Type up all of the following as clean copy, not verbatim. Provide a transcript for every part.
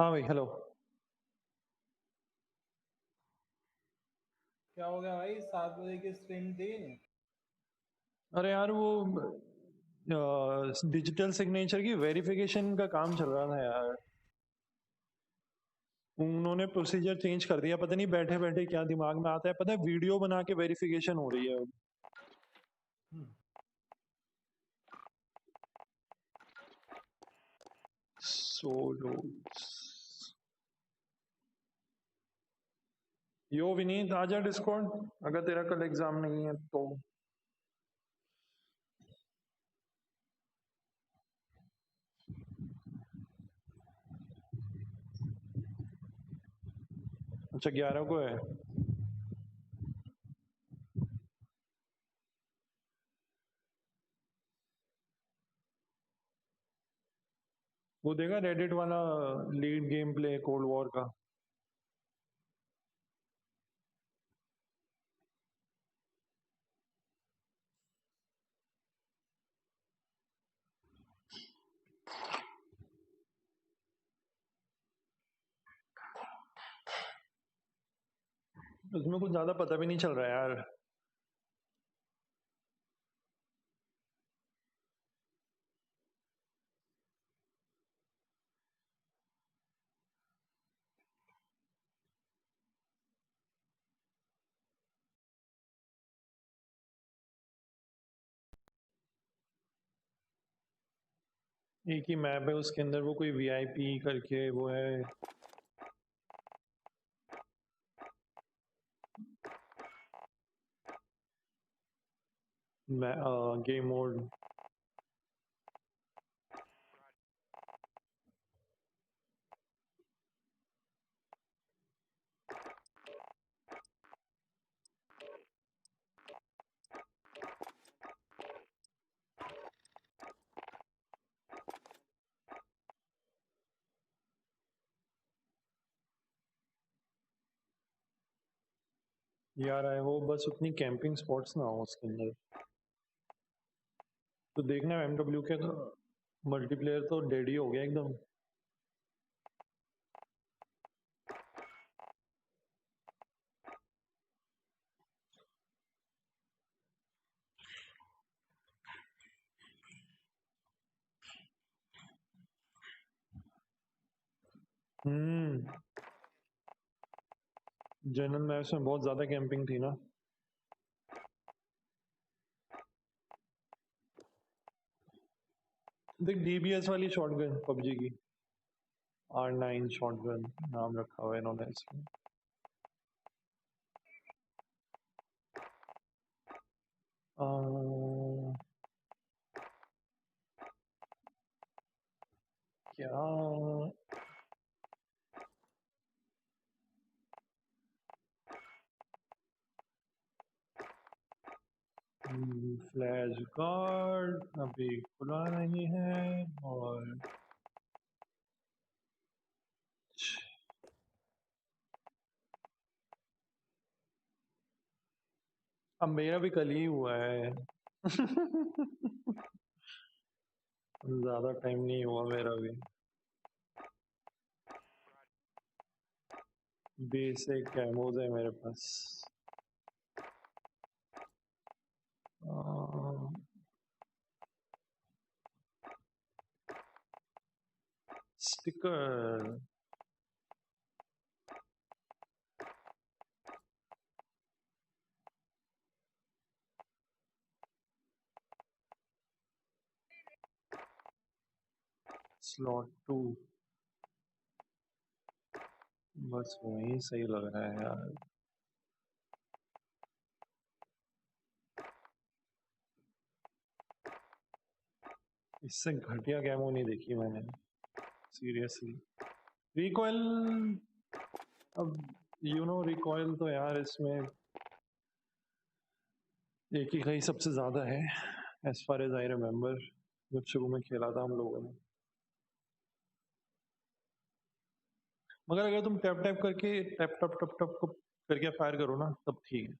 हाँ भाई, हेलो। क्या हो गया भाई? 7 बजे की स्ट्रीम थी। अरे यार, वो डिजिटल सिग्नेचर की वेरिफिकेशन का काम चल रहा था यार। उन्होंने प्रोसीजर चेंज कर दिया, पता नहीं बैठे बैठे क्या दिमाग में आता है। पता है, वीडियो बना के वेरिफिकेशन हो रही है अब। सोलो यो विनीत, आजा डिस्कॉर्ड अगर तेरा कल एग्जाम नहीं है तो। अच्छा, 11 को है। वो देखा रेडिट वाला lead game play cold war का? उसमें कुछ ज्यादा पता भी नहीं चल रहा है यार। एक ही मैप है उसके अंदर, वो कोई वीआईपी करके वो है। Game mode. यार है वो, बस उतनी कैंपिंग स्पॉट्स ना हो उसके अंदर। तो देखना एमडब्ल्यू के तो मल्टीप्लेयर तो डेड ही हो गया एकदम। जनरल मैप्स में बहुत ज्यादा कैंपिंग थी ना। देख, डीबीएस वाली शॉटगन पबजी की, R9 शॉटगन नाम रखा हुआ है इन्होंने इसमें। क्या फ्लैश गार्ड अभी खुला नहीं है। और अब मेरा भी कल ही हुआ है। ज्यादा टाइम नहीं हुआ मेरा भी। बेसिक कैमोज है मेरे पास। स्टिकर। स्लॉट 2 बस वही सही लग रहा है यार। इससे घटिया कैमो नहीं देखी मैंने, सीरियसली। रिकॉइल, अब रिकॉइल तो यार इसमें एक ही कहीं सबसे ज्यादा है, as far as I remember, जब शुरू में खेला था हम लोगों ने। मगर अगर तुम टैप टैप करके टैप टप टप टप टप करके फायर करो ना, तब ठीक है।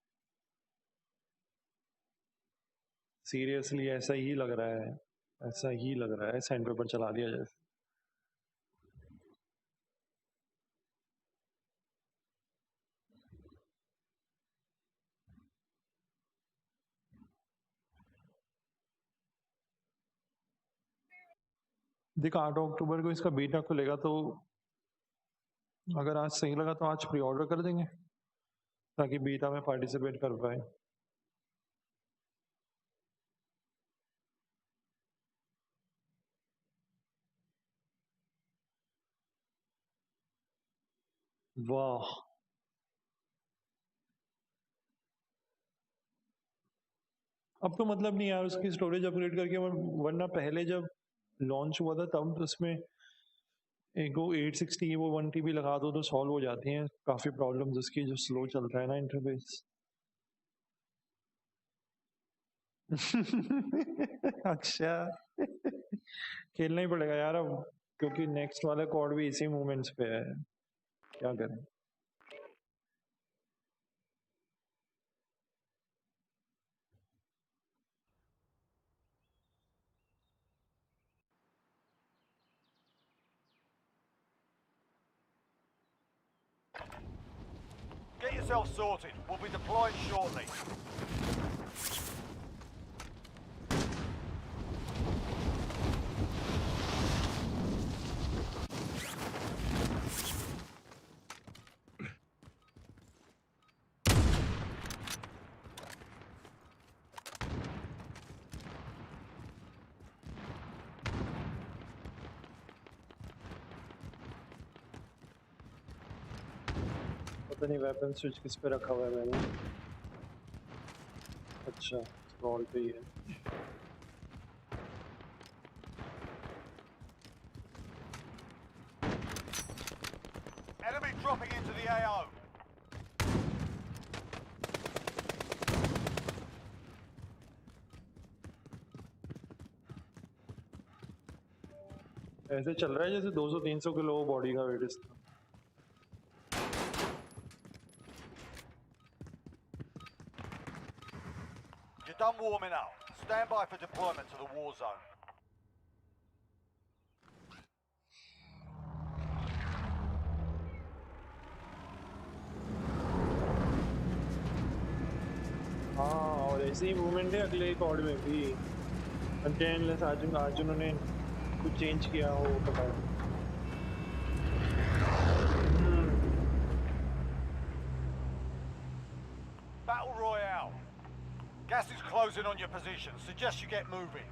सीरियसली ऐसा ही लग रहा है, ऐसा ही लग रहा है, सेंटर पर चला दिया जैसे। देख 8 अक्टूबर को इसका बीटा खुलेगा, तो अगर आज सही लगा तो आज प्री ऑर्डर कर देंगे ताकि बीटा में पार्टिसिपेट कर पाए। वाह, अब तो मतलब नहीं यार उसकी स्टोरेज अपग्रेड करके, वरना पहले जब लॉन्च हुआ था तब उसमें एक वो 860 वो 1 TB लगा दो तो सॉल्व हो जाती हैं काफ़ी प्रॉब्लम्स उसकी, जो स्लो चलता है ना इंटरफेस। अच्छा, खेलना ही पड़ेगा यार अब, क्योंकि नेक्स्ट वाला कॉर्ड भी इसी मूवमेंट्स पे है, क्या करें। Get yourself sorted. We'll be deployed shortly. पता नहीं वेपन स्विच किस पे रखा हुआ है मैंने। अच्छा, स्क्रॉल पे ही है। Enemy dropping into the AO. ऐसे चल रहा है जैसे 200-300 किलो बॉडी का वेट इसका। You're done warming up. Stand by for deployment to the war zone. हाँ, और ऐसे ही मूवमेंट है अगले कॉर्ड में भी, अनलेस आज उन्होंने कुछ चेंज किया हो पता है। Battle Royale. Gas is closing on your position. Suggest you get moving.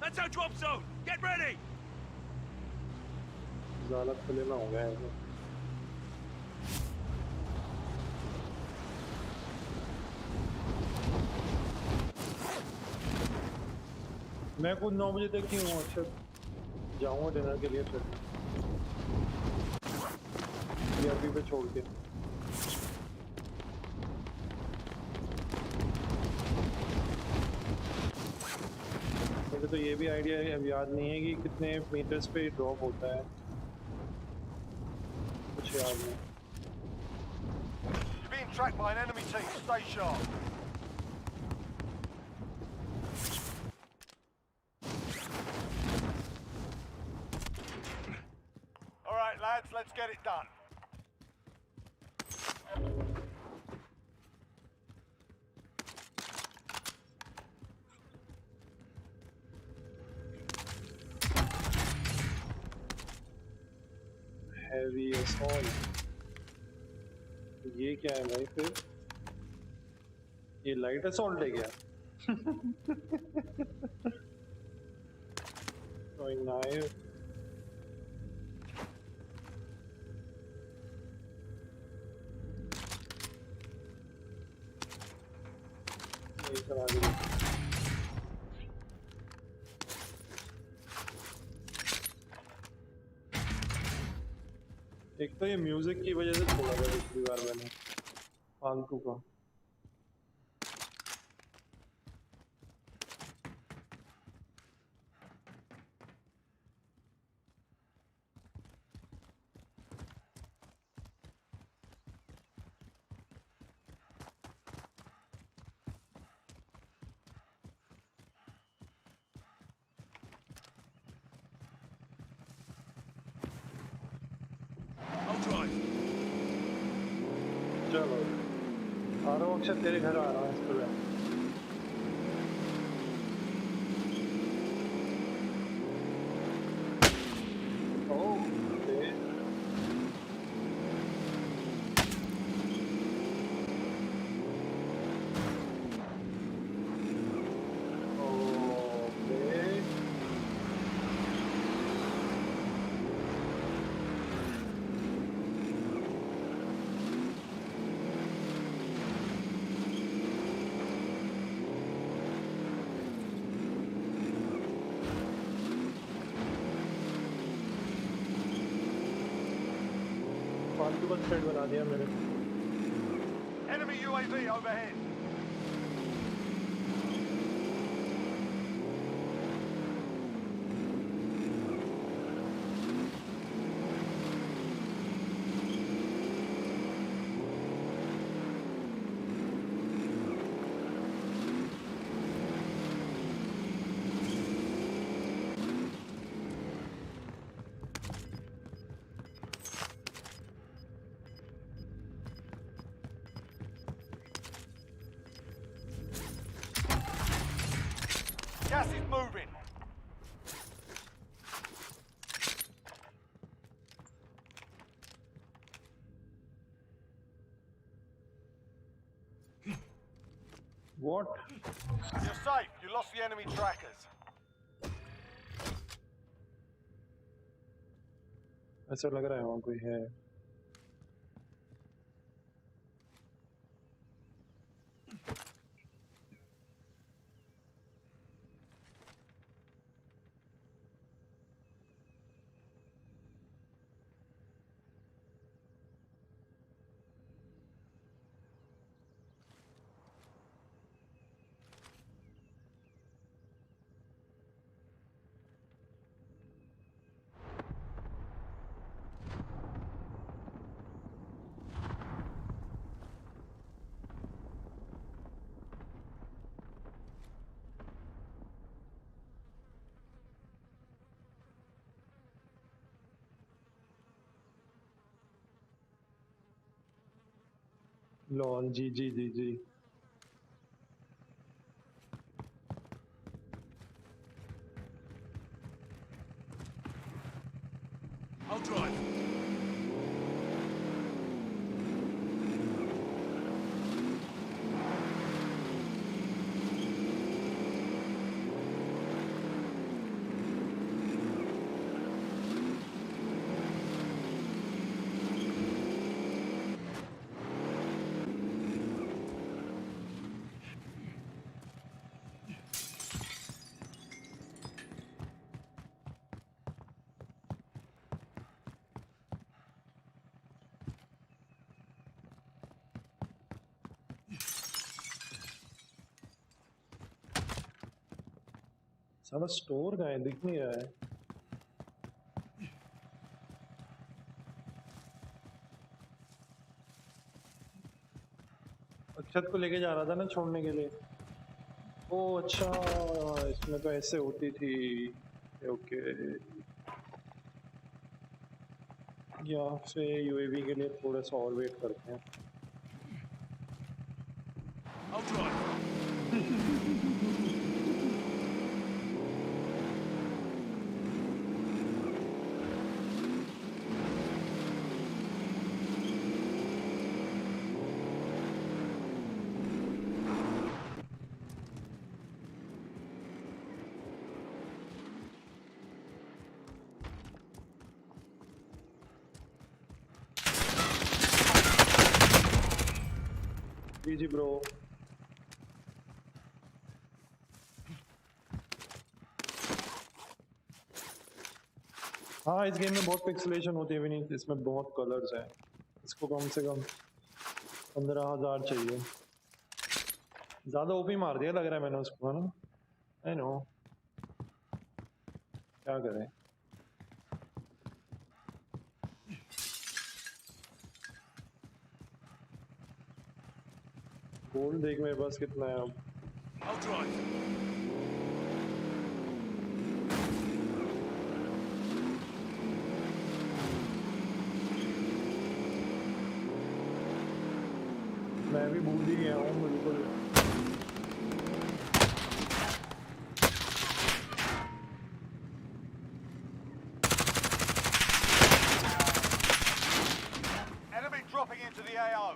That's our drop zone. Get ready. ज़्यादा खुले में हो गया है। मैं खुद 9 बजे तक ही हूँ। अच्छा, जाऊँगा डिनर के लिए फिर अभी पे छोड़ के। मुझे तो ये भी आइडिया अब याद नहीं है कि कितने मीटर्स पे ड्रॉप होता है, कुछ याद नहीं। You're being tracked by an enemy team. Stay sharp. All right, lads, let's get it done. Heavy assault। ये क्या है भाई फिर? ये लाइट असॉल्ट है क्या? कोई नाइफ। ये चला दे। एक तो ये म्यूजिक की वजह से छोड़ा था पिछली बार मैंने, फालतू का। I'll drive. चलो आ रहा हूँ अक्षर, तेरे घर आ रहा हूँ इस पर। फालतू का थ्रेड बना दिया मेरे। Enemy UAV overhead. Gas is moving. What? You're safe. You lost the enemy trackers. ऐसा लग रहा है वहाँ कोई है। लॉल जी जी जी जी। I'll drive. साला स्टोर कहाँ है, दिख नहीं रहा है। अक्षत को लेके जा रहा था ना छोड़ने के लिए। ओ अच्छा, इसमें तो ऐसे होती थी। ओके, यहाँ से यूएवी के लिए थोड़ा सा और वेट करते हैं। I'll drive. जी ब्रो। हाँ, इस गेम में बहुत पिक्सेलेशन होती है भी नहीं, इसमें बहुत कलर्स हैं। इसको कम से कम 15,000 चाहिए। ज़्यादा ओपी मार दिया लग रहा है मैंने उसको, है ना? आई नो, क्या करें। गोल्ड देख मेरे पास कितना है अब। I'll drive. मैं भी भूल ही गया हूँ बिल्कुल। Enemy dropping into the AO.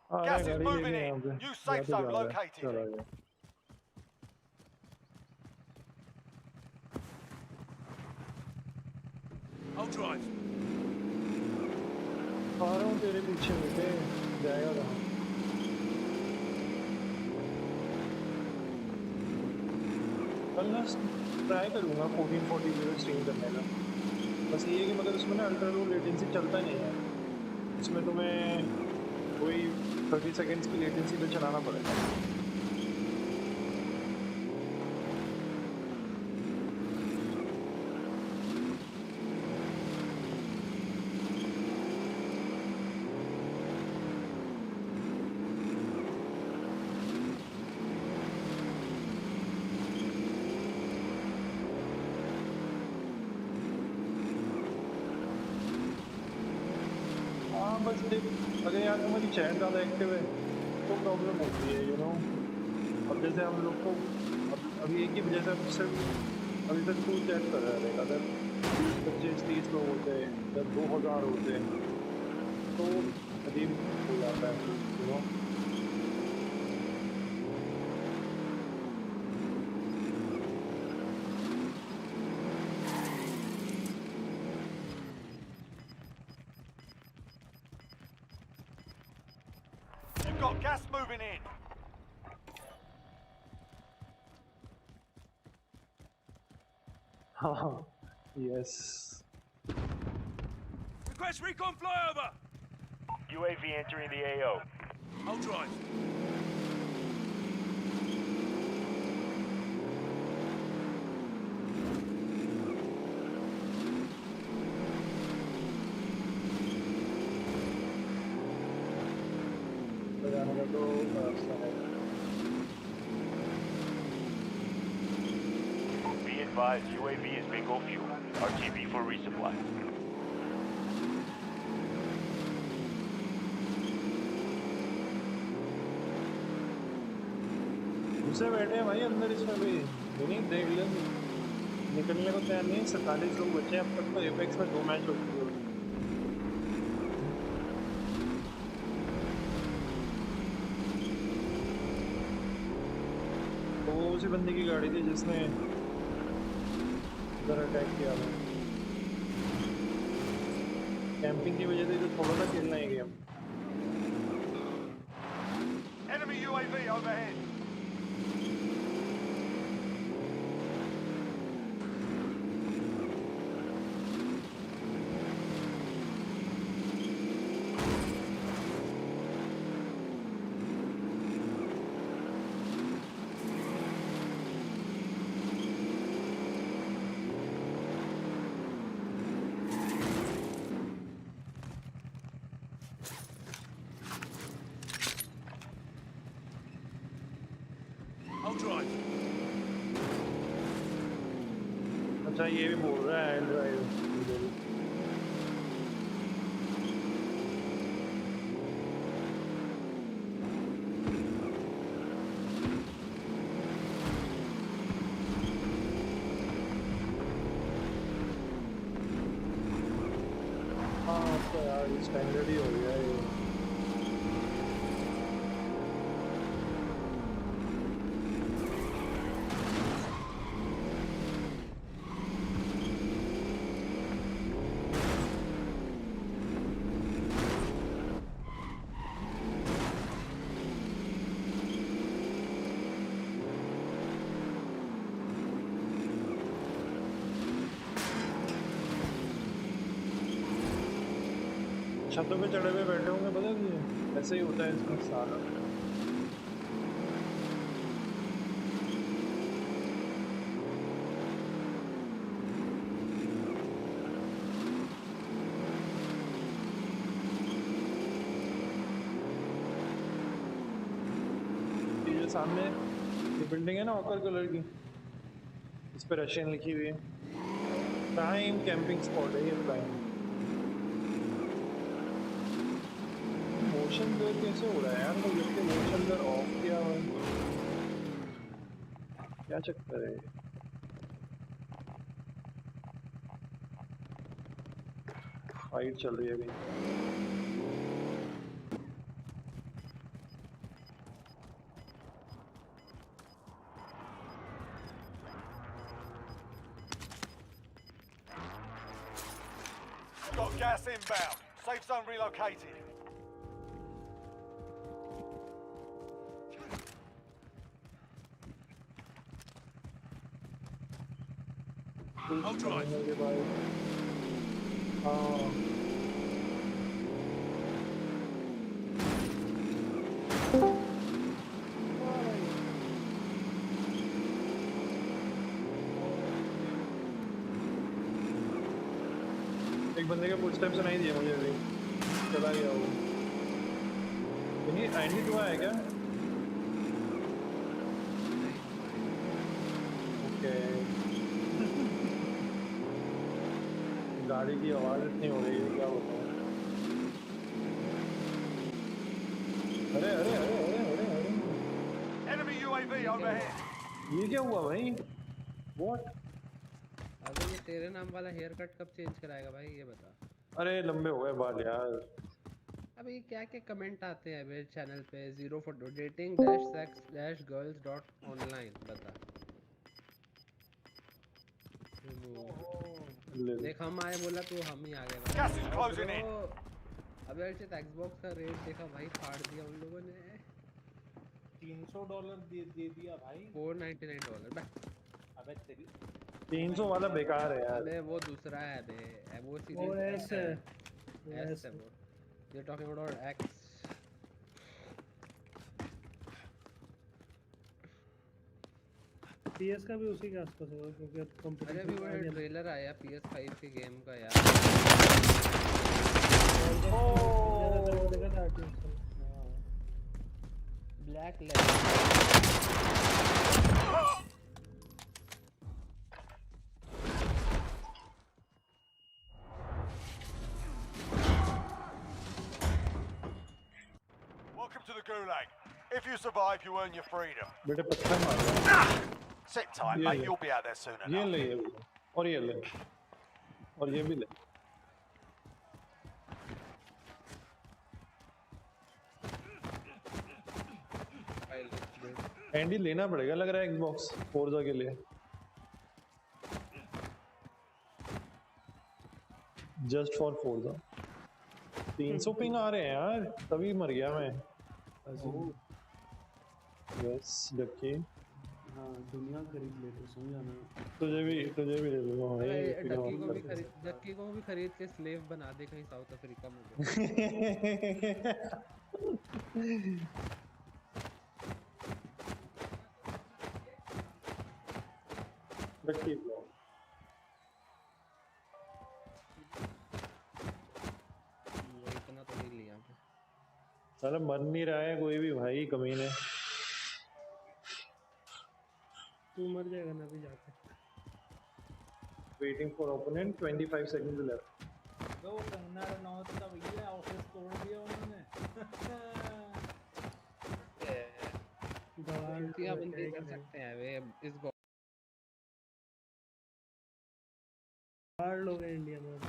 आ रहा है Gas is गाड़ी moving लेके यहाँ in. पे, New या safe तो जा zone रहा है, located. चला गया। I'll drive. आ रहा हूँ तेरे पीछे बेटे, जाएगा कहाँ? कल ना ट्राई करूँगा 1440 स्ट्रीम करने का। बस ये है कि मगर उसमें ना अल्ट्रा लो लेटेंसी चलता नहीं है, इसमें तुम्हें वही 30 सेकेंड्स की लेटेंसी पे चलाना पड़ेगा। बस देख, अगर यार तुम्हारी चैट ज़्यादा एक्टिव है तो प्रॉब्लम होती है, यू नो। अब जैसे हम लोग को अभी एक ही वजह से सिर्फ अभी तक तू चैट कर रहा है, अगर 25-30 लोग होते जब 2000 होते तो अजीब हो जाता है, you know. You've got gas moving in. हाँ, yes. Request recon flyover. UAV entering the AO. I'll drive. जाने का तो रास्ता है। Be advised, UAV is bingo fuel. RTB for resupply. घुसे बैठे हैं भाई अंदर, इसमें भी नहीं देख ले, निकलने को तैयार नहीं। 47 लोग बचे हैं अब तक, तो एपेक्स में 2 मैच हो चुके हैं। तो वो उसी बंदे की गाड़ी थी जिसने इधर अटैक किया था। कैंपिंग की वजह से तो थोड़ा सा खेलना है game. Enemy UAV overhead. I'll drive. अच्छा ये भी बोल रहा है ड्राइव। हाँ तो यार स्टैंडर्ड ही हो गया ये। छतों पे चढ़े हुए बैठे होंगे, पता नहीं ऐसे ही होता है इसमें सारा। ये जो सामने ये बिल्डिंग है ना ऑकर कलर की, इस पर रशियन लिखी हुई है। प्राइम कैंपिंग स्पॉट है ये, प्राइम। मोशन ब्लर कैसे हो रहा है यार, तो जबकि मोशन ब्लर ऑफ किया हुआ है, क्या चक्कर है? फाइट चल रही है अभी। Gas inbound. Safe zone relocated. I'll drive. के बाद हाँ एक बंदे के फुटस्टेप सुनाई दिए मुझे भी चला गया वो नहीं एंडी हुआ है क्या ओके गाड़ी की आवाज़ इतनी हो रही है क्या बताऊँ अरे अरे अरे अरे अरे अरे Enemy UAV overhead. ये क्या हुआ भाई व्हाट अबे ये तेरे नाम वाला हेयर कट कब चेंज कराएगा भाई ये बता। अरे लंबे हो गए बाल यार अबे ये क्या क्या कमेंट आते हैं मेरे चैनल पे 0 photo dating dash sex dash girls dot online बता। देख हम आए बोला तो हम ही आ गए भाई। Gas is closing in. अबे अर्चित एक्सबॉक्स का रेट देखा भाई फाड़ दिया उन लोगों ने $300 दे दिया भाई। $499 अबे तेरी 300 वाला बेकार है यार अबे वो दूसरा है बे वो वो सीरीज एस है एस है वो you talking about x PS का भी उसी के आसपास होगा क्योंकि अब अरे अभी वो कंपटीशन ट्रेलर आया PS5 के गेम का यार देखा था RTX black Welcome to the Gulag. If you survive, you earn your freedom. बेटे पत्थर मार रहा है Sit tight, Yeah, mate. yeah. You'll be out there soon ये enough. ले ये भी और ये ले और ये भी ले एंडी लेना पड़ेगा लग रहा है एक्सबॉक्स फोर्जा के लिए जस्ट फॉर फोर्जा 300 पिंग आ रहे हैं यार तभी मर गया मैं यस डक्की हाँ दुनिया खरीद लेते समझा ना तुझे भी ले लूंगा भाई डक्की को भी खरीद के स्लेव बना दे कहीं साउथ अफ्रीका में डक्की इतना तो नहीं लिया साला मर नहीं रहा है कोई भी भाई कमीने तू मर जाएगा ना अभी जाके waiting for opponent 25 seconds left वो कंगना रनौत का भैया ऑफिस तोड़ दिया उन्होंने। क्या बंदे कर सकते हैं वे इस बाहर लोग हैं इंडिया में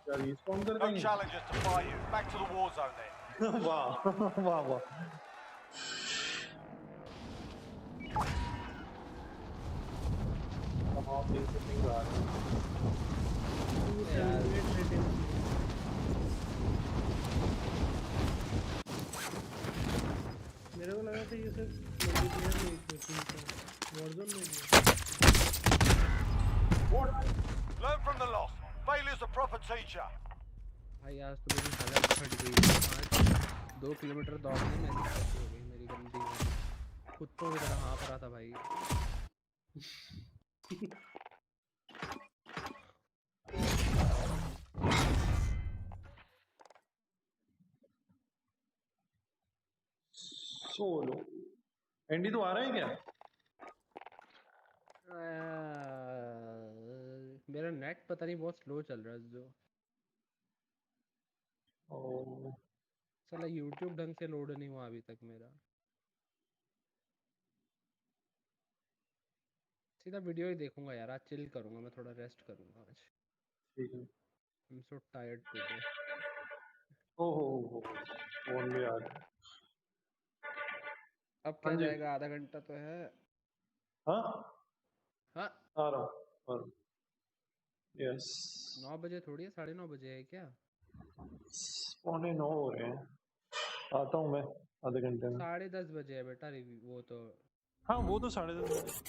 क्या रिस्पॉन कर No देंगे challengers to fight you. Back to the war zone then. वाह वाह वाह हाँ प्लीज पिंग आ रहा मेरे को लगा था ये सिर्फ मल्टीप्लेयर में वॉरज़ोन में भी Learn from the loss. Failure's a proper teacher. भाई आज तो मेरी हालत फट गई आज 2 किलोमीटर दौड़ने में दिक्कत हो गई मेरी गंदी कुत्तों की तरह हाँफ रहा था भाई सोलो एंडी तो आ रहा है क्या मेरा नेट पता नहीं बहुत स्लो चल रहा है जो साला YouTube ढंग से लोड नहीं हुआ अभी तक मेरा सीधा वीडियो ही देखूंगा यार आज चिल करूंगा मैं थोड़ा रेस्ट करूंगा आज ठीक है I'm so tired today ओहो फोन भी आ रहा है अब क्या हाँ जी। जाएगा, आधा घंटा तो है। हाँ हाँ आ रहा हूँ। यस 9 बजे थोड़ी है, 9:30 बजे है क्या? 9:45 हो रहे हैं। आता हूँ मैं आधे घंटे में। 10:30 बजे है बेटा रिव्यू वो तो। हाँ वो तो 10:30।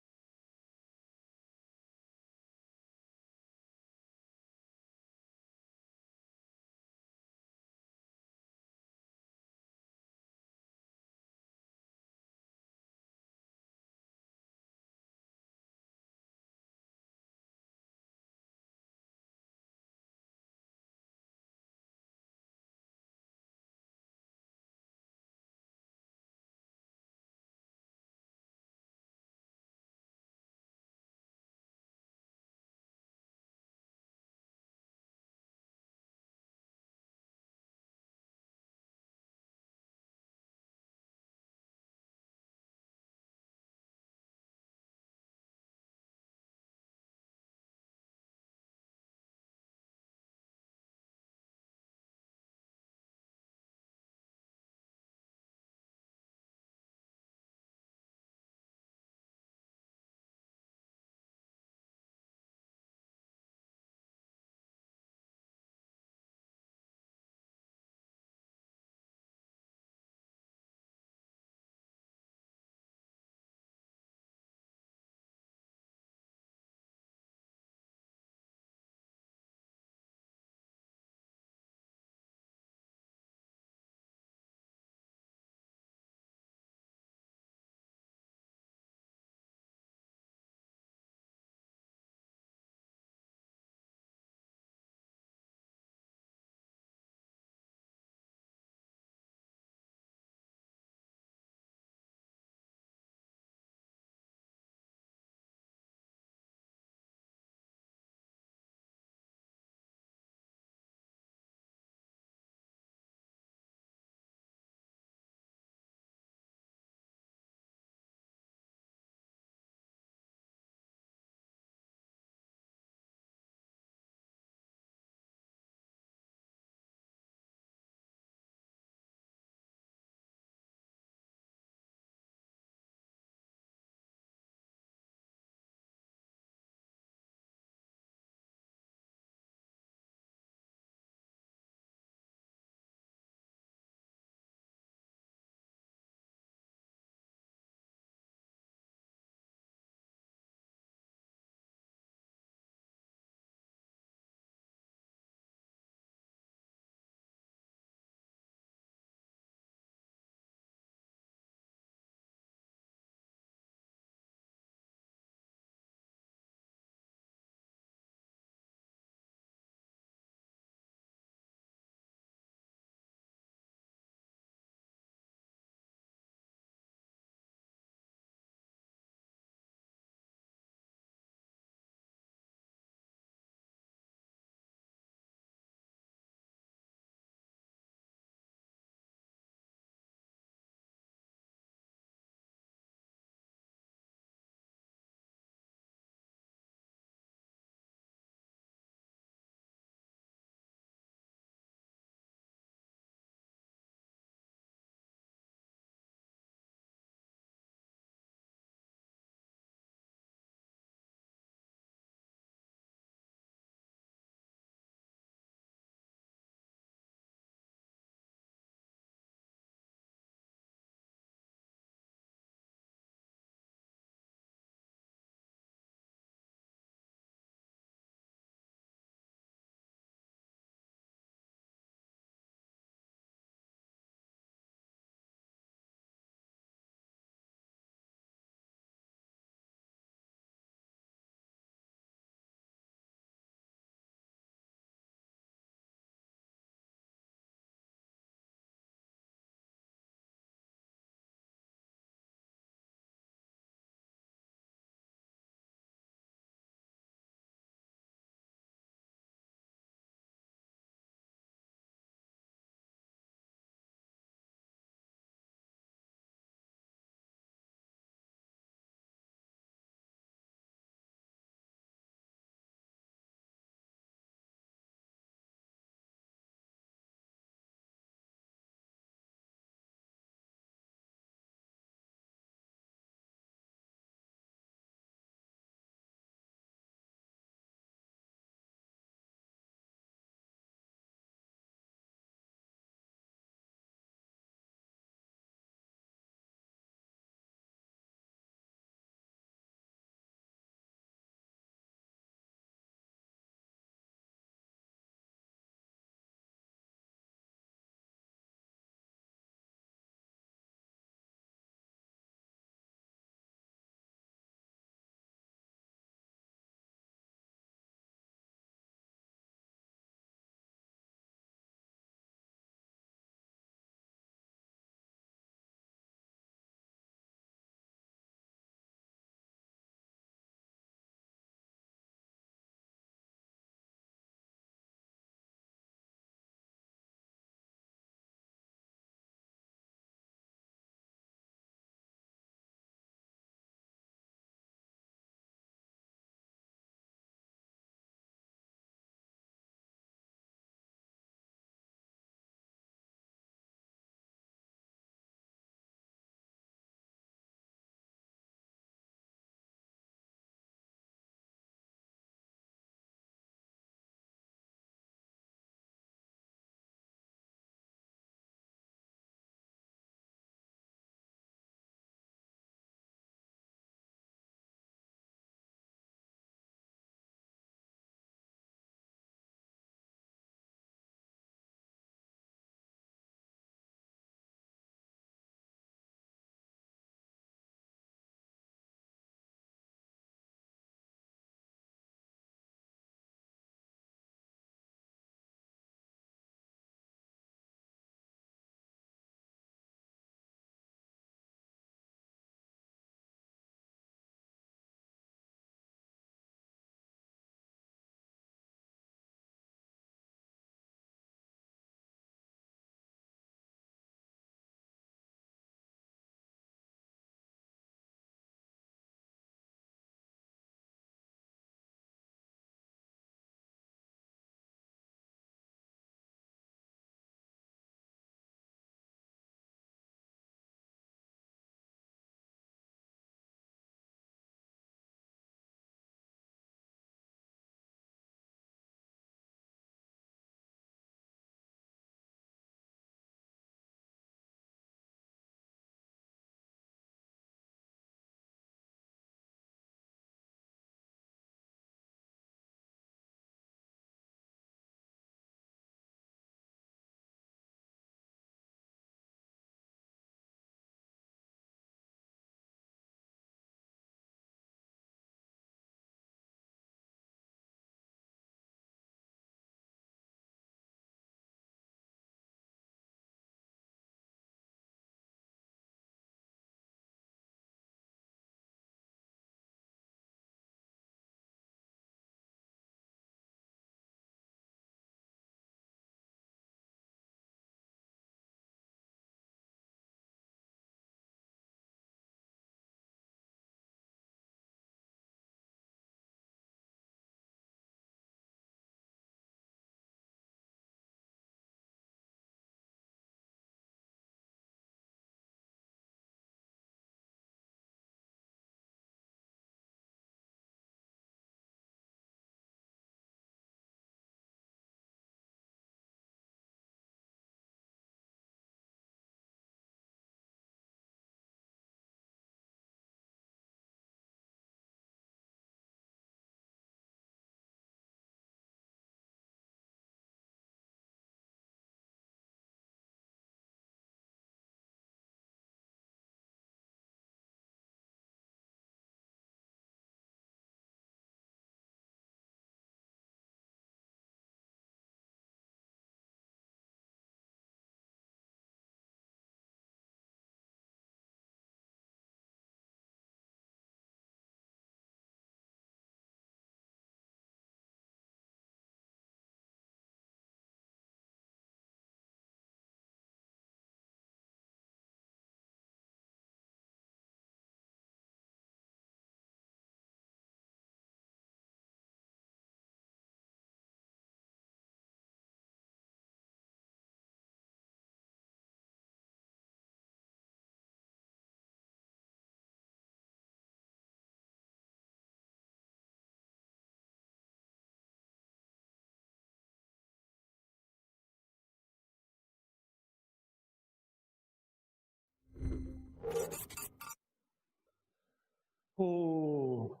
Oh.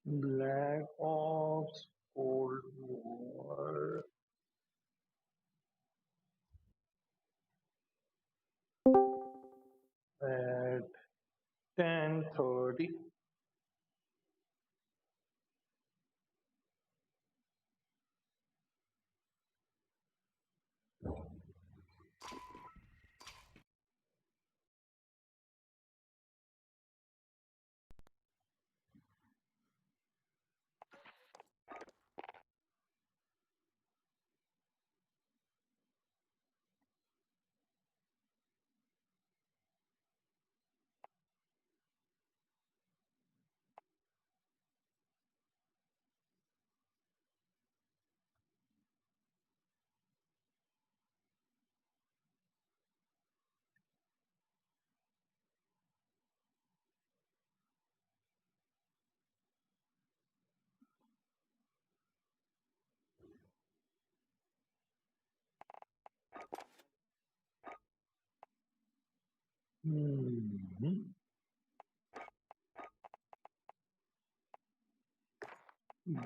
Black Ops Cold War at 10:30.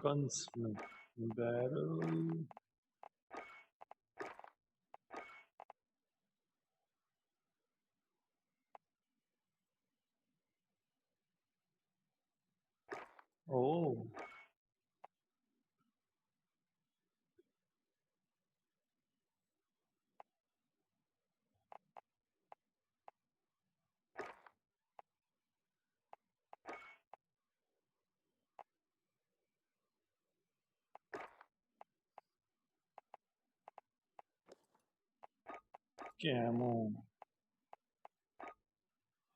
Gunsmith barrel. Oh. Camo.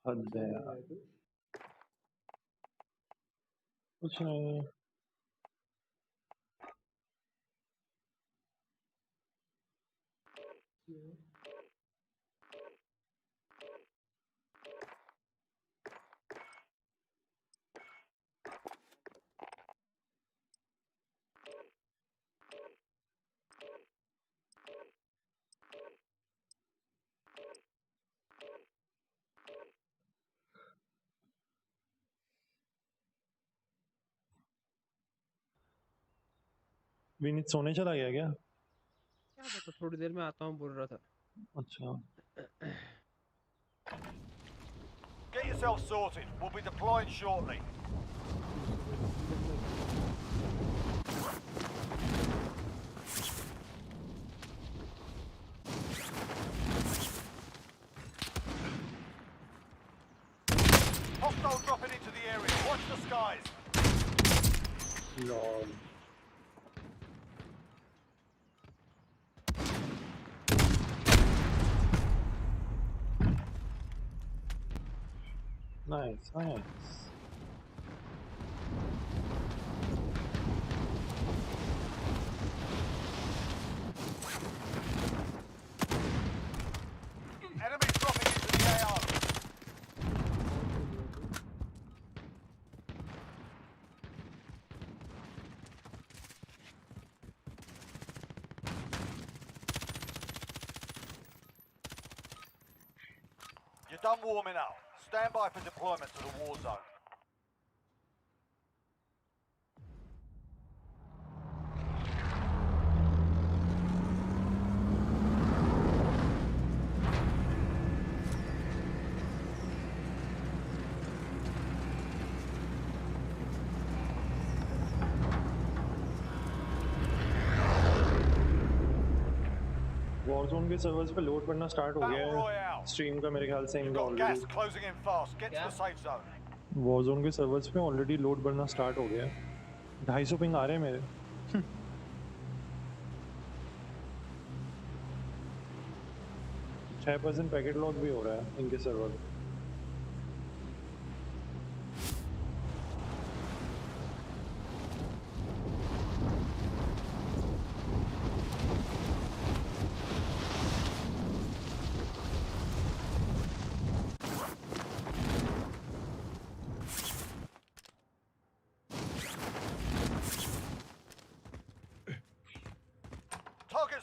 हद है यार। कुछ नहीं। विनीत सोने चला गया क्या? क्या पता, थोड़ी देर में आता हूँ बोल रहा था। अच्छा। Get yourself sorted. We'll be deploying shortly. Hostile dropping into the area. Watch the skies. Lol. Nice, nice. Enemy dropping into the AR. You're done warming up. Stand by for deployment to the war zone. Warzone के servers पे load पड़ना start हो गया Battle है। Royale. Stream का मेरे ख्याल से You've इनका got gas already closing in fast. Get to the safe zone. Warzone के सर्वर्स पे ऑलरेडी लोड बढ़ना स्टार्ट हो गया है। 250 पिंग आ रहे हैं मेरे। 6% पैकेट लॉक भी हो रहा है इनके सर्वर पे।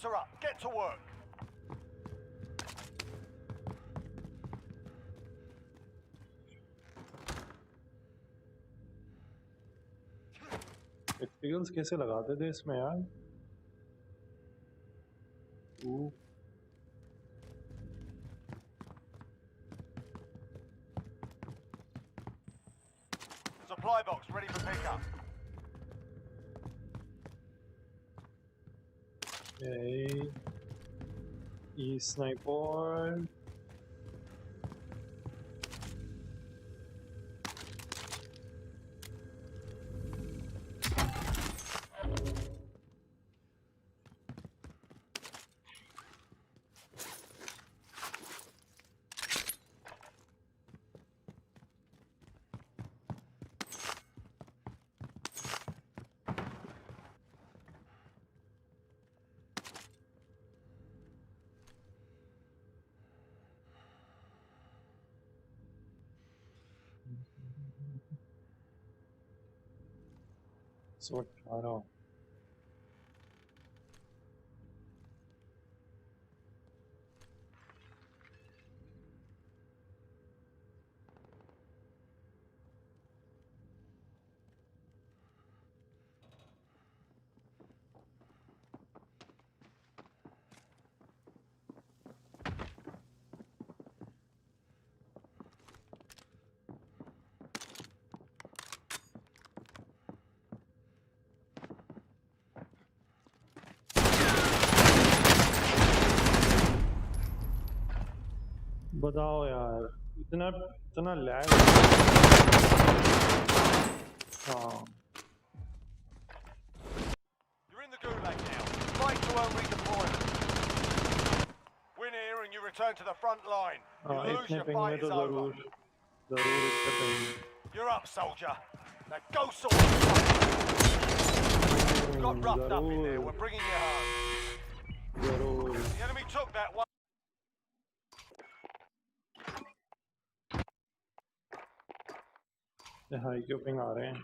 Cameras are up. Get to work. Experience कैसे लगाते थे इसमें यार? Supply box ready for pickup. Okay. E-sniper. So 18. बताओ यार इतना इतना लैग हाँ You're in the gulag now. Fight to earn redeployment. Win here and you return to the front line. You lose, इतने your पिंग में fight तो is over. जरूर इतने ping You're up, soldier. Now go sort it. You got roughed up in there. We're bringing you home. जरूर The enemy took that one. High क्यों ping आ रहे हैं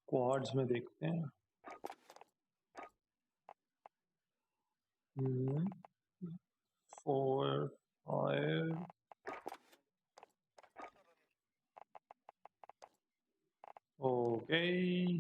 quartz में देखते हैं 4 5 Okay.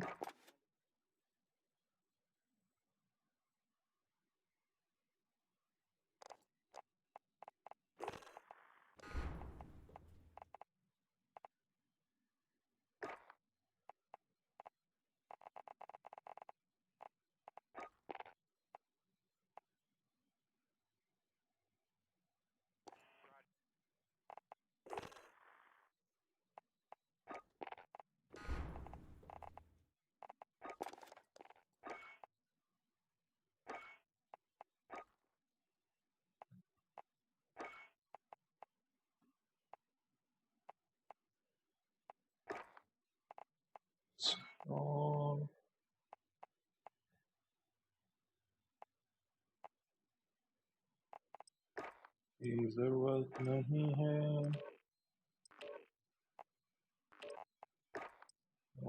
So, की जरूरत नहीं है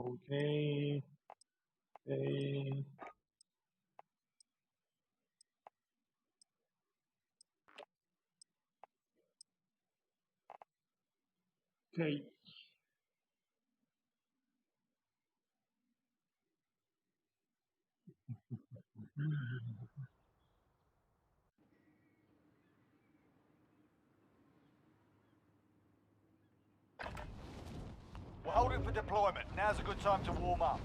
Okay. Okay. Okay. We're holding for deployment. Now's a good time to warm up.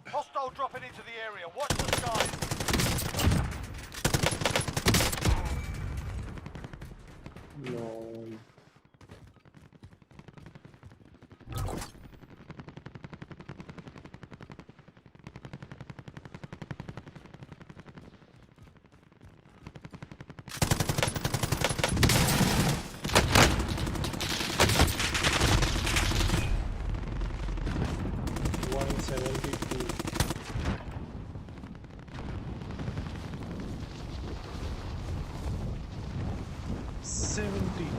Hostile dropping into the area. Watch the skies. No. 72.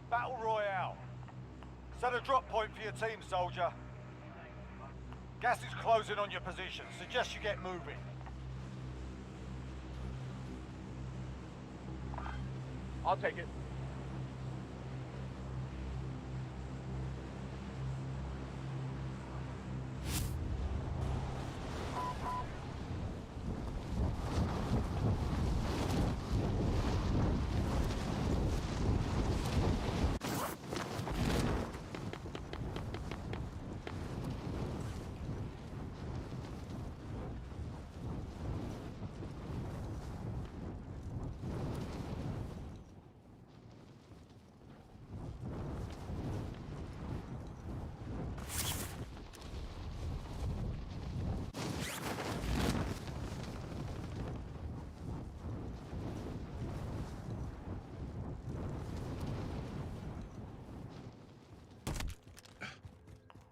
Battle Royale. Set a drop point for your team, soldier. Gas is closing on your position. Suggest you get moving. I'll take it.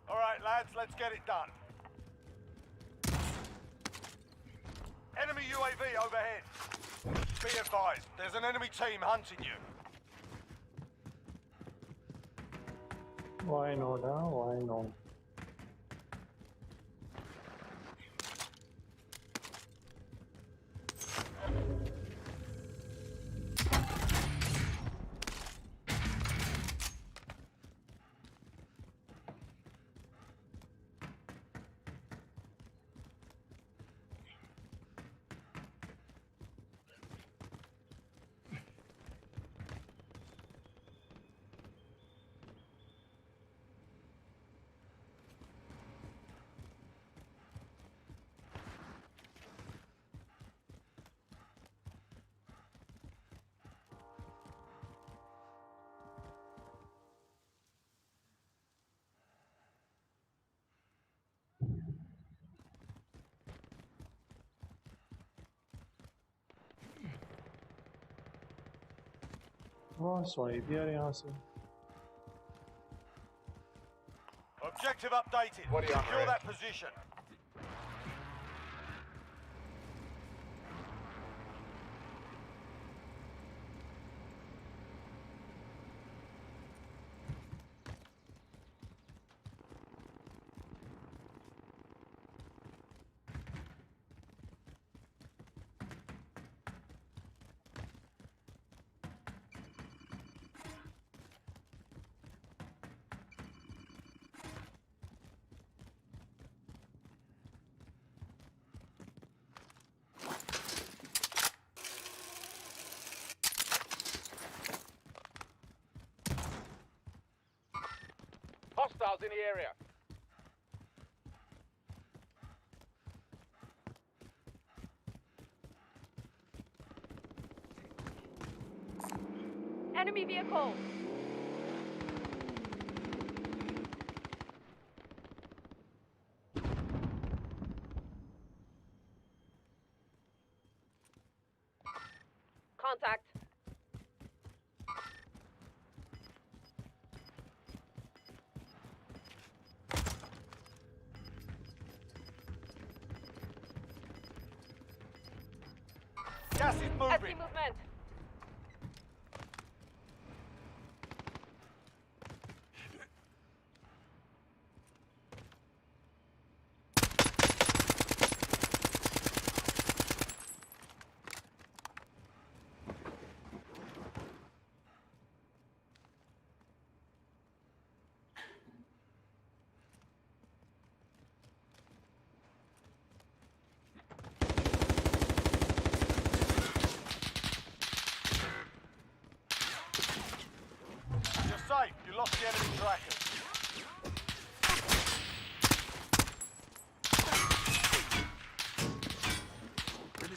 All right, lads, let's get it done. Enemy UAV overhead. Be advised, there's an enemy team hunting you. Why not, huh? Why not? Oh, swipe यार यहाँ से. Objective updated. What are you on, Secure Wraith? that position. Hostiles in the area. Enemy vehicle! Contact. Gas is SC moving. movement.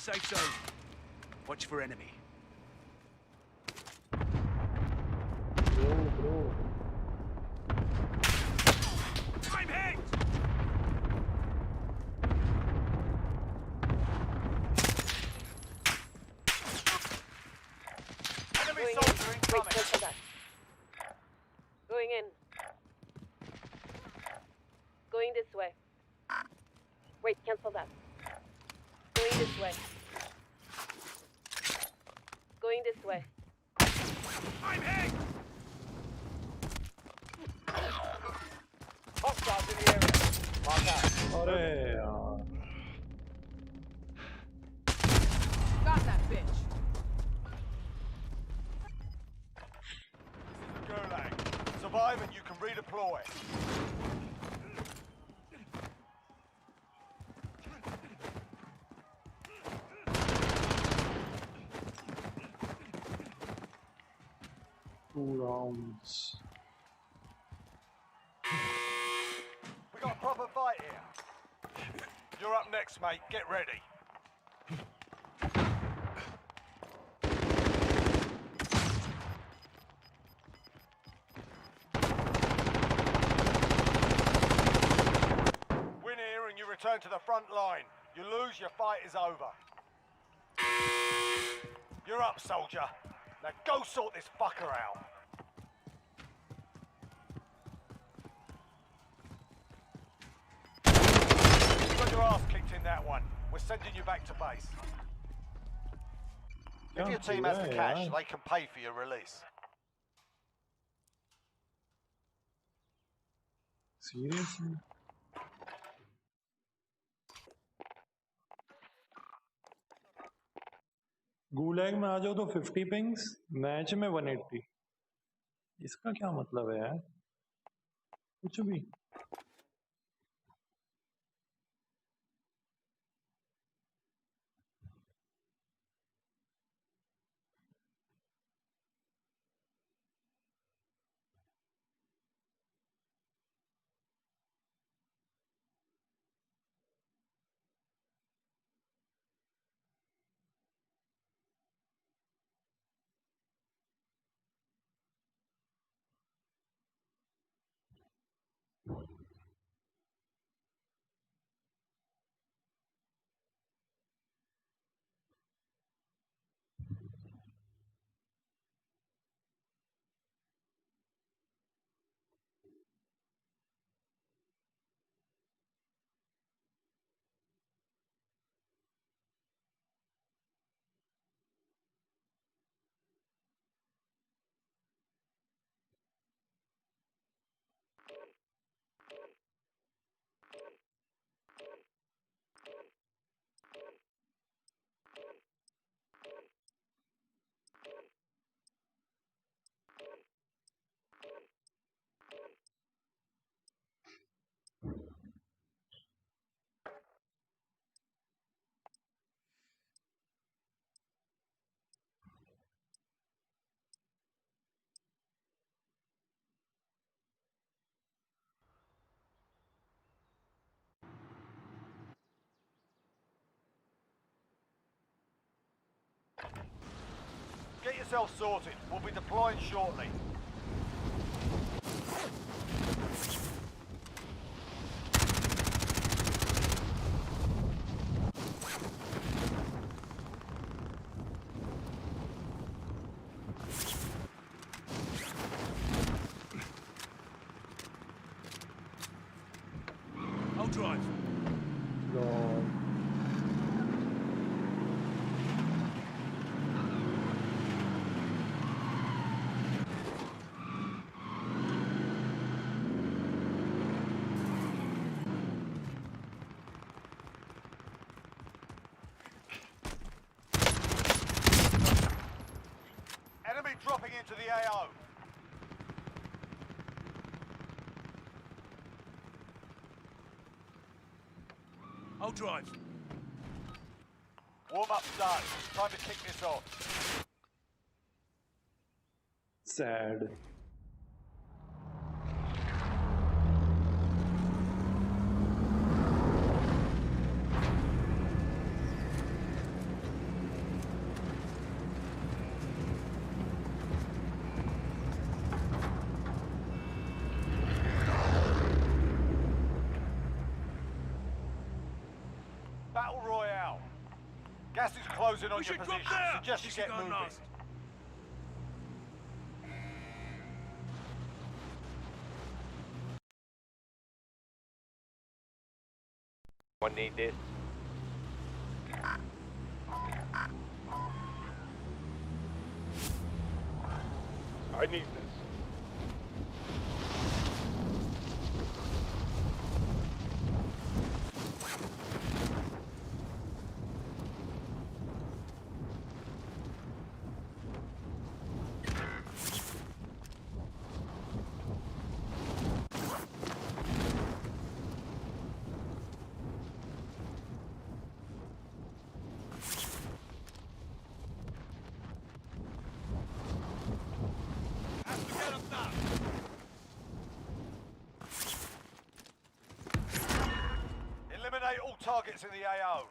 the safe zone. Watch for enemy. Bro. I'm hit! Enemy Going soldier in. Wait, incoming. cancel that. Going in. Going this way. Wait, cancel that. Going this way. Going this way. I'm hit! Hostiles in the area. Mark out. अरे यार Got that bitch. This is the Gulag. Survive and you can redeploy. two rounds. We got a proper fight here. You're up next, mate. Get ready. Win here and you return to the front line. You lose, your fight is over. You're up, soldier. Now go sort this fucker out. You got your ass kicked in that one. We're sending you back to base. If your team has the cash, they can pay for your release. Seriously? गुलैग में आ जाओ तो 50 pings, match में 180। इसका क्या मतलब है यार? कुछ भी। Get yourself sorted. We'll be deploying shortly. I'll drive. God. Enemy dropping into the AO. I'll drive. Warm-up's done. Time to kick this off. Sad. Battle Royale. Gas is closing on We your should drop position. there! Suggest you get Disregard moving. last. One need this. I need this. Have to get up now. Eliminate all targets in the AO.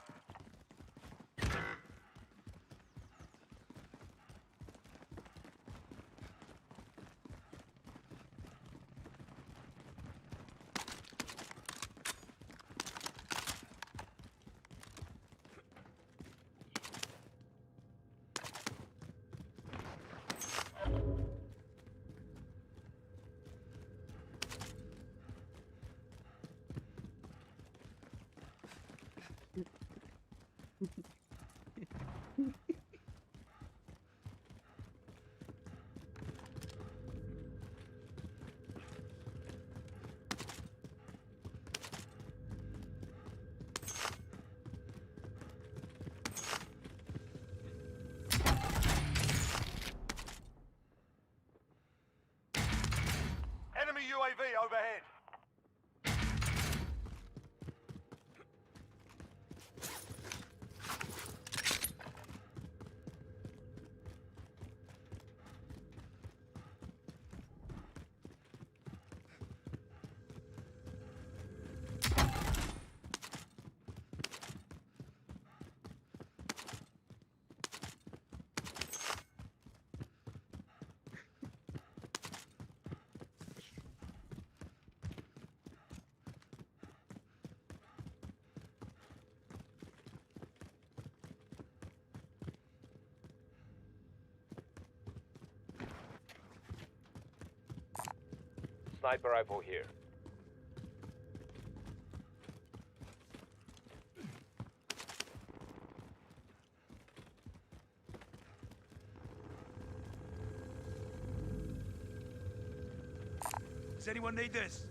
Enemy UAV overhead. Sniper rifle here. Does anyone need this?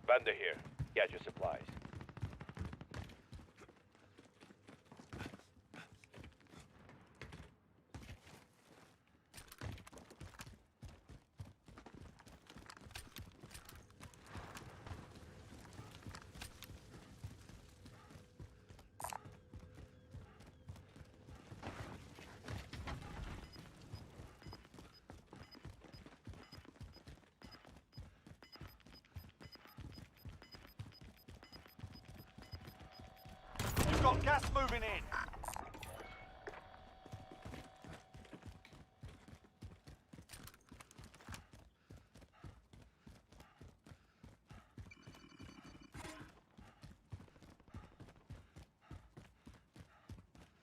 Vendor here. Get your supplies. You've got gas moving in.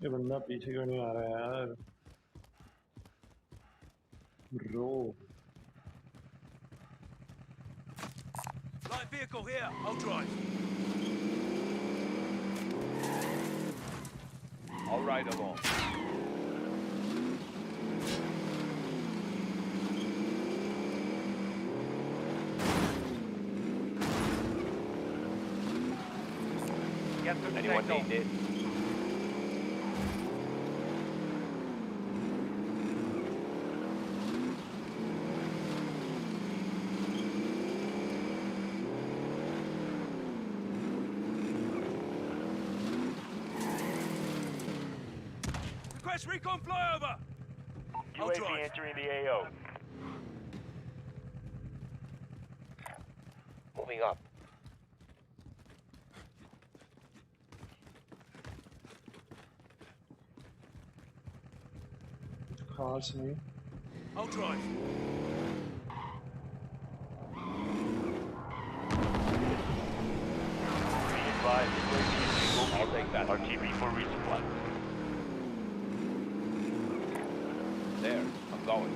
ये बंदा पीछे क्यों नहीं आ रहा है यार bro Light vehicle here. I'll drive. I'll ride along. Get to the Anyone sector. need this? Request recon flyover. I'll UAV drive. entering the AO. Moving up. खास नहीं। I'll drive. Be advised, UAV is bingo fuel. I'll take that. RTB for resupply. There, I'm going.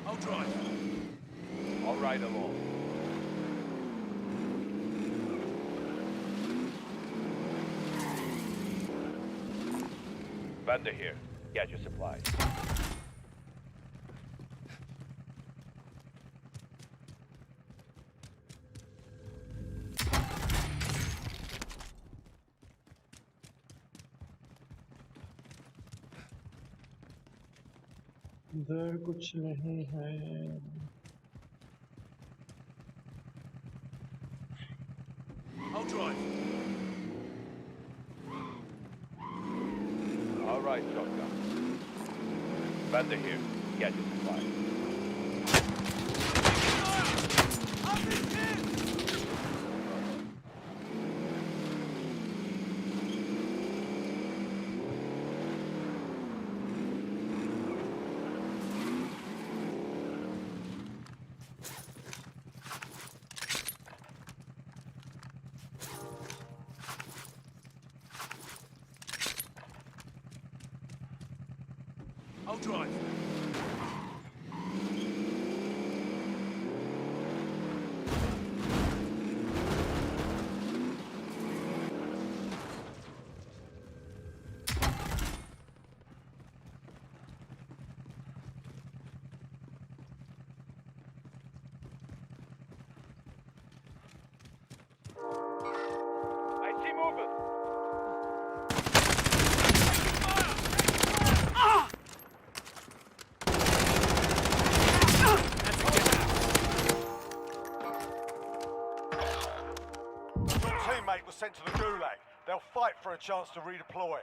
I'll drive. I'll ride along. Vendor here. Gadget supplies. इधर कुछ नहीं है। I'll drive. All right, shotgun. Vendor here. Gadget supplies. I'll be hit! I'll drive. I see movement. Your teammate was sent to the Gulag. They'll fight for a chance to redeploy.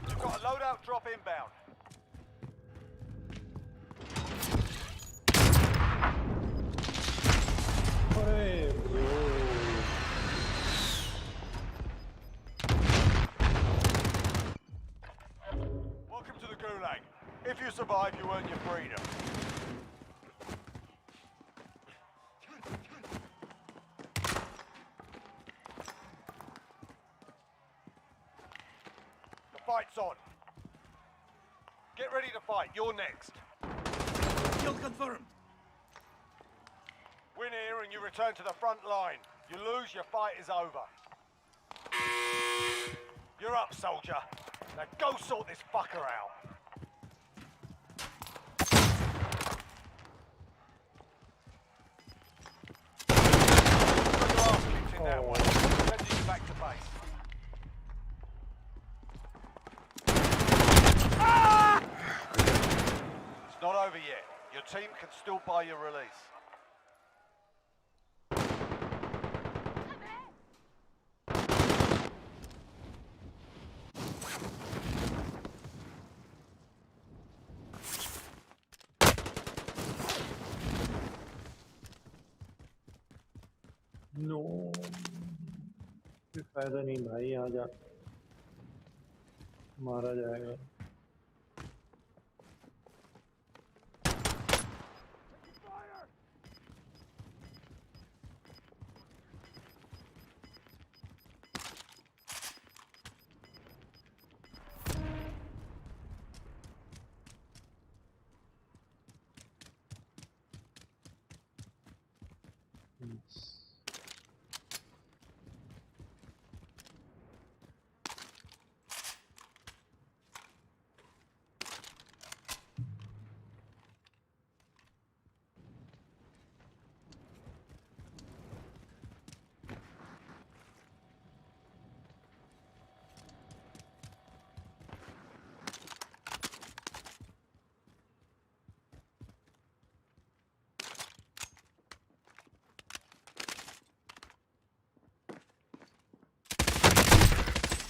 You've got a loadout drop inbound. अरे bro, Welcome to the Gulag. If you survive, you earn your freedom. The fight's on. Get ready to fight. You're next. Kill confirmed. Win here and you return to the front line. You lose, your fight is over. You're up, soldier. Now go sort this fucker out. Got your ass kicked in that one. Sending you back to base. It's not over yet. Your team can still buy your release. No कोई फायदा नहीं भाई, यहाँ जा मारा जाएगा।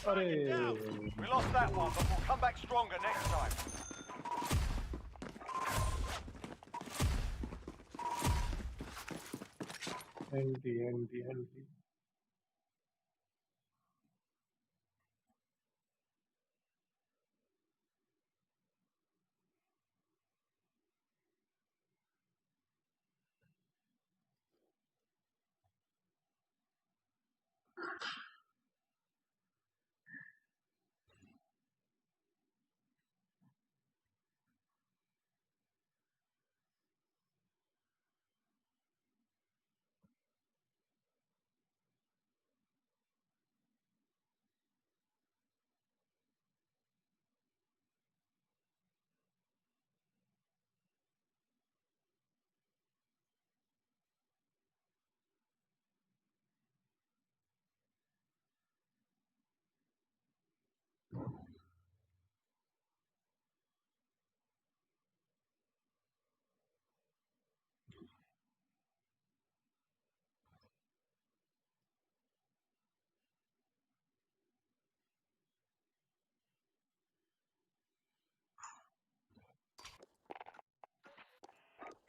अरे We lost that one, but we'll come back stronger next time. Anti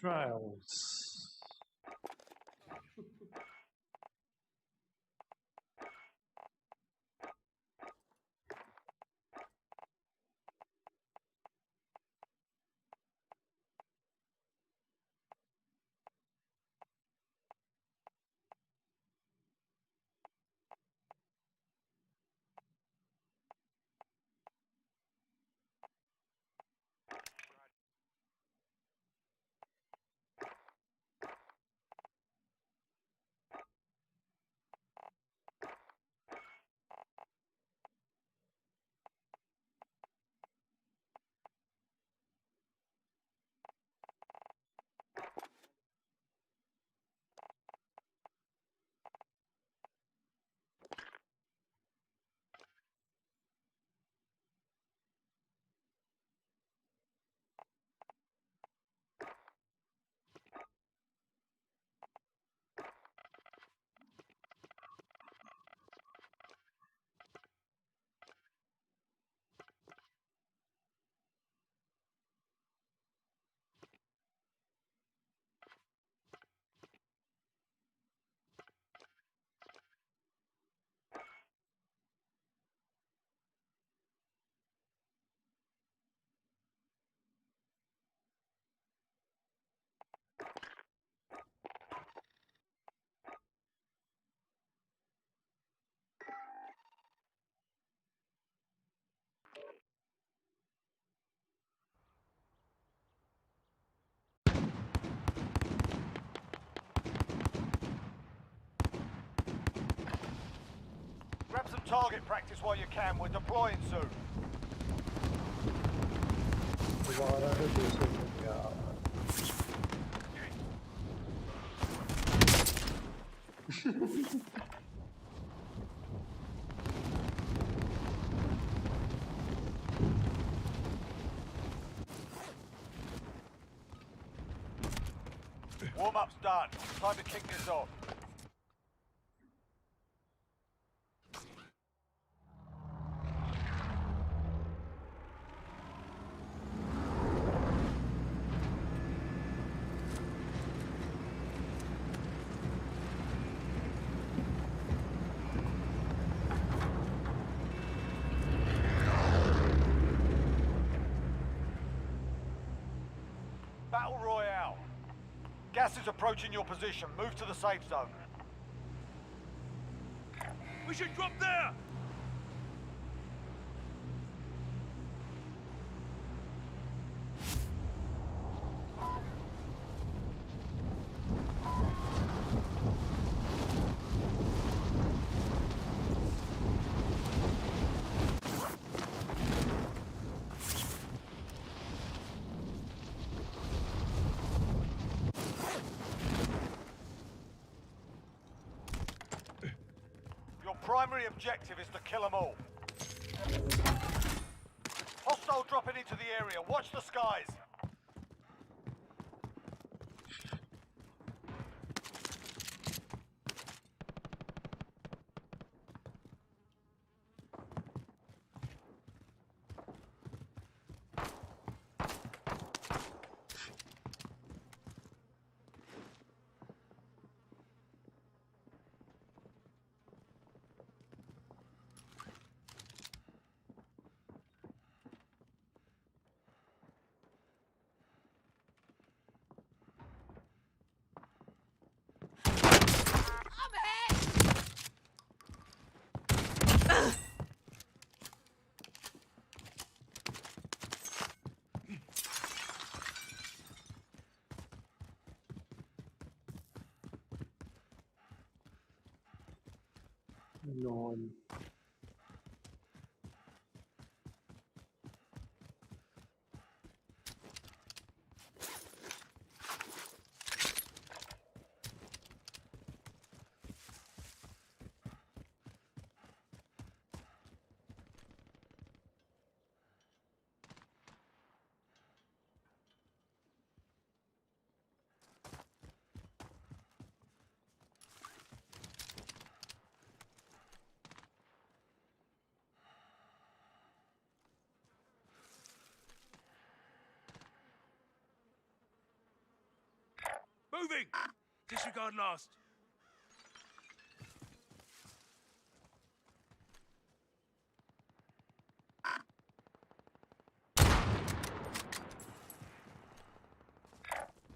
trials. Grab some target practice while you can. We're deploying soon. दोबारा से 200 हो गया Warm-up's done. Time to kick this off. Battle Royale. Gas is approaching your position. Move to the safe zone. We should drop there! Primary objective is to kill them all. Hostile dropping into the area. Watch the skies. Lol. Moving! Disregard last.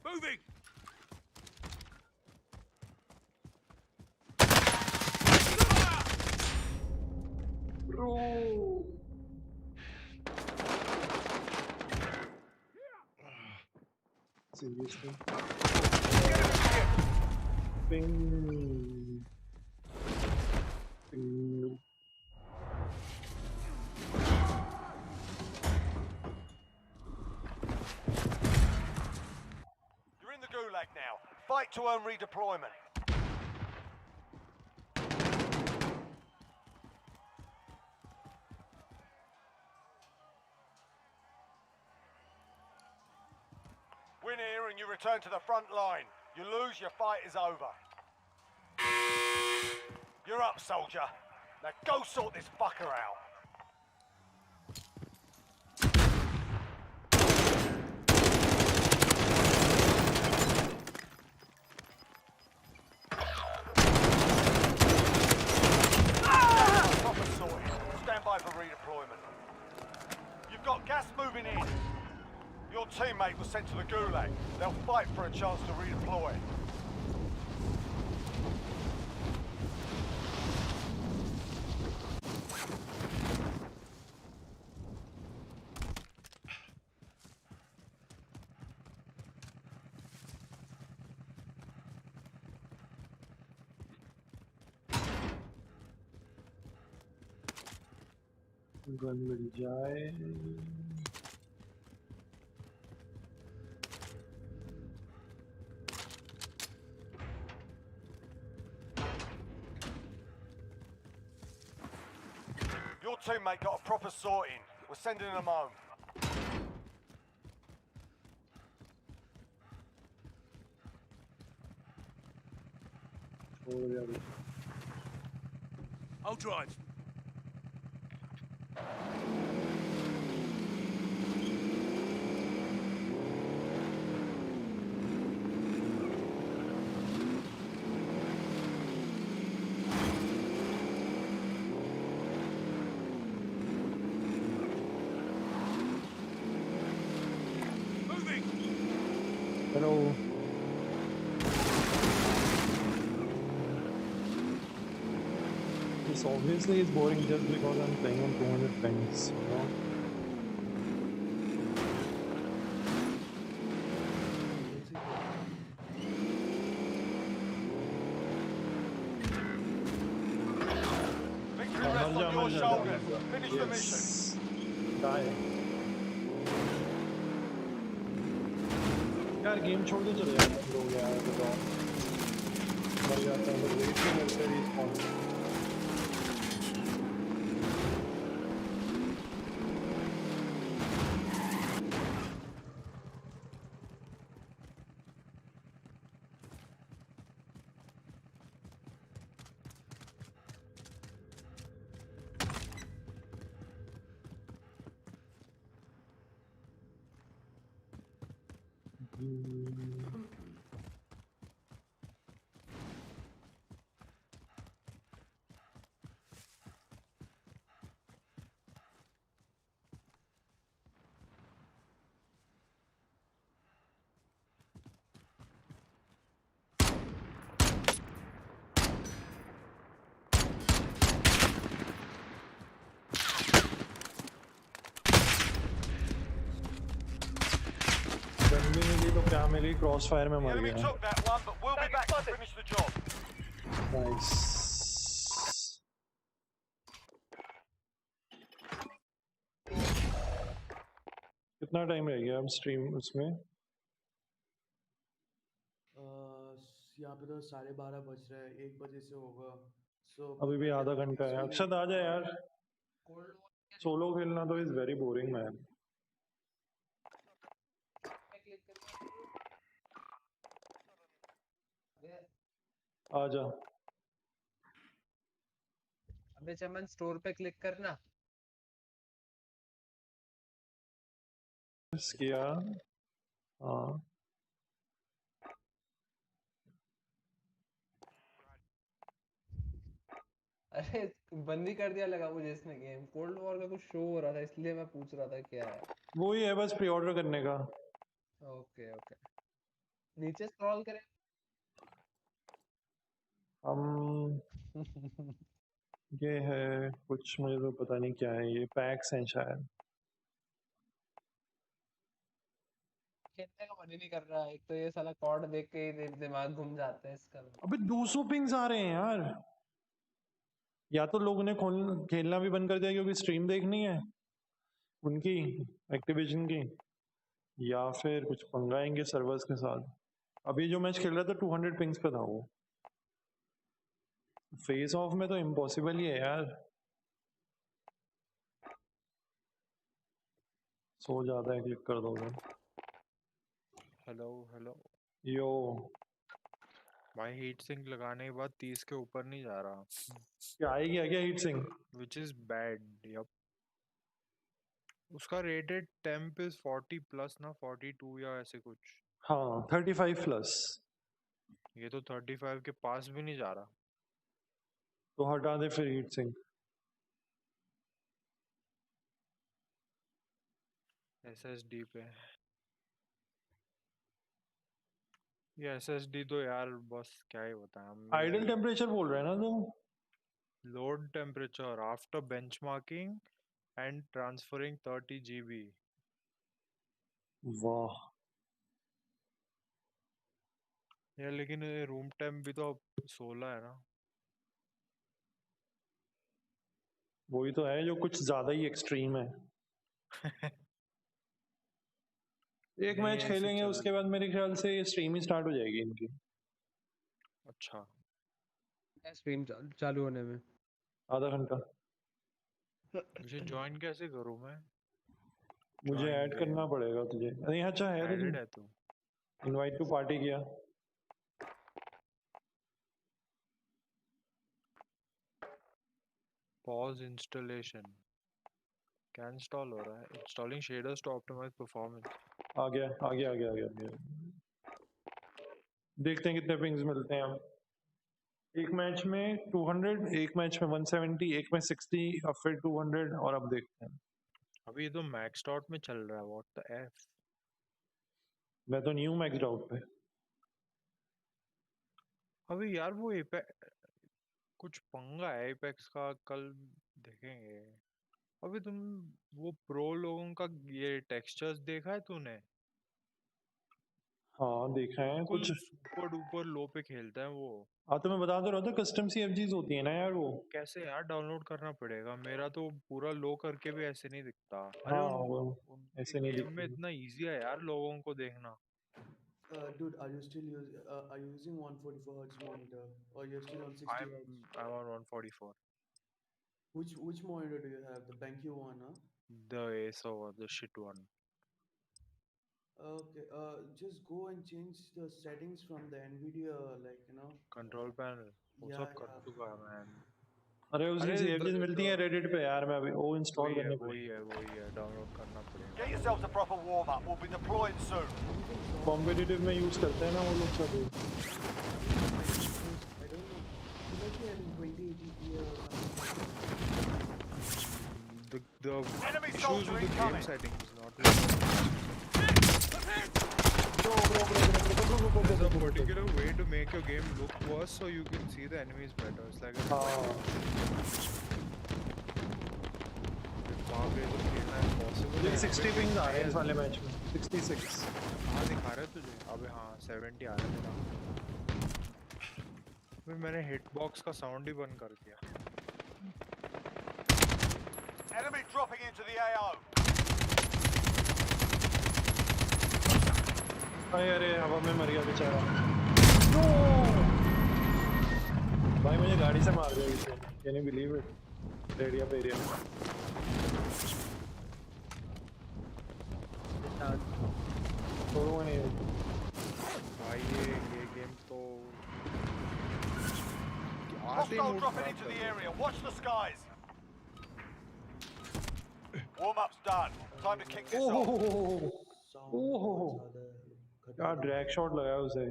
Moving! Bro. Seriously. Ping. Ping. You're in the gulag now. Fight to earn redeployment. Win here and you return to the front line. You lose, your fight is over. You're up, soldier. Now go sort this fucker out. Proper sorted. Stand by for redeployment. You've got gas moving in. Your teammate was sent to the gulag. They'll fight for a chance to redeploy. Gun मिल जाए Your teammate got a proper sorting. We're sending them home. I'll drive. Moving! Hello. This obviously is boring just because I'm playing on 200 pings, you know? Victory rests on your shoulders. Finish the mission. Die. यार game छोड़ दो चले यार हो गया है बताओ मर जाता हूँ तो वेट भी करते रिस्पॉन्स तो क्या मिली क्रॉस फायर में The मर enemy गया took that one, but we'll be back to finish the job. Nice कितना टाइम रह गया अब स्ट्रीम उसमें? यहाँ पे तो 12:30 बज रहा है, 1 बजे से होगा। सो अभी भी आधा घंटा है। अक्षत आ जाए यार, सोलो खेलना तो इज वेरी बोरिंग मैन। आ जा। अबे चमन स्टोर पे क्लिक करना। किया हाँ। अरे बंद ही कर दिया लगा मुझे इसमें गेम। कोल्ड वॉर का कुछ शो हो रहा था इसलिए मैं पूछ रहा था क्या है। वो ही है बस प्री ऑर्डर करने का। ओके ओके, नीचे स्क्रॉल करें। हम ये है कुछ, मुझे तो पता नहीं क्या है, ये पैक्स हैं शायद। खेलने का मन ही नहीं कर रहा है। एक तो ये साला कॉर्ड देख के ही दिमाग घूम जाता है इसका। अबे 200 पिंग्स आ रहे हैं यार। या तो लोगों ने खेलना भी बंद कर दिया क्योंकि स्ट्रीम देखनी है उनकी, एक्टिविजन की, या फिर कुछ पंगाएंगे सर्वर्स के साथ। अभी जो मैच खेल रहा था 200 पिंग्स पे था वो। फेस ऑफ में तो इम्पॉसिबल ही है यार। सो जाता है क्लिक कर दोगे। हेलो हेलो यो भाई, हीट सिंक लगाने के बाद 30 के ऊपर नहीं जा रहा। क्या आएगी क्या heat sink? Which is bad. Yup, उसका रेटेड टेम्प इज 40 प्लस ना, 42 या ऐसे कुछ। हाँ 35 प्लस। ये तो 35 के पास भी नहीं जा रहा। तो हटा दे फिर हीट सिंक। SSD पे ये SSD तो यार बस क्या ही बताएं। आइडल टेम्परेचर बोल रहे हैं ना तुम? Load temperature after benchmarking and transferring 30 GB। वाह यार लेकिन रूम टेम्प भी तो 16 है ना। वही तो है जो कुछ ज्यादा ही एक्सट्रीम है। एक मैच खेलेंगे उसके बाद मेरे ख्याल से स्ट्रीम ही स्टार्ट हो जाएगी इनकी। अच्छा, स्ट्रीम चालू होने में आधा घंटा। मुझे ज्वाइन कैसे करूं मैं? मुझे ऐड करना पड़ेगा तुझे। नहीं अच्छा है एडेड है तू। इनवाइट टू पार्टी किया। Pause installation. क्या इंस्टॉल हो रहा है? Installing shaders to optimise performance. आ गया आ गया आ गया आ गया। देखते हैं कितने पिंग्स मिलते हैं हम। एक मैच में 200, एक मैच में 170, एक में 60, अब फिर 200, और अब देखते हैं। अभी ये तो मैक्स आउट में चल रहा है। What the F. मैं तो न्यू मैक्स आउट पे। अभी यार वो कुछ पंगा है एपेक्स का, कल देखेंगे। अभी तुम वो प्रो लोगों का ये टेक्सचर्स देखा है तूने? हाँ देखा है कुछ। सुपर डुपर लो पे खेलता है वो। हाँ तो मैं बता तो रहा था कस्टम CFGs होती है ना यार वो। कैसे यार डाउनलोड करना पड़ेगा? मेरा तो पूरा लो करके भी ऐसे नहीं दिखता। अरे हाँ वो ऐसे नहीं गेम में दिखती। इतना इजी है यार लोगों को देखना। Dude, are you still using 144 Hz monitor or you're still on 60 Hz? I'm on 144. Which monitor do you have? The BenQ one, huh? The Acer, the shit one. Okay, just go and change the settings from the NVIDIA, like, you know. Control panel. वो Yeah, सब कर चुका है man. अरे उसकी CFGs मिलती हैं Reddit पे यार। मैं अभी वो इंस्टॉल करने वही है डाउनलोड करना पड़ेगा। Get yourselves a proper warm up. We'll be deploying soon. Competitive में यूज करते हैं ना वो लोग सब। I don't know. You might be having 2080p or something. The Enemy issues soldier with the game incoming. settings, not with There's a particular way to make your game look worse so you can see the enemies better. It's like a मुझे 60 pings आ रहे हैं इस वाले match में। 66 हाँ दिखा रहे तुझे? अबे हाँ 70 आ रहा है मेरा। फिर मैंने हिटबॉक्स का साउंड ही बंद कर दिया। Enemy dropping into the AO. अरे हवा में मर गया बेचारा। भाई मुझे गाड़ी से मार दिया किसी ने, कैन यू बिलीव इट? रेडिया पे एरिया में छोड़ूंगा नहीं भाई ये गेम तो Hostile dropping into the area. Watch the skies. Warm-up's done. Time to kick this off. क्या ड्रैग शॉट लगाया उसे।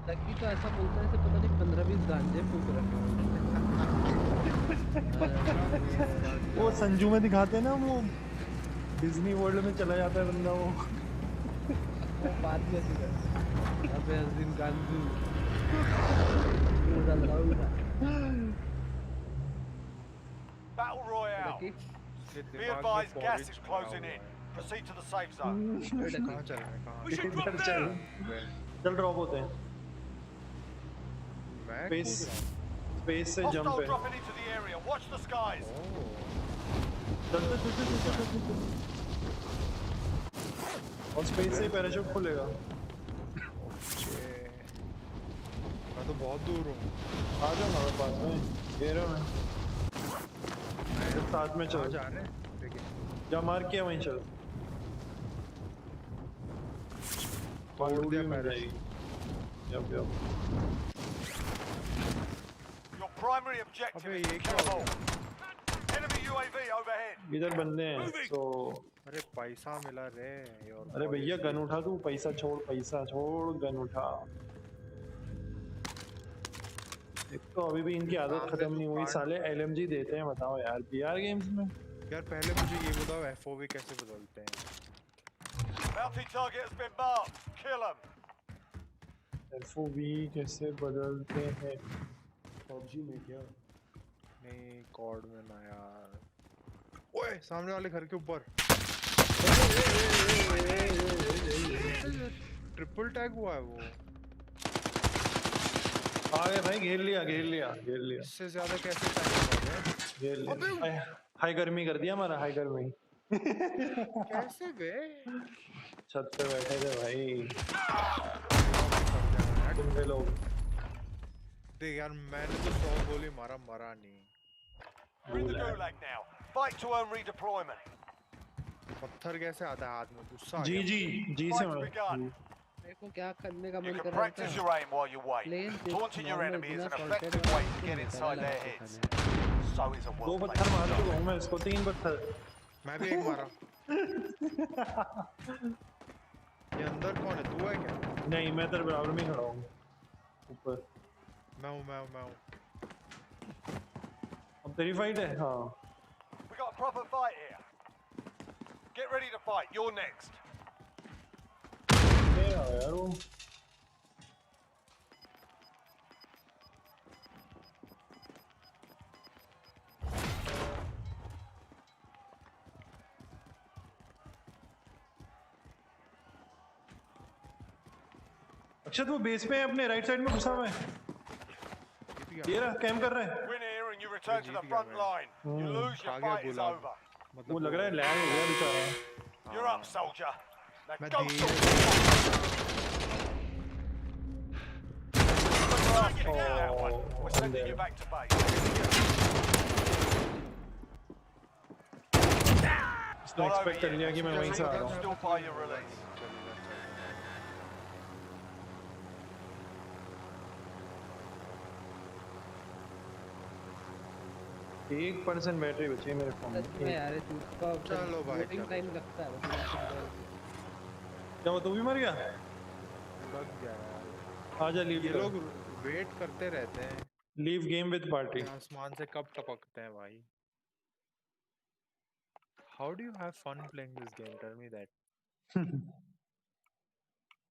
लकी तो ऐसा बोलता है जैसे पता नहीं 15-20 गांजे फूक रखे वो संजू में दिखाते हैं ना, वो डिज्नी वर्ल्ड में चला जाता है बंदा वो बात भी ऐसी करता है। अबे हज़ीन गांजू Battle Royale. Be advised, gas is closing in. Proceed to the safe zone. कहाँ चल रहे हैं कहाँ? We should drop चल there. चल ड्रॉप होते हैं। मैं स्पेस कूद रहा हूँ। स्पेस से जंप Hostile है। dropping into the area. Watch the skies. चल और स्पेस से पैराशूट खुलेगा। मैं तो बहुत दूर हूँ। आ जाओ हमारे पास में, घेरा में साथ में चल। जा रहे हैं देखिए। जा मार किया वहीं चल। तोड़ दिया मिल पैराशूट। जाएगी। यप Your primary objective अबे is to ये क्या kill हो all. Enemy UAV overhead. इधर बंदे हैं तो। अरे पैसा मिला रे और अरे भैया गन उठा तू, पैसा छोड़ गन उठा। एक तो अभी भी इनकी आदत खत्म नहीं हुई, साले LMG देते हैं। बताओ यार PR गेम्स में। यार पहले मुझे ये बताओ FOV कैसे बदलते हैं? Bounty target has been marked. Kill him. FOV कैसे बदलते हैं? PUBG में क्या? नहीं कॉर्ड में ना यार। ओए सामने वाले घर के ऊपर ट्रिपल टैग हुआ है वो। आ गए भाई, घेर लिया। इससे ज्यादा कैसे टैग हुआ है? घेर लिया। हाई गर्मी कर दिया हमारा, हाई गर्मी। कैसे बे? छत पे बैठे थे भाई लोग। देख यार मैंने तो 100 गोली मरा नहीं। We're in the gulag now. Fight to earn redeployment. पत्थर कैसे आता है हाथ में? गुस्सा आ जी गया। से Fight's begun. देखो क्या करने का You मन can कर रहा practice your aim while you wait. Taunting your enemy is an effective way to get inside their heads. So is a 2 well-played पत्थर मार shot. चुका हूँ मैं इसको, 3 पत्थर। मैं भी एक मारा। ये अंदर कौन है? तू है क्या? नहीं मैं तेरे बराबर में खड़ा हूँ ऊपर। मैं हूँ। अब तेरी फाइट है। हाँ We got a proper fight here. Get ready to fight. You're next. यार वो अक्षत वो बेस में अपने राइट साइड में घुसा हुआ है। ये रहा कैम कर रहा है। Win here and you return to the front line. You lose, your fight is over. वो लग रहा है लैग हो गया बेचारा। You're up, soldier. Now मैं go धीरे- soldier. That one. We're sending you back to base. इसने एक्सपेक्ट कर लिया कि मैं वहीं से आ रहा हूँ। Still by your release. 1% battery बची है मेरे फोन में। सच में यार ये चूत का चलो भाई, लोडिंग चलो। टाइम लगता है बस। क्या वो तू भी मर गया? लग गया यार। आजा लीव। ये लोग वेट करते रहते हैं। Leave game with party. आसमान से कब टपकते हैं भाई? How do you have fun playing this game? Tell me that.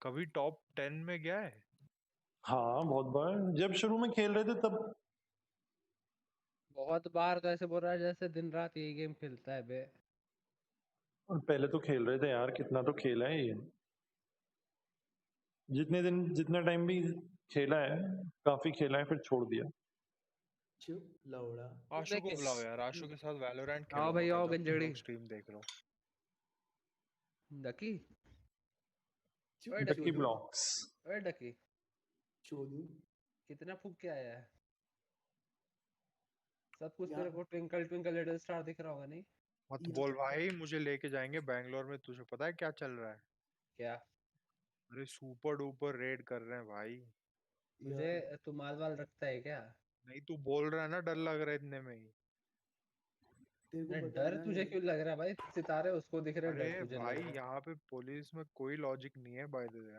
कभी टॉप 10 में गया है? हाँ बहुत बार, जब शुरू में खेल रहे थे तब। बहुत बार तो ऐसे बोल रहा है जैसे दिन रात यही गेम खेलता है बे। और पहले तो खेल रहे थे यार, कितना तो खेला है ये। जितना टाइम भी खेला है, काफी खेला है, फिर छोड़ दिया। चुप लौड़ा। आशु को बुलाओ यार, आशु के साथ वैलोरेंट खेलो। आओ भाई आओ गंजड़ी। स्ट्रीम देख लो। दकी ओए डक्की ब्लॉक्स। ओए डकी चोदू कितना फूक के आया है? सब कुछ यार तेरे को ट्विंकल ट्विंकल लिटिल स्टार दिख रहा होगा नहीं? मत बोल भाई, मुझे लेके जाएंगे बैंगलोर में। तुझे पता है क्या चल रहा है? क्या? अरे सुपर डुपर रेड कर रहे हैं भाई। तुझे तू माल वाल रखता है क्या? नहीं, तू बोल रहा है ना, डर लग रहा है इतने में ही। तेरे को अरे पता है डर ना तुझे क्यों लग रहा है भाई? सितारे उसको दिख रहे हैं, अरे डर तुझे लग भाई, रहा है। यहाँ पे पुलिस में कोई लॉजिक नहीं है बाय द वे।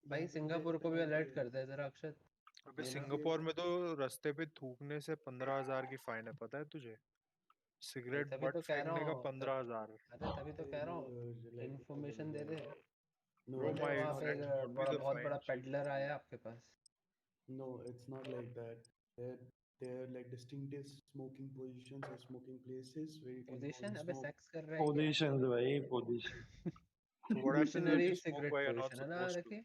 भाई सिंगापुर को भी अलर्ट कर दे जरा अक्षत। अबे ये ना सिंगापुर में तो रास्ते पे थूकने से 15,000 की फाइन है, पता है तुझे? भाई सिगरेट तभी बट तो कह रहा फेंकने का हूँ 15,000। अरे तभी तो कह रहा no हूँ like इन्फॉर्मेशन दे दे। no Bro, बोले my वहाँ पे friends, what be बड़ा the बहुत fine बड़ा chief? पेडलर आया आपके पास। no it's not like that. They're like distinctive smoking positions or smoking places where you can go position and अबे smoke. Sex कर रहा है क्या? पोजीशंस भाई, position. What happens when पोजिशनरी you smoke cigarette while you're not position है ना supposed to? देखिए।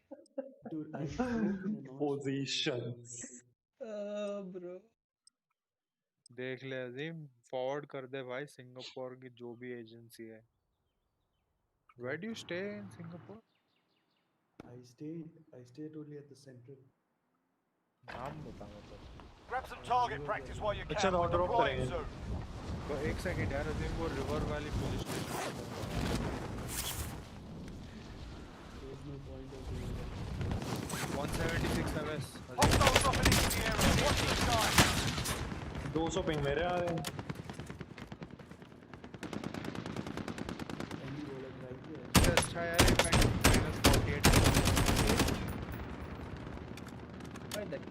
Dude, I smoke in a non-smoking positions. environment. Bro देख ले अजीम, फॉरवर्ड कर दे भाई सिंगापुर की जो भी एजेंसी है। Where do you stay in Singapore? I stay totally at the central. नाम बता मतलब। Grab some target practice while you अच्छा, can. We're और ड्रॉप deploying करेंगे। soon. तो एक सेकंड यार अजीम, वो रिवर वाली police station. There's no point of doing that. 176 ms। Hostiles dropping into the area. Watch the sky. 200 ping मेरे आ रहे हैं। And you like right here. अच्छा यार, इनफैक्ट -48। भाई देख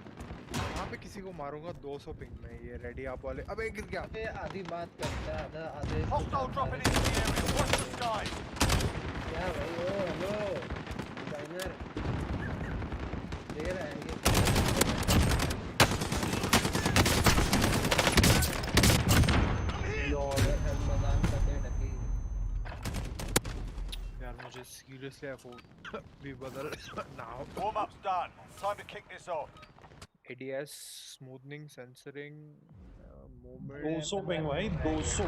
वहाँ पे किसी को मारूंगा 200 पिंग में। ये रेडी आप वाले, अबे गिर गया। अबे आधी बात करता है आधा आधे Hostile dropping into the area. Watch the sky. क्या भाई? ओ हेलो डिजाइनर दे रहा है ये। यार हर मैदान का दे ढकी। यार मुझे सीरियसली एफोर्ड भी बदल now. Warm up's done. Time to kick this off. ADS smoothening, censoring, movement. 200 ping भाई, 200।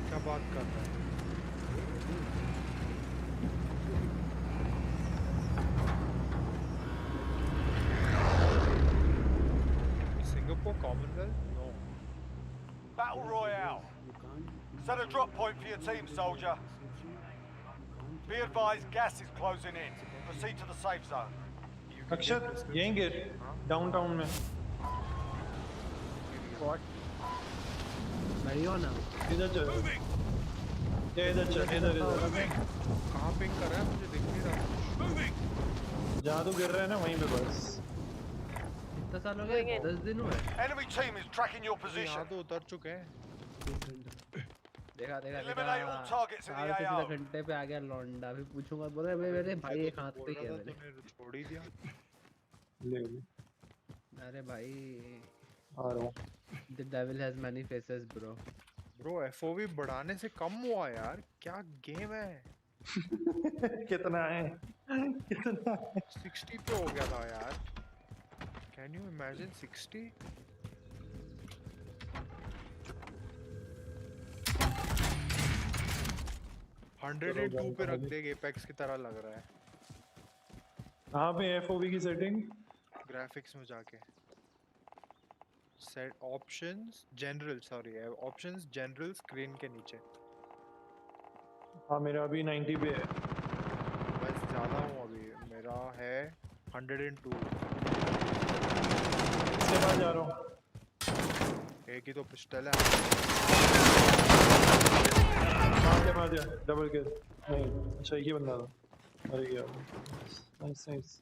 क्या बात कर रहा है? Singapore Commonwealth? No. Battle Royale. You can't. Set a drop point for your team, soldier. Be advised, gas is closing in. Proceed to the safe zone. अक्षत यहीं गिर downtown में। बढ़िया ना। इधर चल, ये इधर चल, इधर इधर। कहाँ पिंग कर रहा है? मुझे दिख नहीं रहा। जहाँ तू गिर रहा है ना वहीं पे बस। कितना साल हो गए? 10 दिन हुए। Enemy team is tracking your यहाँ position. तो उतर चुके हैं। देखा देखा Eliminate all targets in the AO. घंटे पे आ गया लौंडा। अभी पूछूंगा बोले मेरे भाई एक हाथ पे ही है मेरे। तूने छोड़ ही दिया। ले अरे भाई आ रहा हूँ। The devil has many faces bro. Bro FOV बढ़ाने से कम हुआ यार, क्या गेम है। कितना है? कितना है? 60 पे हो गया था यार। Can you imagine 60? Hundred and two पे रख देंगे, एपेक्स की तरह लग रहा है। कहाँ पे FOV की सेटिंग? ग्राफिक्स में जाके set options general, sorry options general, screen के नीचे। हाँ मेरा अभी 90 पे है। बस ज़्यादा हूँ अभी, मेरा है 102। इसके बाद जा रहा हूँ। एक ही तो पिस्टल है। मार दिया डबल किल। नहीं अच्छा एक ही बंदा था, मर गया। Nice nice.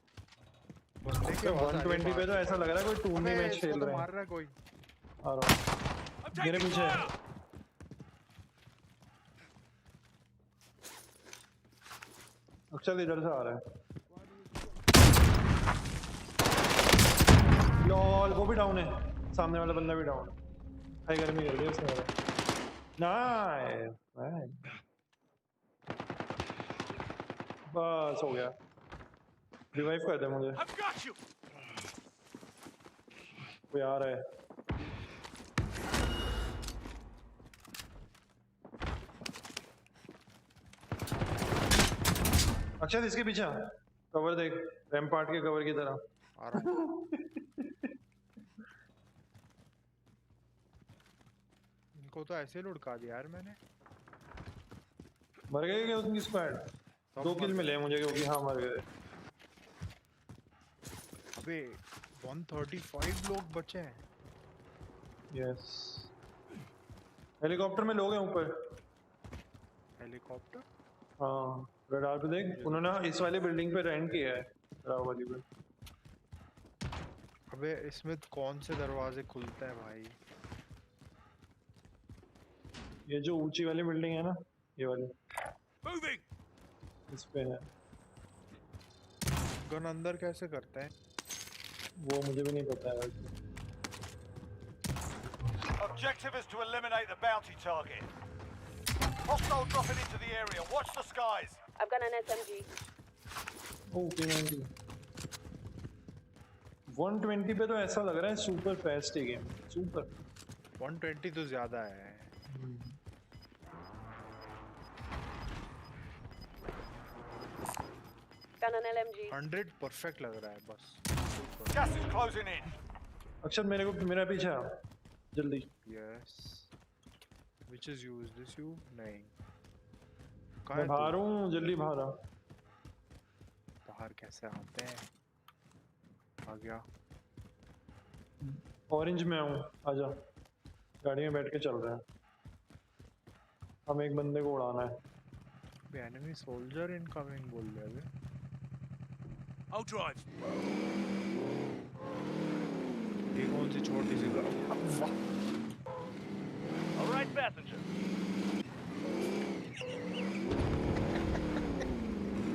बंदे के 120 पे तो ऐसा लग रहा है कोई टूर्नी मैच खेल रहे हैं। मार रहा है कोई। आ रहा हूँ मेरे पीछे। अक्षर इधर से आ रहा है। लॉल वो भी डाउन है, सामने वाला बंदा भी डाउन है। हाई गर्मी कर दिया उसने। नाइस नाइस, बस हो गया। रिवाइव कर दे मुझे, कोई आ रहा है। अक्षत इसके पीछे कवर देख, रैम्पार्ट के कवर की तरह। आ रहा हूँ। इनको तो ऐसे लुढ़का दिया यार मैंने। मर गए क्या उनकी स्क्वाड? 2 किल मिले मुझे क्योंकि हाँ मर गए। अबे 135 लोग बचे हैं। यस। हेलीकॉप्टर में लोग हैं ऊपर। हेलीकॉप्टर? हाँ रडार पे देख, उन्होंने इस वाली बिल्डिंग पे रैंड किया है, राव वाली पे। अबे इसमें कौन से दरवाजे खुलते हैं भाई? ये जो ऊंची वाली बिल्डिंग है ना, ये वाली, Moving. इस पे है। गन अंदर कैसे करते हैं? वो मुझे भी नहीं पता है वैसे। Objective is to eliminate the bounty target. Hostile dropping into the area. Watch the skies. I've got an SMG. Okay 90 120 पे तो ऐसा लग रहा है सुपर फास्ट है गेम, सुपर। 120 तो ज्यादा है। Got an LMG. 100 परफेक्ट लग रहा है बस। Gas is closing in. अक्षत मेरे को मेरा पीछे आ जल्दी। Yes. Which is use this you? नहीं। मैं बाहर हूँ, जल्दी बाहर आ। बाहर कैसे आते हैं? आ गया। ऑरेंज में हूँ, आजा। गाड़ी में बैठ के चल रहे हैं। हम एक बंदे को उड़ाना है। एनिमी सोल्जर इनकमिंग बोल रहे हैं। I'll drive. ये कौन सी छोटी सी All right, passenger.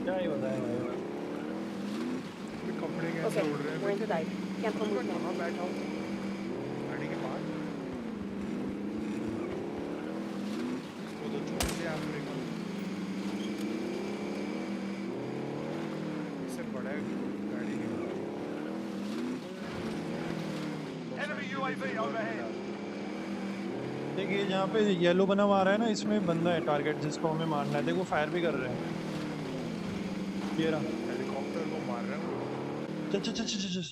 क्या ही बताएं भाई। कपड़े कैसे Okay, उड़ रहे हैं? we're inside. Can't come with कहाँ me. बैठा हूँ? गाड़ी के पास। वो तो छोड़ दिया अफ्रीका। इससे बड़ा है गाड़ी के। Enemy UAV overhead. देखिए जहाँ पे येलो बना हुआ आ रहा है ना, इसमें बंदा है टारगेट जिसको हमें मारना है। देखो फायर भी कर रहे हैं। ये रहा हेलीकॉप्टर को मार रहे हैं। चल चल चल चल चल।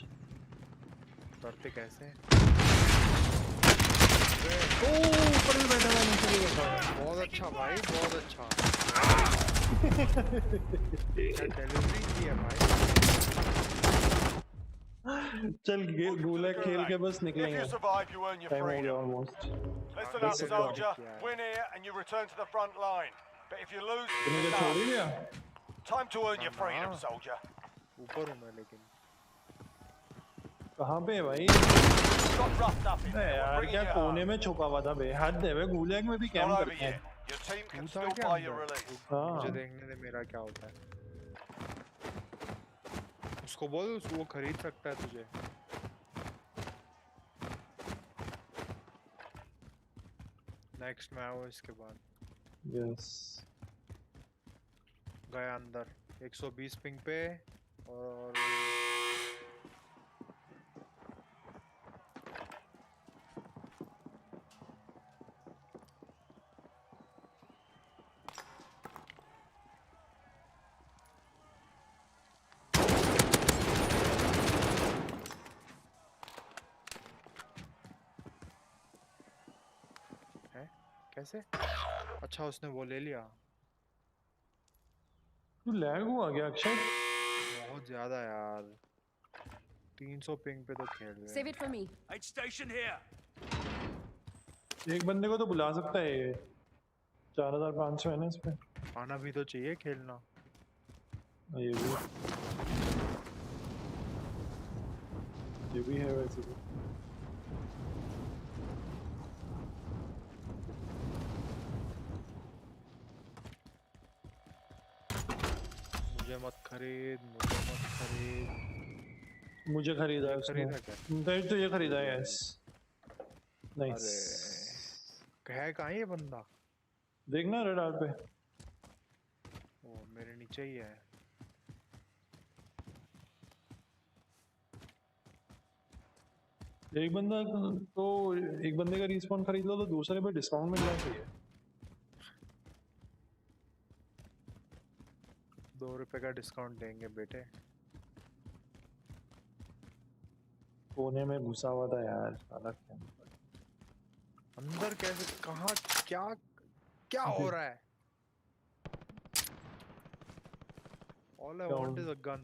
करते कैसे? ओ ऊपर भी बैठा हुआ, नीचे भी बैठा हुआ। बहुत अच्छा भाई, बहुत अच्छा। क्या डिलीवरी की है भाई? चल गोला खेल के बस If निकलेंगे। you survive, you earn your time हो गया freedom. Almost. Listen up, soldier. Win here and you return to the front line. But if you lose, तूने क्या छोड़ ही दिया? time to earn your freedom, soldier. ऊपर हूँ मैं लेकिन। कहाँ पे है भाई? Got roughed up in अरे there. We're यार bringing क्या you कोने home. में छुपा हुआ था बे? हद है बे, गुलैग में भी कैंप Not over करते हैं। yet. Your team can तू था still क्या buy your अंदर? release. हाँ। मुझे देखने दे मेरा क्या होता है। उसको बोल वो खरीद सकता है तुझे। नेक्स्ट मैं आऊँ इसके बाद। यस। गया अंदर 120 पिंग पे और कैसे? अच्छा उसने वो ले लिया। तू लैग हुआ क्या अक्षय? बहुत ज्यादा यार। 300 पिंग पे तो खेल रहे हैं। Save it for me. Aid station here. एक बंदे को तो बुला सकता है ये। 4500 है ना इस पे। आना भी तो चाहिए खेलना। ये भी है वैसे तो। मुझे मत खरीद, मुझे मत खरीद। मुझे खरीदा है उसने। खरीदा क्या? तो ये खरीदा है यस। नाइस। है कहाँ ये बंदा? देखना रडार पे। ओ मेरे नीचे ही है। एक बंदा तो एक बंदे का रिस्पॉन खरीद लो तो दूसरे पे डिस्काउंट मिल जाती है। ₹2 का डिस्काउंट देंगे बेटे। कोने में घुसा हुआ था यार साला। अंदर कैसे, कहाँ, क्या क्या हो रहा है? All I want is a gun.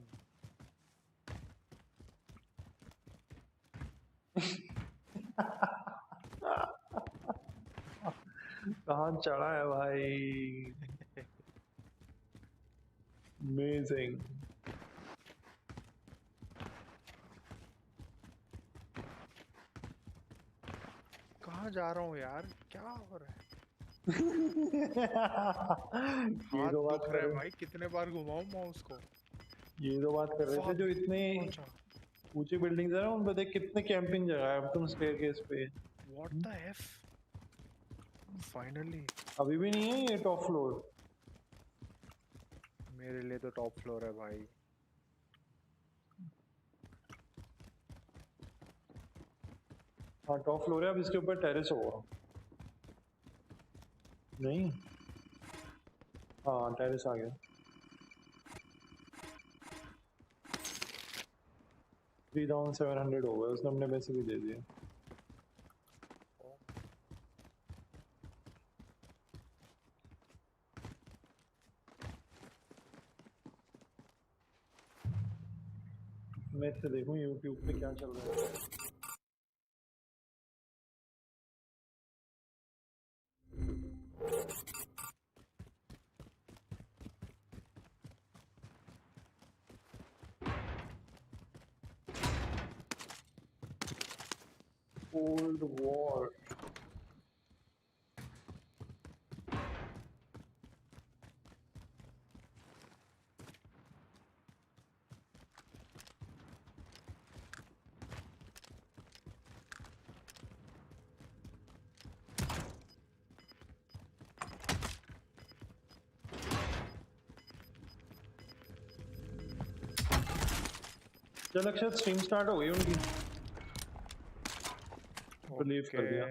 कहाँ चढ़ा है भाई? Amazing. कहाँ जा रहा हूँ यार, क्या हो रहा है? ये हाथ तो बात दुख कर रहा है रहे भाई, कितने बार घुमाऊं माउस को? ये तो बात कर रहे थे जो इतने ऊंची बिल्डिंग्स है ना उन पे देख कितने कैंपिंग जगह है। अब तुम स्टेयरकेस पे। What the F? Finally. अभी भी नहीं है ये टॉप फ्लोर? मेरे लिए तो टॉप फ्लोर है भाई। हाँ टॉप फ्लोर है, अब इसके ऊपर टेरेस होगा। नहीं, हाँ टेरेस आ गया। 3700 हो गए, उसने अपने पैसे भी दे दिए। मैं इससे देखूं यूट्यूब पे क्या चल रहा है। Cold War. चल अक्षत स्ट्रीम स्टार्ट हो गई उनकी। बिलीव कर दिया।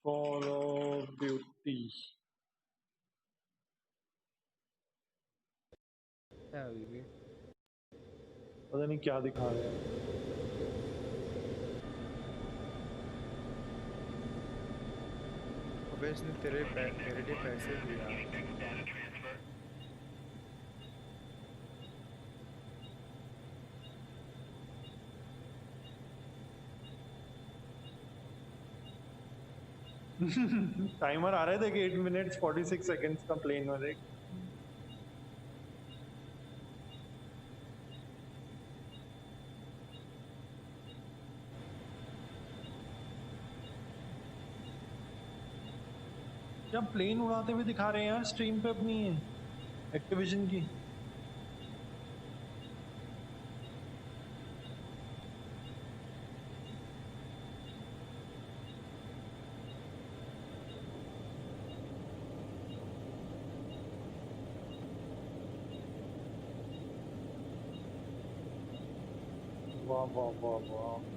कॉल ऑफ ड्यूटी पता नहीं क्या दिखा रहे हैं। अबे इसने मेरे लिए पैसे दिया। टाइमर आ रहे थे कि 8 मिनट्स 46 सेकंड्स का प्लेन में देख। जब प्लेन उड़ाते हुए दिखा रहे हैं यार स्ट्रीम पे अपनी एक्टिविजन की। वाह वाह वाह वाह।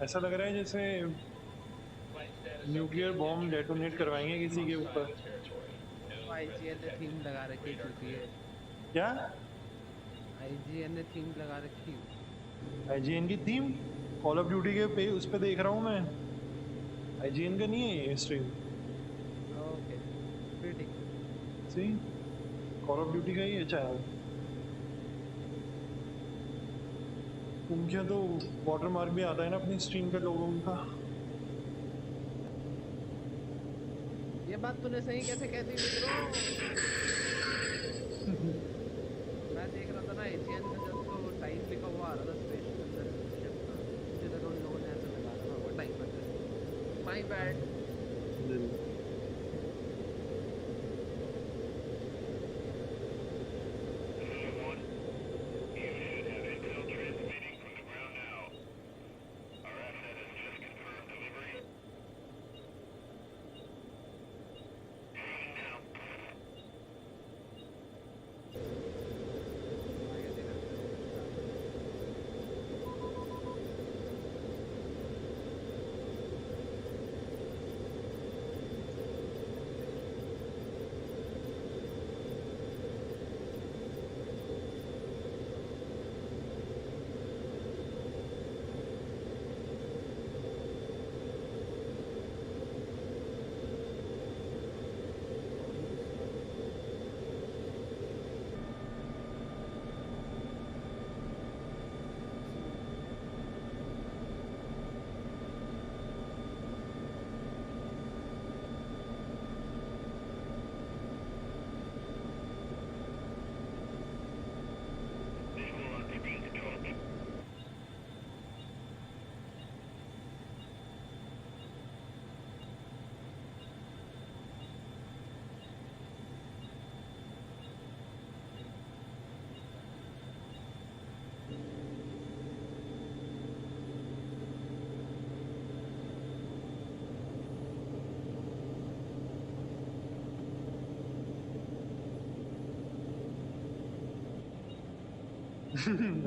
ऐसा लग रहा है जैसे न्यूक्लियर बॉम्ब डेटोनेट करवाएंगे किसी के ऊपर। आईजीएन ने थीम लगा रखी है चूतिए। क्या? आईजीएन ने थीम लगा रखी है। आईजीएन की थीम कॉल ऑफ ड्यूटी के पे उस पे देख रहा हूँ मैं। आईजीएन का नहीं है ये स्ट्रीम। ओके फिर ठीक। सी कॉल ऑफ ड्यूटी का ही है चैनल। उनके तो वाटरमार्क भी आता है ना अपनी स्ट्रीम के लोगों का। ये बात तूने सही कैसे कहती मित्रों? मैं देख रहा था ना एशियन का जब तो टाइम लिखा हुआ आ रहा था स्पेशल अंदर शिप का, मुझे लगा उन लोगों ने ऐसे लगा रखा होगा टाइम पर। My bad.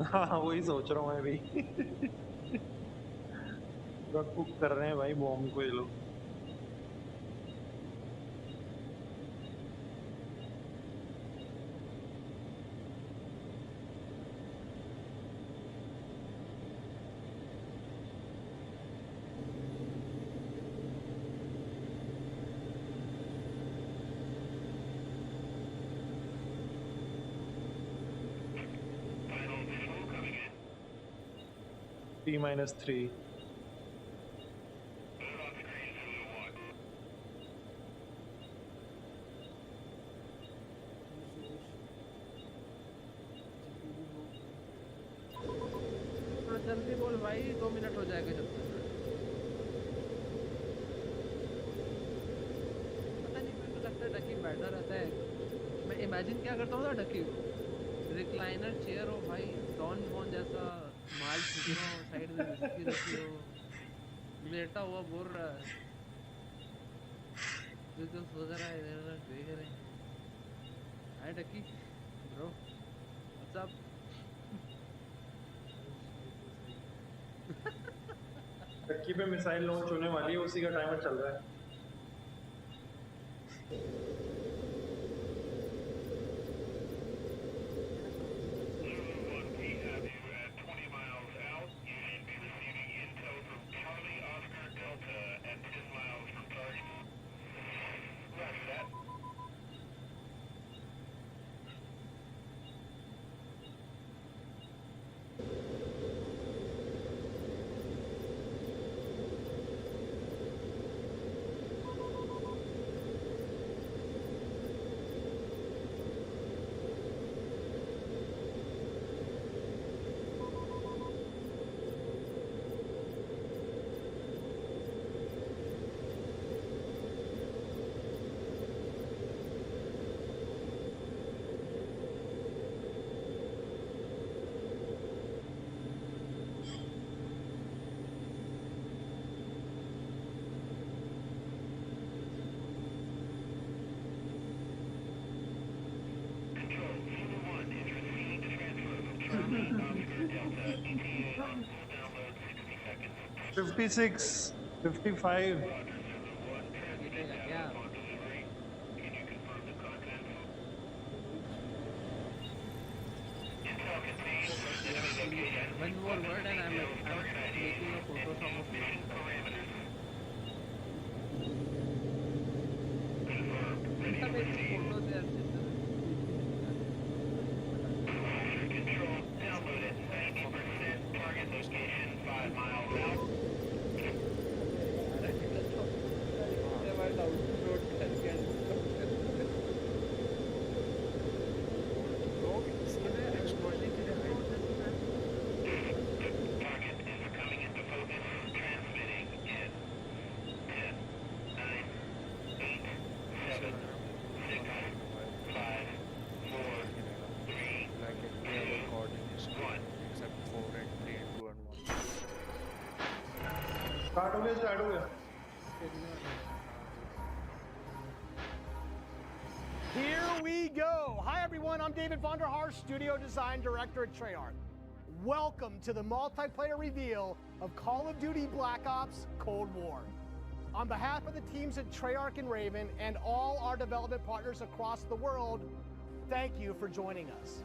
हाँ वही सोच रहा हूँ मैं भी। कुक कर रहे हैं भाई बॉम्ब को ये लोग। T-3 थोड़ा जल्दी बोल भाई, 2 मिनट हो जाएगा जब तक। पता नहीं मेरे को लगता है डकी बैठा रहता है। मैं इमेजिन क्या करता हूँ ना डकी रिक्लाइनर चेयर हो भाई, डॉन बॉन जैसा माल छुपी हो, साइड में विस्की रखी हो, लेटा हुआ बोल रहा है, जो सोच रहा है इधर देख रहे हैं। हाय डकी ब्रो, व्हाट्स अप? टक्की पे मिसाइल लॉन्च होने वाली है, उसी का टाइमर चल रहा है। 56, 55. जीतेगा क्या? One more word and I'm making a photo from a place. I'm making photos there. Control downloaded 90%. Target location 5 miles out. Target is coming into focus. Transmitting in 10, 9, 8, 7, 6, 5, 4, 3, Like any other coordinates, except 4 and 3 and 2 and 1. Start हो गया. Here we go. Hi, everyone. I'm David Vonderhaar, Studio Design Director at Treyarch. Welcome to the multiplayer reveal of Call of Duty Black Ops Cold War. On behalf of the teams at Treyarch and Raven and all our development partners across the world, thank you for joining us.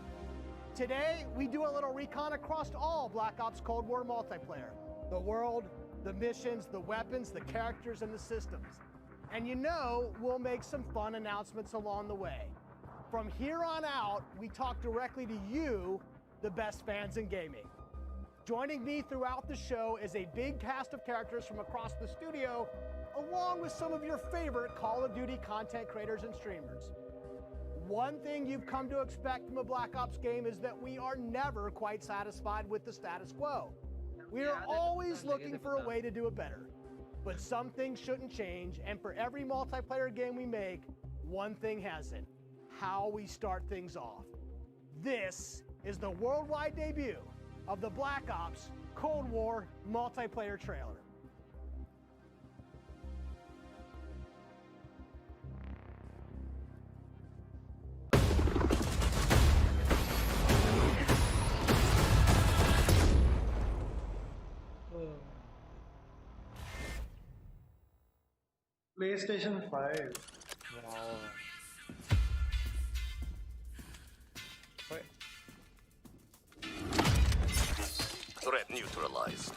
Today, we do a little recon across all Black Ops Cold War multiplayer. The world, the missions, the weapons, the characters, and the systems. And you know, we'll make some fun announcements along the way. From here on out, we talk directly to you, the best fans in gaming. Joining me throughout the show is a big cast of characters from across the studio, along with some of your favorite Call of Duty content creators and streamers. One thing you've come to expect from a Black Ops game is that we are never quite satisfied with the status quo. We are always looking for a way to do it better. But some things shouldn't change, and for every multiplayer game we make, one thing hasn't: how we start things off. This is the worldwide debut of the Black Ops Cold War multiplayer trailer. PlayStation 5. Wow. Wait. Threat neutralized.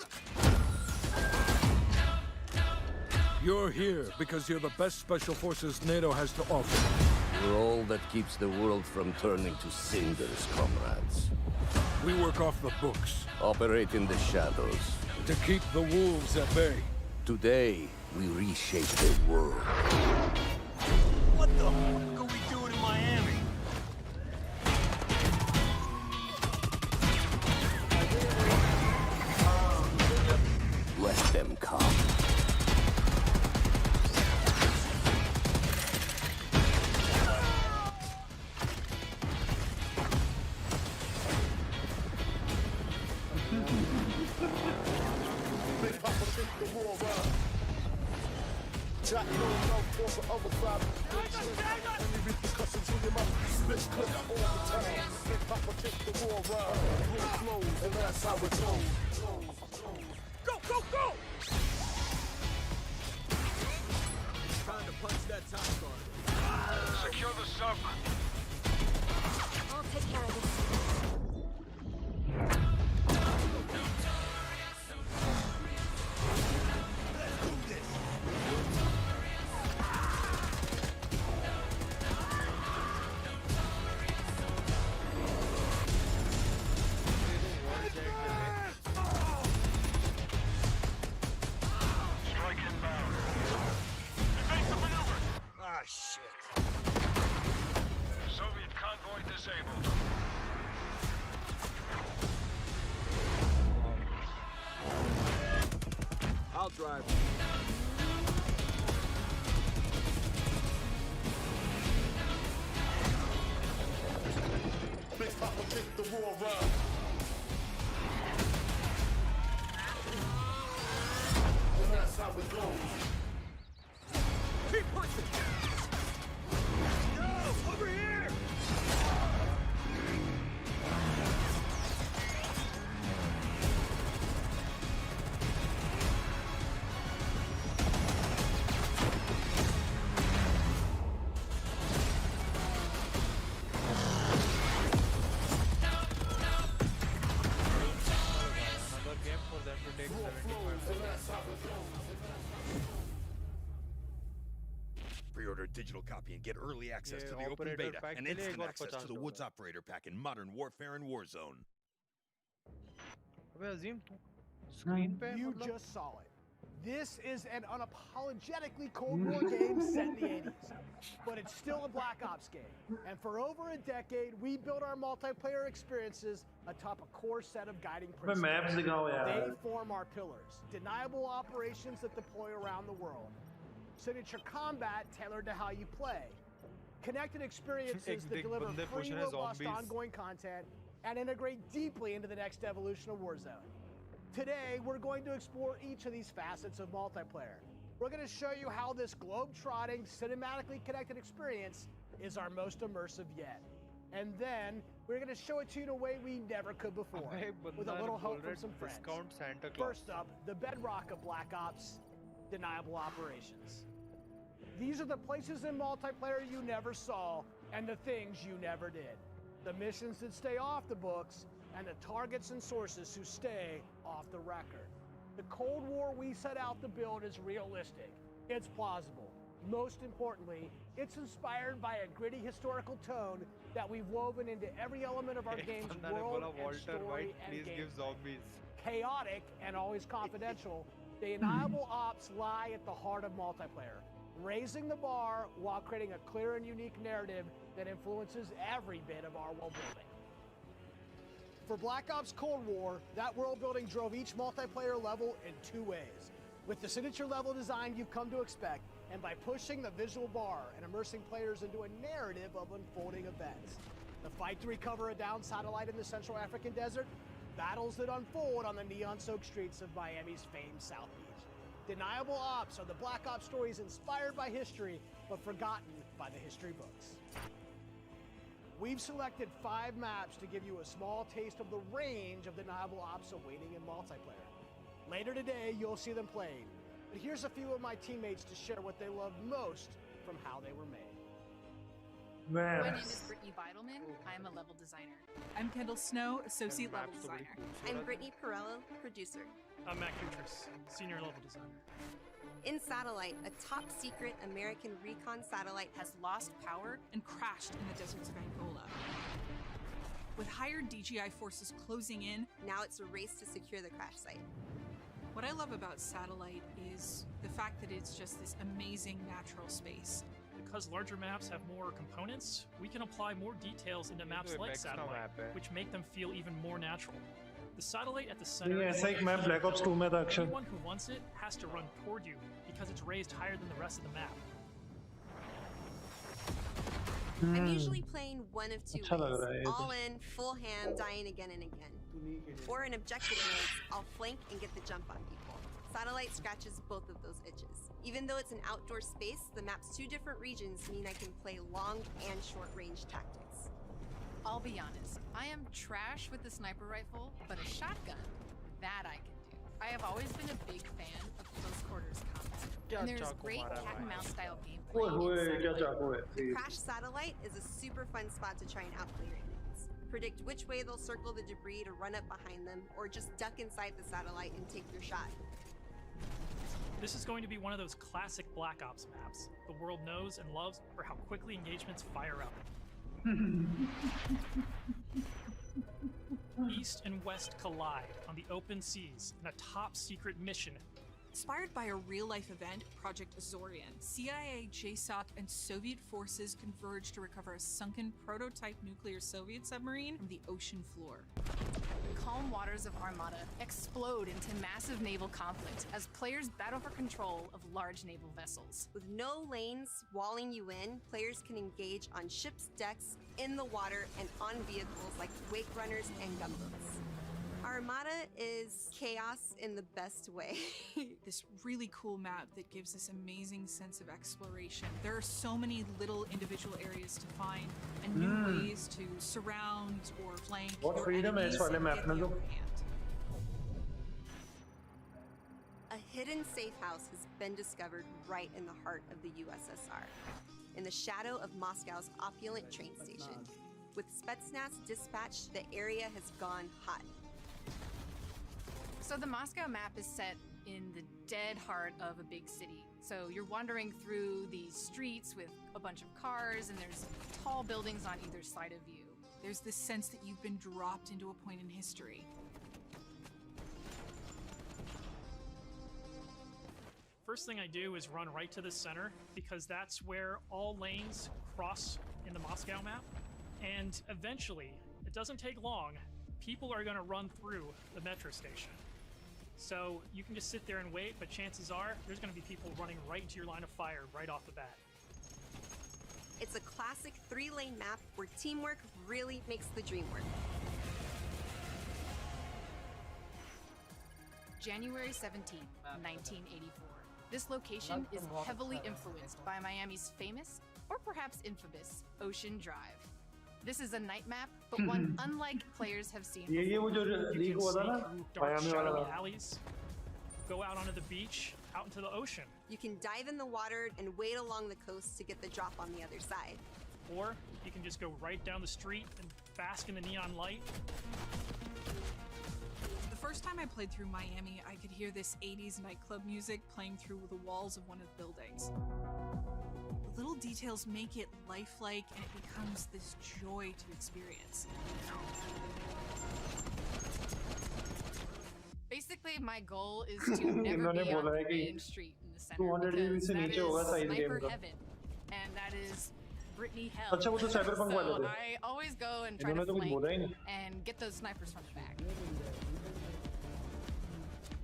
You're here because you're the best special forces NATO has to offer. We're all that keeps the world from turning to cinders, comrades. We work off the books Operate in the shadows. to keep the wolves at bay. Today, we reshape the world. What the fuck are we doing in Miami? Let them come. Go, go, go! Trying to punch that time card. Secure the sub. I'll take care of this. Strike inbound. Evasive maneuver. Ah, shit. Soviet convoy disabled. I'll drive. Big Papa kick the war around. And that's how it goes. Keep pushing! No! Over here! digital copy and get early access ये to the open operator beta pack and के लिए instant एक और access to the 50 Woods dollar. Operator Pack in Modern Warfare and Warzone. अबे अजीम तू screen पे You मतलब just saw it. This is an unapologetically Cold War game set in the 80s, but it's still a Black Ops game. And for over a decade, we built our multiplayer experiences atop a core set of guiding मैं maps principles. दिखाओ यार। They form our pillars, deniable operations that deploy around the world, signature combat tailored to how you play, connected experiences that एक deliver बंदे free, पूछ रहे हैं robust, zombies। ongoing content, and integrate deeply into the next evolution of Warzone. Today, we're going to explore each of these facets of multiplayer. We're going to show you how this globe-trotting, cinematically connected experience is our most immersive yet. And then, we're going to show it to you in a way we never could before, अबे एक with a बंदा little बोल help रहा from some है friends. Discount Santa Claus। First up, the bedrock of Black Ops, deniable operations. These are the places in multiplayer you never saw, and the things you never did. The missions that stay off the books, and the targets and sources who stay off the record. The Cold War we set out to build is realistic. It's plausible. Most importantly, it's inspired by a gritty historical tone that we've woven into every element of our एक game's बंदा ने world बोला and Walter story White and please give gameplay. zombies। Chaotic and always confidential, the deniable ops lie at the heart of multiplayer, raising the bar while creating a clear and unique narrative that influences every bit of our world building. For Black Ops Cold War, that world building drove each multiplayer level in two ways. With the signature level design you've come to expect, and by pushing the visual bar and immersing players into a narrative of unfolding events. The fight to recover a downed satellite in the Central African desert, battles that unfold on the neon-soaked streets of Miami's famed South Beach. Deniable ops are the Black Ops stories inspired by history, but forgotten by the history books. We've selected 5 maps to give you a small taste of the range of deniable ops awaiting in multiplayer. Later today, you'll see them played. But here's a few of my teammates to share what they loved most from how they were made. My name is Brittany Beidelman. I'm a level designer. I'm Kendall Snow, associate level designer. I'm Brittany Perello, producer. I'm Mac Kutris, senior level designer. In Satellite, a top-secret American recon satellite Has lost power and crashed in the deserts of Angola. With hired DJI forces closing in, now it's a race to secure the crash site. what I love about Satellite is the fact that it's just this amazing natural space. Because larger maps have more components, we can apply more details into maps तो like Apex का Satellite, map है। which make them feel even more natural. The satellite at the center ये is ऐसा एक like map a Black Ops 2 में था अक्षर। anyone who wants it has to run toward you because it's raised higher than the rest of the map. I'm usually playing one of two अच्छा लग रहा है ways. ये All in, full ham, dying again and again. Or in objective modes, I'll flank and get the jump on people. Satellite scratches both of those itches. Even though it's an outdoor space, the map's 2 different regions mean I can play long and short range tactics. I'll be honest, I am trash with the sniper rifle, but a shotgun, that I can do. I have always been a big fan of close quarters combat. क्या And there's चाकू great मारा cat and भाई? mouse style gameplay. ओए होए in क्या Satellite. चाकू है The Crash Satellite is a super fun spot to try and outplay your enemies. Predict which way they'll circle the debris to run up behind them, or just duck inside the satellite and take your shot. This is going to be one of those classic Black Ops maps the world knows and loves for how quickly engagements fire up. East and West collide on the open seas in a top secret mission. Inspired by a real-life event, Project Azorian, CIA, JSOC, and Soviet forces converged to recover a sunken prototype nuclear Soviet submarine from the ocean floor. The calm waters of Armada explode into massive naval conflict as players battle for control of large naval vessels. With no lanes walling you in, players can engage on ships' decks, in the water, and on vehicles like wake runners and gunboats. Armada is chaos in the best way. This really cool map that gives this amazing sense of exploration. There are so many little individual areas to find and new ways to surround or flank बहुत your freedom है इस enemies वाले and map get में the तो। upper hand. A hidden safe house has been discovered right in the heart of the USSR, in the shadow of Moscow's opulent train station. With Spetsnaz dispatched, the area has gone hot. So the Moscow map is set in the dead heart of a big city, So you're wandering through these streets with a bunch of cars, and there's tall buildings on either side of you. There's this sense that you've been dropped into a point in history. First thing I do is run right to the center, because that's where all lanes cross in the Moscow map. And eventually, it doesn't take long, people are going to run through the metro station. So you can just sit there and wait, but chances are there's going to be people running right into your line of fire right off the bat. It's a classic 3-lane map where teamwork really makes the dream work. January 17th, 1984. This location is heavily influenced by Miami's famous, or perhaps infamous, Ocean Drive. This is a night map, but one unlike players have seen before. ये वो जो leak हुआ था ना Dark, shadowy alleys, go out onto the beach, out into the ocean. You can dive in the water and wade along the coast to get the drop on the other side. Or you can just go right down the street and bask in the neon light. The first time I played through Miami, I could hear this 80s nightclub music playing through the walls of one of the buildings. The little details make it lifelike, and it becomes this joy to experience. Basically, my goal is to never be on the main street in the center, 200 because that नीचे होगा is size game sniper का. heaven, and that is Brittany hell. अच्छा वो तो Cyberpunk वाले So थे. I always go and try इन्होंने to तो कुछ बोला ही flank नहीं. and get those snipers from the back.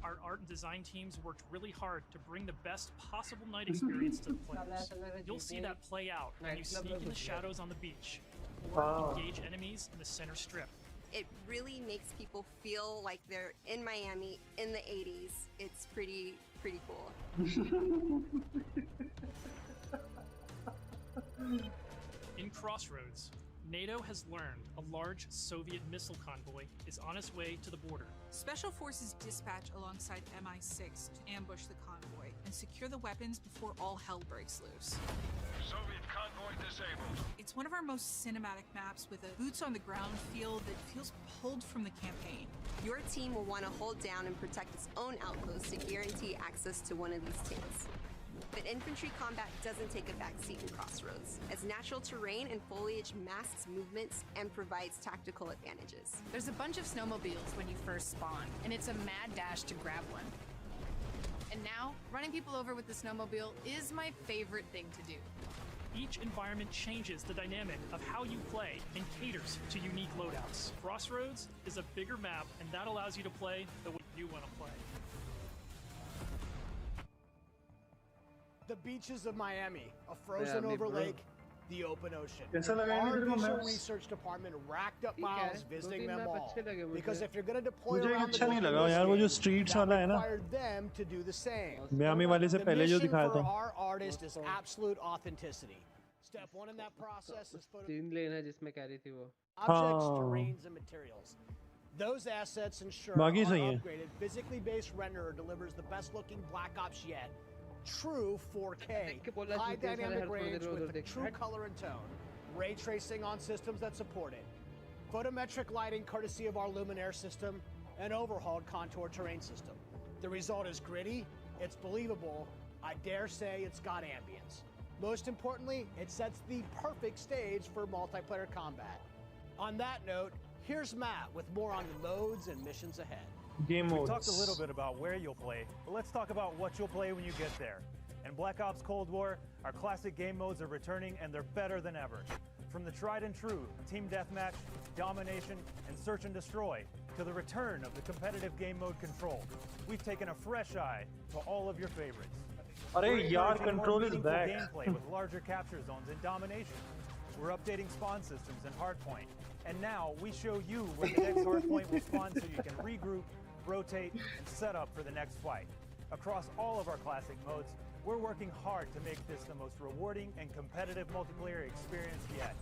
Our art and design teams worked really hard to bring the best possible night experience to the players. You'll see that play out when you sneak in the shadows on the beach, or engage enemies in the center strip. It really makes people feel like they're in Miami in the 80s. It's pretty cool. In Crossroads, NATO has learned a large Soviet missile convoy is on its way to the border. Special forces dispatch alongside MI6 to ambush the convoy and secure the weapons before all hell breaks loose. Soviet convoy disabled. It's one of our most cinematic maps with a boots-on-the-ground feel that feels pulled from the campaign. Your team will want to hold down and protect its own outpost to guarantee access to one of these tanks. But infantry combat doesn't take a backseat in Crossroads, as natural terrain and foliage masks movements and provides tactical advantages. There's a bunch of snowmobiles when you first spawn, and it's a mad dash to grab one. And now, running people over with the snowmobile is my favorite thing to do. Each environment changes the dynamic of how you play and caters to unique loadouts. Crossroads is a bigger map, and that allows you to play the way you want to play. The beaches of Miami, a frozen over lake, the open ocean. कैसा लगा Our इन्हें तेरे को visual maps? research department racked up miles visiting them all. Because मुझे. if you're going to deploy मुझे around the अच्छा नहीं globe लगा in यार वो जो this game, streets that वाला है ना required them to do the same. Miami वाले से The पहले जो mission दिखाया for था our artist is absolute authenticity. Step one in that process is photo तीन लेन है जिसमें कह रही थी वो objects, हाँ. terrains, and materials. Those assets ensure बाकी our सही है. upgraded, physically based renderer delivers the best looking Black Ops yet. True 4K, high dynamic range with the true color and tone. Ray tracing on systems that support it. Photometric lighting courtesy of our Luminaire system, and overhauled contour terrain system. The result is gritty, it's believable, I dare say it's got ambience. Most importantly, it sets the perfect stage for multiplayer combat. On that note, here's Matt with more on loads and missions ahead. Game We've modes. talked a little bit about where you'll play, but let's talk about what you'll play when you get there. In Black Ops Cold War, our classic game modes are returning, and they're better than ever. From the tried and true Team Deathmatch, Domination, and Search and Destroy, to the return of the competitive game mode Control, we've taken a fresh eye to all of your favorites. अरे We're यार encouraging more Control is meaningful back. gameplay with larger capture zones and Domination. We're updating spawn systems in Hardpoint, and now we show you where the next Hardpoint will spawn so you can regroup, rotate, and set up for the next fight. Across all of our classic modes, we're working hard to make this the most rewarding and competitive multiplayer experience yet.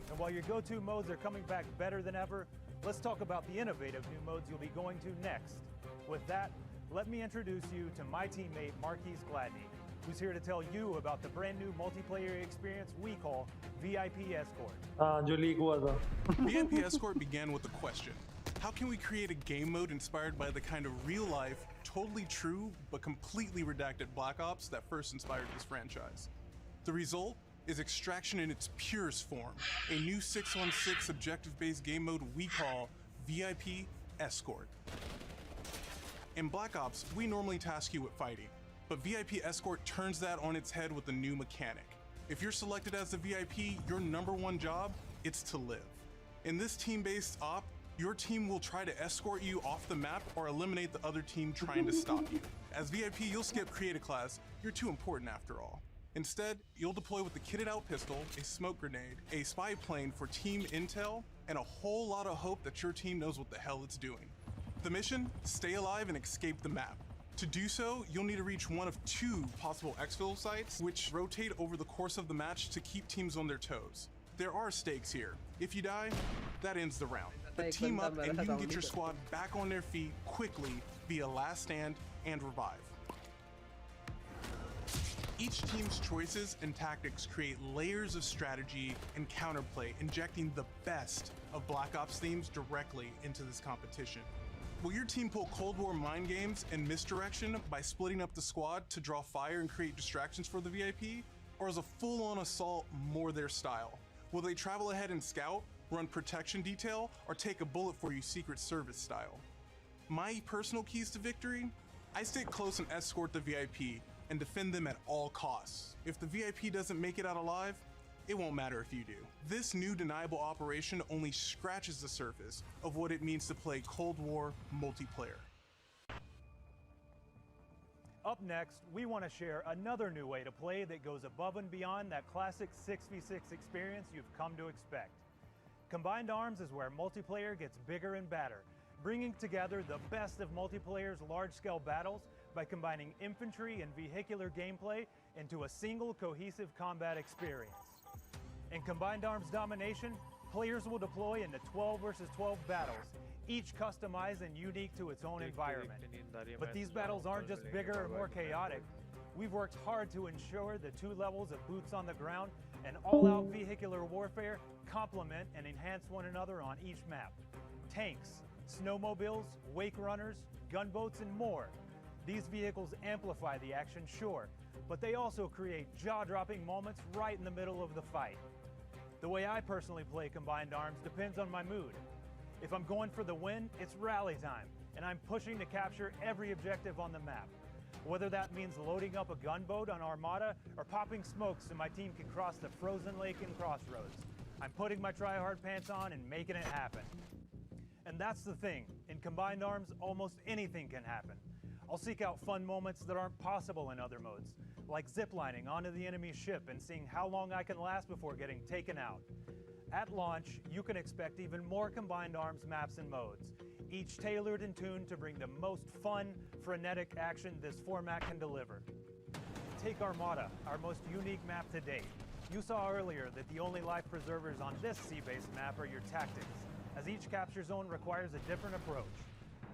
And while your go-to modes are coming back better than ever, let's talk about the innovative new modes you'll be going to next. With that, let me introduce you to my teammate Marquise Gladney, who's here to tell you about the brand new multiplayer experience we call VIP Escort. हाँ जो leak हुआ था. VIP Escort began with the question, How can we create a game mode inspired by the kind of real-life, totally true, but completely redacted Black Ops that first inspired this franchise? The result is Extraction in its purest form, a new 6-on-6 objective-based game mode we call VIP Escort. In Black Ops, we normally task you with fighting, but VIP Escort turns that on its head with a new mechanic. If you're selected as the VIP, your #1 job, it's to live. In this team-based op, your team will try to escort you off the map or eliminate the other team trying to stop you. As VIP, you'll skip Create a Class, you're too important after all. Instead, you'll deploy with a kitted out pistol, a smoke grenade, a spy plane for team intel, and a whole lot of hope that your team knows what the hell it's doing. The mission? Stay alive and escape the map. To do so, you'll need to reach one of 2 possible exfil sites, which rotate over the course of the match to keep teams on their toes. There are stakes here. If you die, that ends the round. But team up and you can get your squad back on their feet quickly via Last Stand and Revive. Each team's choices and tactics create layers of strategy and counterplay, injecting the best of Black Ops themes directly into this competition. Will your team pull Cold War mind games and misdirection by splitting up the squad to draw fire and create distractions for the VIP? Or is a full-on assault more their style? Will they travel ahead and scout, run protection detail, or take a bullet for you Secret Service style? My personal keys to victory? I stick close and escort the VIP and defend them at all costs. If the VIP doesn't make it out alive, it won't matter if you do. This new deniable operation only scratches the surface of what it means to play Cold War multiplayer. Up next, we want to share another new way to play that goes above and beyond that classic 6v6 experience you've come to expect. Combined Arms is where multiplayer gets bigger and badder, bringing together the best of multiplayer's large-scale battles by combining infantry and vehicular gameplay into a single cohesive combat experience. In Combined Arms Domination, players will deploy into 12 versus 12 battles, each customized and unique to its own environment. But these battles aren't just bigger or more chaotic. We've worked hard to ensure the 2 levels of boots on the ground and all-out vehicular warfare complement and enhance one another on each map. Tanks, snowmobiles, wake runners, gunboats, and more. These vehicles amplify the action, sure, but they also create jaw-dropping moments right in the middle of the fight. The way I personally play Combined Arms depends on my mood. If I'm going for the win, it's rally time, and I'm pushing to capture every objective on the map. Whether that means loading up a gunboat on Armada or popping smokes so my team can cross the frozen lake in Crossroads, I'm putting my try-hard pants on and making it happen. And that's the thing, in Combined Arms, almost anything can happen. I'll seek out fun moments that aren't possible in other modes, like ziplining onto the enemy ship and seeing how long I can last before getting taken out. At launch, you can expect even more Combined Arms maps and modes, each tailored and tuned to bring the most fun, frenetic action this format can deliver. Take Armada, our most unique map to date. You saw earlier that the only life preservers on this sea-based map are your tactics, as each capture zone requires a different approach.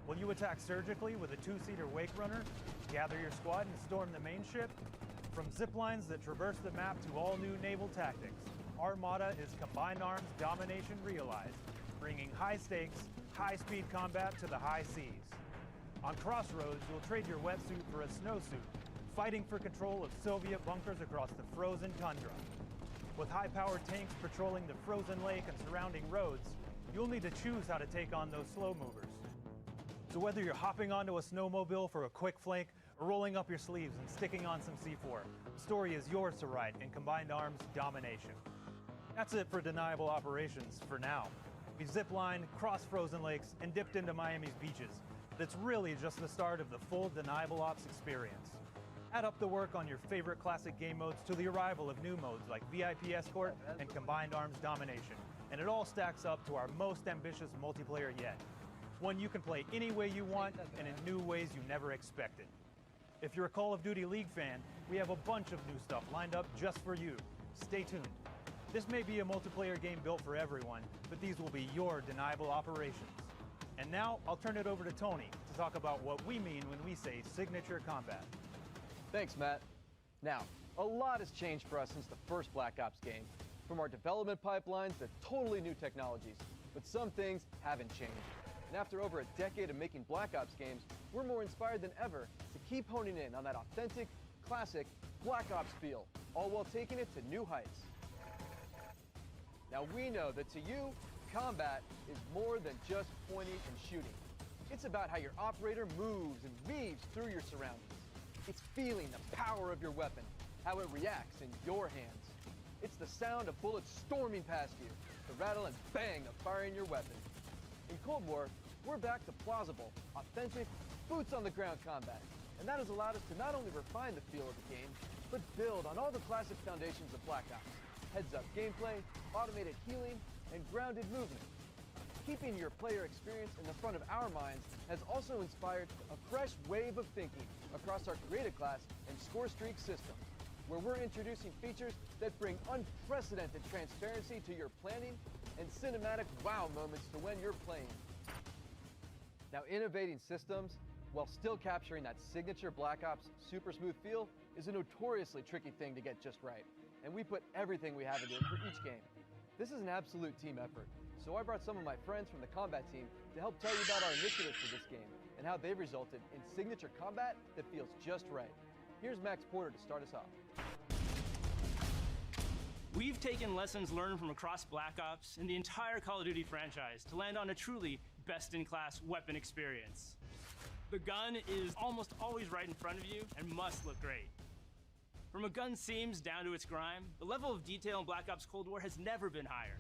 Will you attack surgically with a 2-seater wake runner, gather your squad and storm the main ship? From ziplines that traverse the map to all new naval tactics, Armada is Combined Arms Domination realized, bringing high stakes, high-speed combat to the high seas. On Crossroads, you'll trade your wetsuit for a snowsuit, fighting for control of Soviet bunkers across the frozen tundra. With high-powered tanks patrolling the frozen lake and surrounding roads, you'll need to choose how to take on those slow movers. So whether you're hopping onto a snowmobile for a quick flank or rolling up your sleeves and sticking on some C4, the story is yours to write in Combined Arms Domination. That's it for Deniable Operations for now. We've ziplined, crossed frozen lakes, and dipped into Miami's beaches. That's really just the start of the full Deniable Ops experience. Add up the work on your favorite classic game modes to the arrival of new modes like VIP Escort and Combined Arms Domination, and it all stacks up to our most ambitious multiplayer yet. One you can play any way you want and in new ways you never expected. If you're a Call of Duty League fan, we have a bunch of new stuff lined up just for you. Stay tuned. This may be a multiplayer game built for everyone, but these will be your Deniable Operations. And now, I'll turn it over to Tony to talk about what we mean when we say signature combat. Thanks, Matt. Now, a lot has changed for us since the first Black Ops game. From our development pipelines to totally new technologies. But some things haven't changed. And after over a decade of making Black Ops games, we're more inspired than ever to keep honing in on that authentic, classic Black Ops feel, all while taking it to new heights. Now we know that to you, combat is more than just pointing and shooting. It's about how your operator moves and weaves through your surroundings. It's feeling the power of your weapon, how it reacts in your hands. It's the sound of bullets storming past you, the rattle and bang of firing your weapon. In Cold War, we're back to plausible, authentic, boots-on-the-ground combat, and that has allowed us to not only refine the feel of the game, but build on all the classic foundations of Black Ops: heads-up gameplay, automated healing, and grounded movement. Keeping your player experience in the front of our minds has also inspired a fresh wave of thinking across our Creative Class and Score Streak systems, where we're introducing features that bring unprecedented transparency to your planning and cinematic wow moments to when you're playing. Now, innovating systems while still capturing that signature Black Ops super smooth feel is a notoriously tricky thing to get just right, and we put everything we have into it for each game. This is an absolute team effort, so I brought some of my friends from the combat team to help tell you about our initiatives for this game and how they've resulted in signature combat that feels just right. Here's Max Porter to start us off. We've taken lessons learned from across Black Ops and the entire Call of Duty franchise to land on a truly best-in-class weapon experience. The gun is almost always right in front of you and must look great. From a gun's seams down to its grime, the level of detail in Black Ops Cold War has never been higher.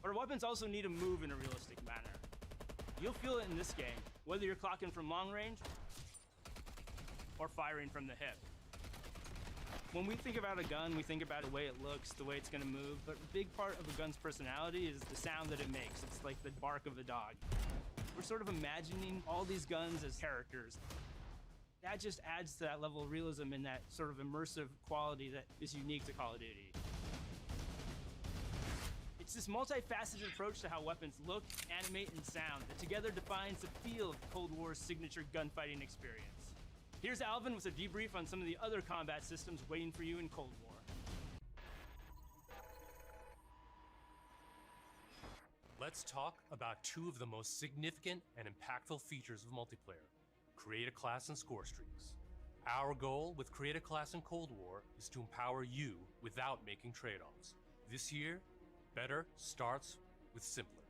But our weapons also need to move in a realistic manner. You'll feel it in this game, whether you're clocking from long range or firing from the hip. When we think about a gun, we think about the way it looks, the way it's going to move, but a big part of a gun's personality is the sound that it makes. It's like the bark of a dog. We're sort of imagining all these guns as characters. That just adds to that level of realism and that sort of immersive quality that is unique to Call of Duty. It's this multifaceted approach to how weapons look, animate, and sound that together defines the feel of Cold War's signature gunfighting experience. Here's Alvin with a debrief on some of the other combat systems waiting for you in Cold War. Let's talk about two of the most significant and impactful features of multiplayer: Create a Class and Score Streaks. Our goal with Create a Class in Cold War is to empower you without making trade-offs. This year, better starts with simpler.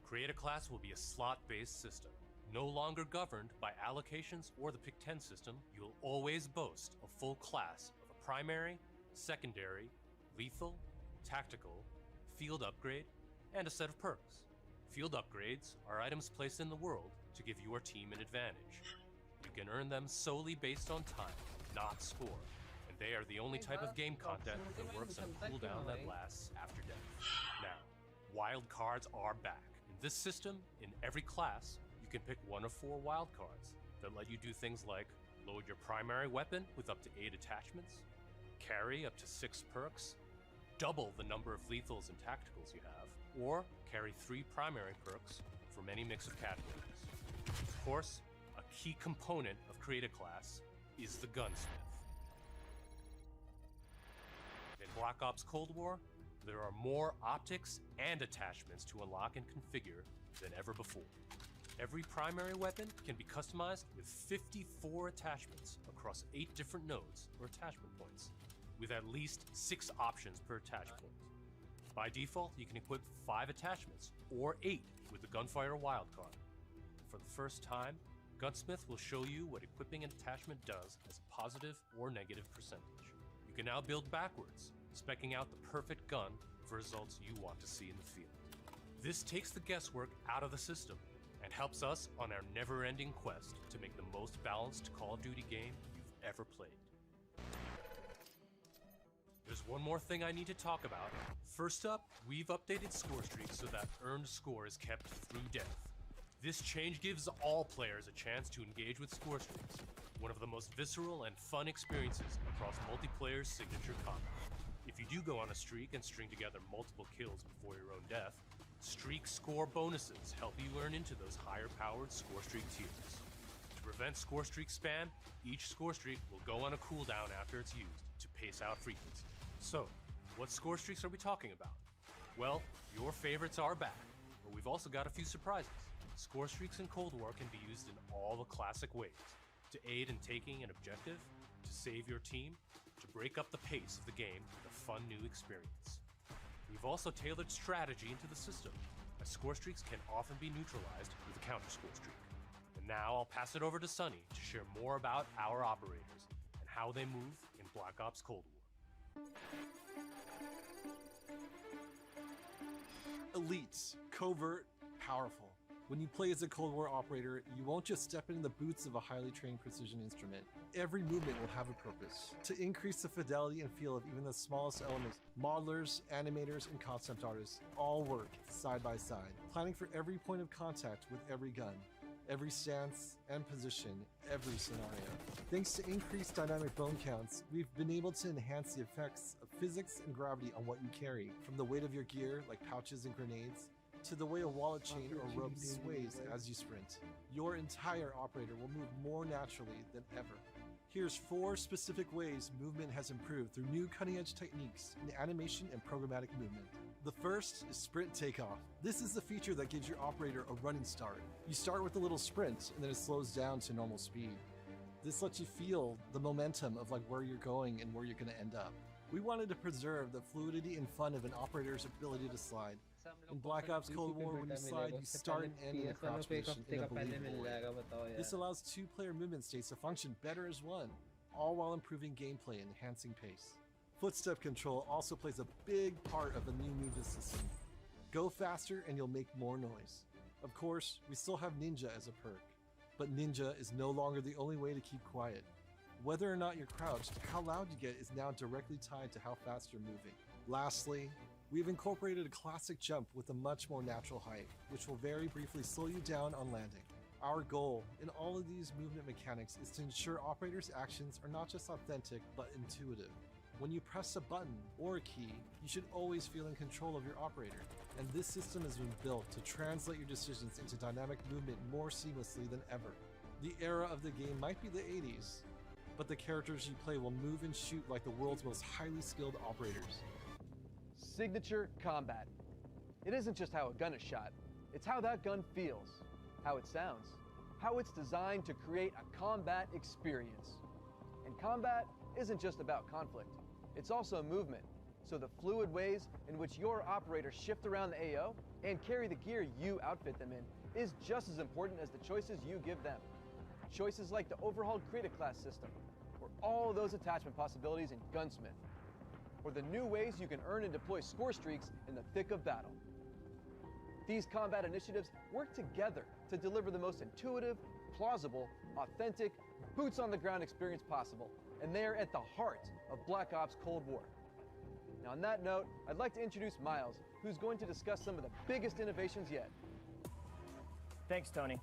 Create a Class will be a slot-based system. No longer governed by allocations or the Pick 10 system, you'll always boast a full class of a primary, secondary, lethal, tactical, field upgrade, and a set of perks. Field upgrades are items placed in the world to give your team an advantage. You can earn them solely based on time, not score, and they are the only type of game content that works on a cooldown that lasts after death. Now, wild cards are back. In this system, in every class, you can pick one of 4 wild cards that let you do things like load your primary weapon with up to 8 attachments, carry up to 6 perks, double the number of lethals and tacticals you have, or carry 3 primary perks from any mix of categories. Of course, a key component of Create a Class is the gunsmith. In Black Ops Cold War, there are more optics and attachments to unlock and configure than ever before. Every primary weapon can be customized with 54 attachments across 8 different nodes or attachment points, with at least 6 options per attach point. By default, you can equip 5 attachments, or 8 with the Gunfighter wildcard. For the first time, Gunsmith will show you what equipping an attachment does as a positive or negative percentage. You can now build backwards, speccing out the perfect gun for results you want to see in the field. This takes the guesswork out of the system and helps us on our never-ending quest to make the most balanced Call of Duty game you've ever played. There's one more thing I need to talk about. First up, we've updated score streaks so that earned score is kept through death. This change gives all players a chance to engage with score streaks, one of the most visceral and fun experiences across multiplayer's signature combat. If you do go on a streak and string together multiple kills before your own death, streak score bonuses help you earn into those higher-powered score streak tiers. To prevent score streak spam, each score streak will go on a cooldown after it's used to pace out frequency. So, what score streaks are we talking about? Well, your favorites are back, but we've also got a few surprises. score streaks in Cold War can be used in all the classic ways: to aid in taking an objective, to save your team, to break up the pace of the game with a fun new experience. We've also tailored strategy into the system, as score streaks can often be neutralized with a counter score streak. And now I'll pass it over to Sunny to share more about our operators and how they move in Black Ops Cold War. Elite, covert, powerful. When you play as a Cold War operator, you won't just step into the boots of a highly trained precision instrument. Every movement will have a purpose. To increase the fidelity and feel of even the smallest elements, modelers, animators, and concept artists all work side by side, planning for every point of contact with every gun, every stance and position, every scenario. Thanks to increased dynamic bone counts, we've been able to enhance the effects of physics and gravity on what you carry, from the weight of your gear, like pouches and grenades, to the way a wallet chain or rope sways as you sprint. Your entire operator will move more naturally than ever. Here's 4 specific ways movement has improved through new cutting-edge techniques in animation and programmatic movement. The first is sprint takeoff. This is the feature that gives your operator a running start. You start with a little sprint and then it slows down to normal speed. This lets you feel the momentum of like where you're going and where you're going to end up. We wanted to preserve the fluidity and fun of an operator's ability to slide. In Black Ops Cold War, when you slide, you start and end in a crouch position in a believable way. This allows 2-player movement states to function better as one, all while improving gameplay and enhancing pace. Footstep control also plays a big part of the new movement system. Go faster and you'll make more noise. Of course, we still have Ninja as a perk, but Ninja is no longer the only way to keep quiet. Whether or not you're crouched, how loud you get is now directly tied to how fast you're moving. Lastly, we've incorporated a classic jump with a much more natural height, which will very briefly slow you down on landing. Our goal in all of these movement mechanics is to ensure operators' actions are not just authentic, but intuitive. When you press a button or a key, you should always feel in control of your operator, and this system has been built to translate your decisions into dynamic movement more seamlessly than ever. The era of the game might be the 80s, but the characters you play will move and shoot like the world's most highly skilled operators. Signature combat. It isn't just how a gun is shot, it's how that gun feels, how it sounds, how it's designed to create a combat experience. And combat isn't just about conflict, it's also movement. So the fluid ways in which your operators shift around the AO and carry the gear you outfit them in is just as important as the choices you give them. Choices like the overhauled Create a Class system, or all those attachment possibilities in Gunsmith, or the new ways you can earn and deploy score streaks in the thick of battle. These combat initiatives work together to deliver the most intuitive, plausible, authentic, boots-on-the-ground experience possible, and they are at the heart of Black Ops Cold War. Now on that note, I'd like to introduce Miles, who's going to discuss some of the biggest innovations yet. Thanks, Tony.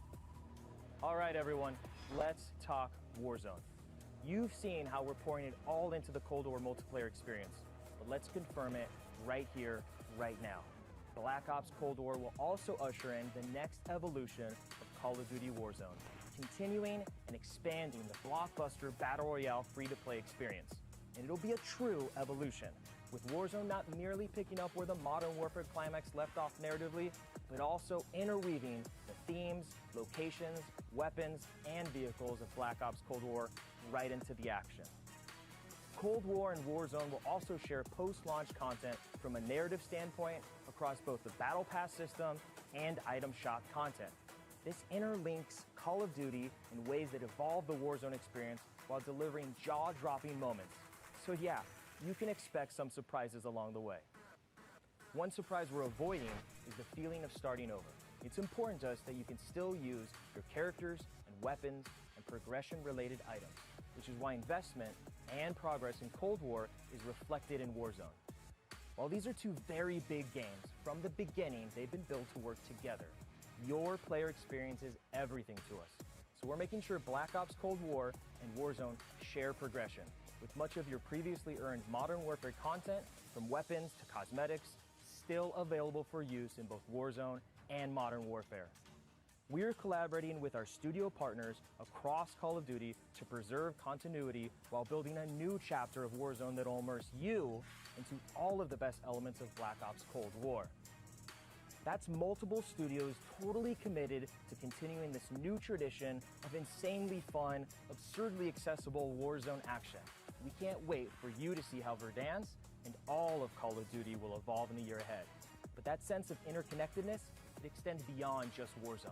All right, everyone, let's talk Warzone. You've seen how we're pouring it all into the Cold War multiplayer experience, but let's confirm it right here, right now. Black Ops Cold War will also usher in the next evolution of Call of Duty Warzone, continuing and expanding the blockbuster Battle Royale free-to-play experience. And it'll be a true evolution, with Warzone not merely picking up where the Modern Warfare climax left off narratively, but also interweaving the themes, locations, weapons, and vehicles of Black Ops Cold War right into the action. Cold War and Warzone will also share post-launch content from a narrative standpoint across both the Battle Pass system and item shop content. This interlinks Call of Duty in ways that evolve the Warzone experience while delivering jaw-dropping moments. So yeah, you can expect some surprises along the way. One surprise we're avoiding is the feeling of starting over. It's important to us that you can still use your characters and weapons and progression-related items, which is why investment and progress in Cold War is reflected in Warzone. While these are two very big games, from the beginning they've been built to work together. Your player experience is everything to us. So we're making sure Black Ops Cold War and Warzone share progression, with much of your previously earned Modern Warfare content, from weapons to cosmetics, still available for use in both Warzone and Modern Warfare. We're collaborating with our studio partners across Call of Duty to preserve continuity while building a new chapter of Warzone that will immerse you into all of the best elements of Black Ops Cold War. That's multiple studios totally committed to continuing this new tradition of insanely fun, absurdly accessible Warzone action. We can't wait for you to see how Verdansk and all of Call of Duty will evolve in the year ahead. But that sense of interconnectedness, it extends beyond just Warzone.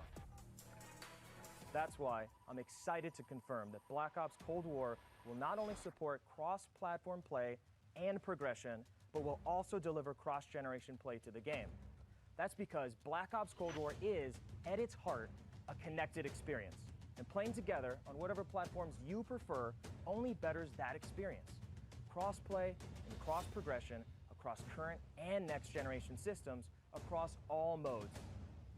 That's why I'm excited to confirm that Black Ops Cold War will not only support cross-platform play and progression, but will also deliver cross-generation play to the game. That's because Black Ops Cold War is, at its heart, a connected experience. And playing together on whatever platforms you prefer only betters that experience. Cross-play and cross-progression across current and next-generation systems across all modes.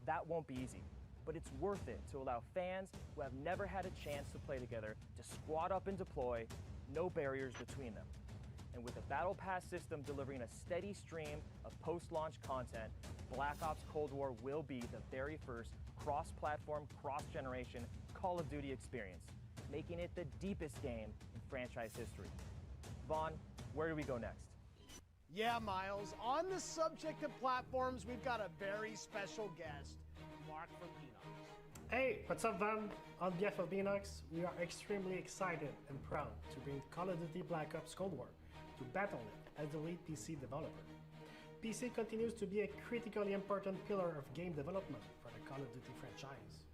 That won't be easy, but it's worth it to allow fans who have never had a chance to play together to squad up and deploy, no barriers between them. And with the Battle Pass system delivering a steady stream of post-launch content, Black Ops Cold War will be the very first cross-platform, cross-generation Call of Duty experience, making it the deepest game in franchise history. Vaughn, where do we go next? Yeah, Miles, on the subject of platforms, we've got a very special guest, Mark from Beanox. Hey, what's up, Van? On behalf of Beanox, we are extremely excited and proud to bring Call of Duty Black Ops Cold War to Battle.net as the lead PC developer. PC continues to be a critically important pillar of game development for the Call of Duty franchise.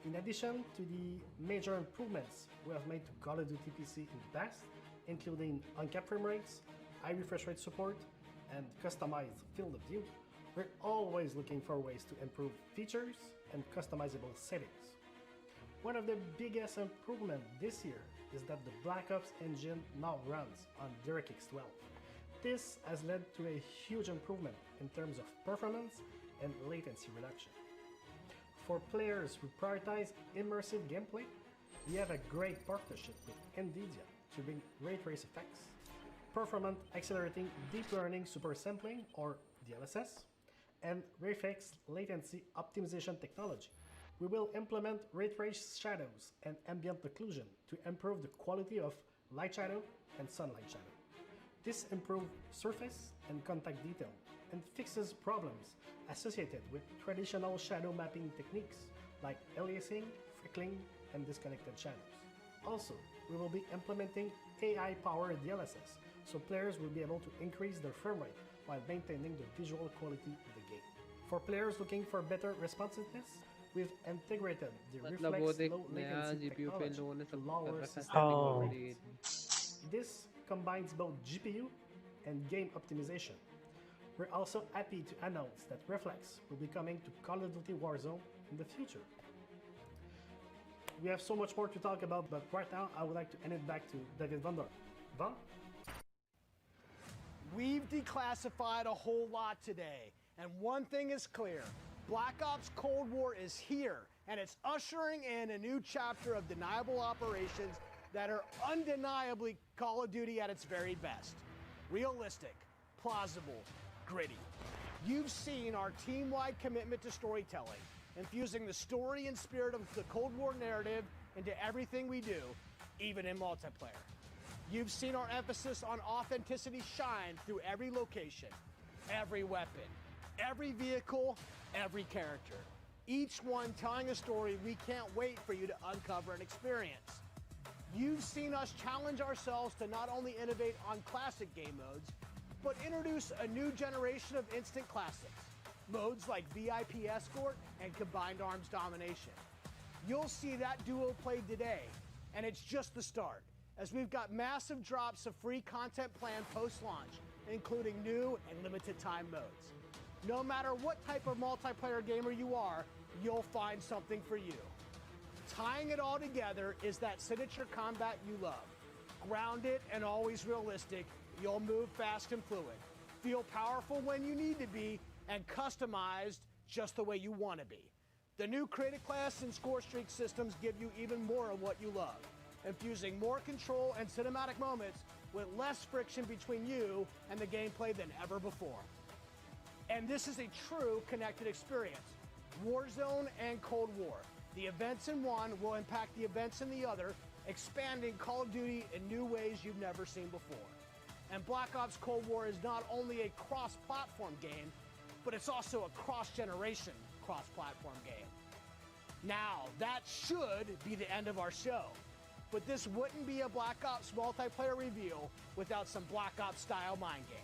In addition to the major improvements we have made to Call of Duty PC in the past, including uncapped frame rates, high refresh rate support, and customized field of view, we're always looking for ways to improve features and customizable settings. One of the biggest improvements this year is that the Black Ops engine now runs on DirectX 12. This has led to a huge improvement in terms of performance and latency reduction. For players who prioritize immersive gameplay, we have a great partnership with NVIDIA to bring ray trace effects, performant accelerating deep learning super sampling or DLSS, and Wraith latency optimization technology. We will implement ray trace shadows and ambient occlusion to improve the quality of light shadow and sunlight shadow. This improves surface and contact detail and fixes problems associated with traditional shadow mapping techniques like aliasing, freckling, and disconnected shadows. Also, we will be implementing AI-powered DLSS, so players will be able to increase their frame rate while maintaining the visual quality of the game. For players looking for better responsiveness, we've integrated the Reflex low latency technology to lower system rates. This combines both GPU and game optimization. We're also happy to announce that Reflex will be coming to Call of Duty Warzone in the future. We have so much more to talk about, but right now I would like to hand it back to David Van Der. Van? We've declassified a whole lot today, and one thing is clear. Black Ops Cold War is here, and it's ushering in a new chapter of deniable operations that are undeniably Call of Duty at its very best. Realistic, plausible, gritty. You've seen our team-wide commitment to storytelling, infusing the story and spirit of the Cold War narrative into everything we do, even in multiplayer. You've seen our emphasis on authenticity shine through every location, every weapon, every vehicle, every character. Each one telling a story we can't wait for you to uncover and experience. You've seen us challenge ourselves to not only innovate on classic game modes, but introduce a new generation of instant classics. Modes like VIP Escort and Combined Arms Domination. You'll see that duo played today, and it's just the start, as we've got massive drops of free content planned post-launch, including new and limited time modes. No matter what type of multiplayer gamer you are, you'll find something for you. Tying it all together is that signature combat you love. Grounded and always realistic, you'll move fast and fluid, feel powerful when you need to be, and customized just the way you want to be. The new Creative Class and Score Streak systems give you even more of what you love, infusing more control and cinematic moments with less friction between you and the gameplay than ever before. And this is a true connected experience. Warzone and Cold War. The events in one will impact the events in the other, expanding Call of Duty in new ways you've never seen before. And Black Ops Cold War is not only a cross-platform game, but it's also a cross-generation, cross-platform game. Now, that should be the end of our show, but this wouldn't be a Black Ops multiplayer reveal without some Black Ops style mind games.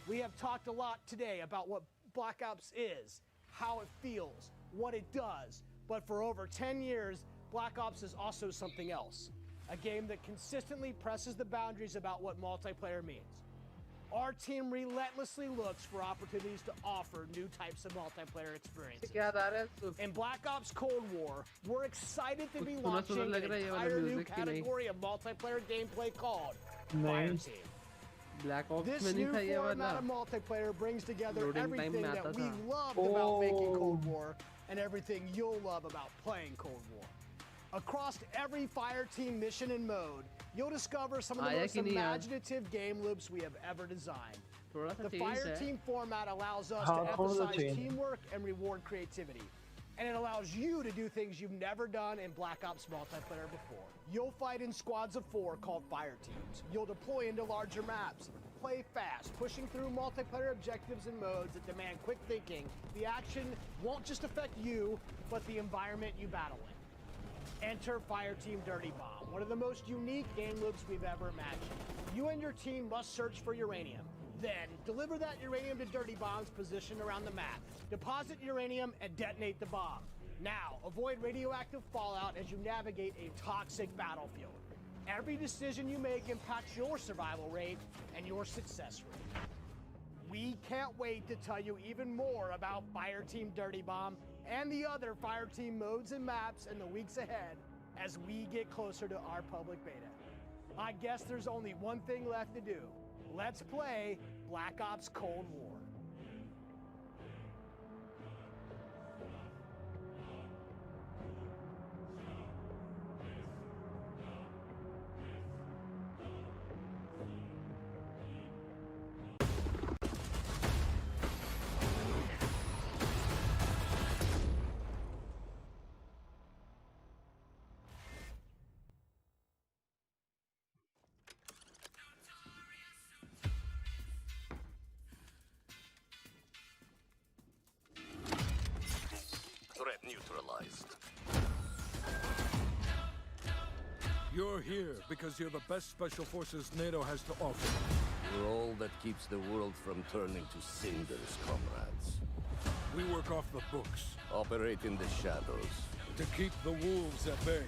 We have talked a lot today about what Black Ops is, how it feels, what it does, but for over 10 years, Black Ops is also something else. A game that consistently presses the boundaries about what multiplayer means. Our team relentlessly looks for opportunities to offer new types of multiplayer experiences. In Black Ops Cold War, we're excited to be launching an entire new category of multiplayer gameplay called Fire Team. This new format of multiplayer brings together everything that we loved about making Cold War and everything you'll love about playing Cold War. Across every Fire Team mission and mode, you'll discover some of the most imaginative game loops we have ever designed. The Fire Team format allows us to emphasize teamwork and reward creativity. And it allows you to do things you've never done in Black Ops multiplayer before. You'll fight in squads of 4 called Fire Teams. You'll deploy into larger maps, play fast, pushing through multiplayer objectives and modes that demand quick thinking. The action won't just affect you, but the environment you battle in. Enter Fire Team Dirty Bomb, one of the most unique game loops we've ever imagined. You and your team must search for uranium. Then, deliver that uranium to Dirty Bomb's position around the map. Deposit uranium and detonate the bomb. Now, avoid radioactive fallout as you navigate a toxic battlefield. Every decision you make impacts your survival rate and your success rate. We can't wait to tell you even more about Fire Team Dirty Bomb and the other Fire Team modes and maps in the weeks ahead as we get closer to our public beta. I guess there's only one thing left to do. Let's play Black Ops Cold War. Threat neutralized. You're here because you're the best special forces NATO has to offer. You're all that keeps the world from turning to cinders, comrades. We work off the books. Operate in the shadows. To keep the wolves at bay.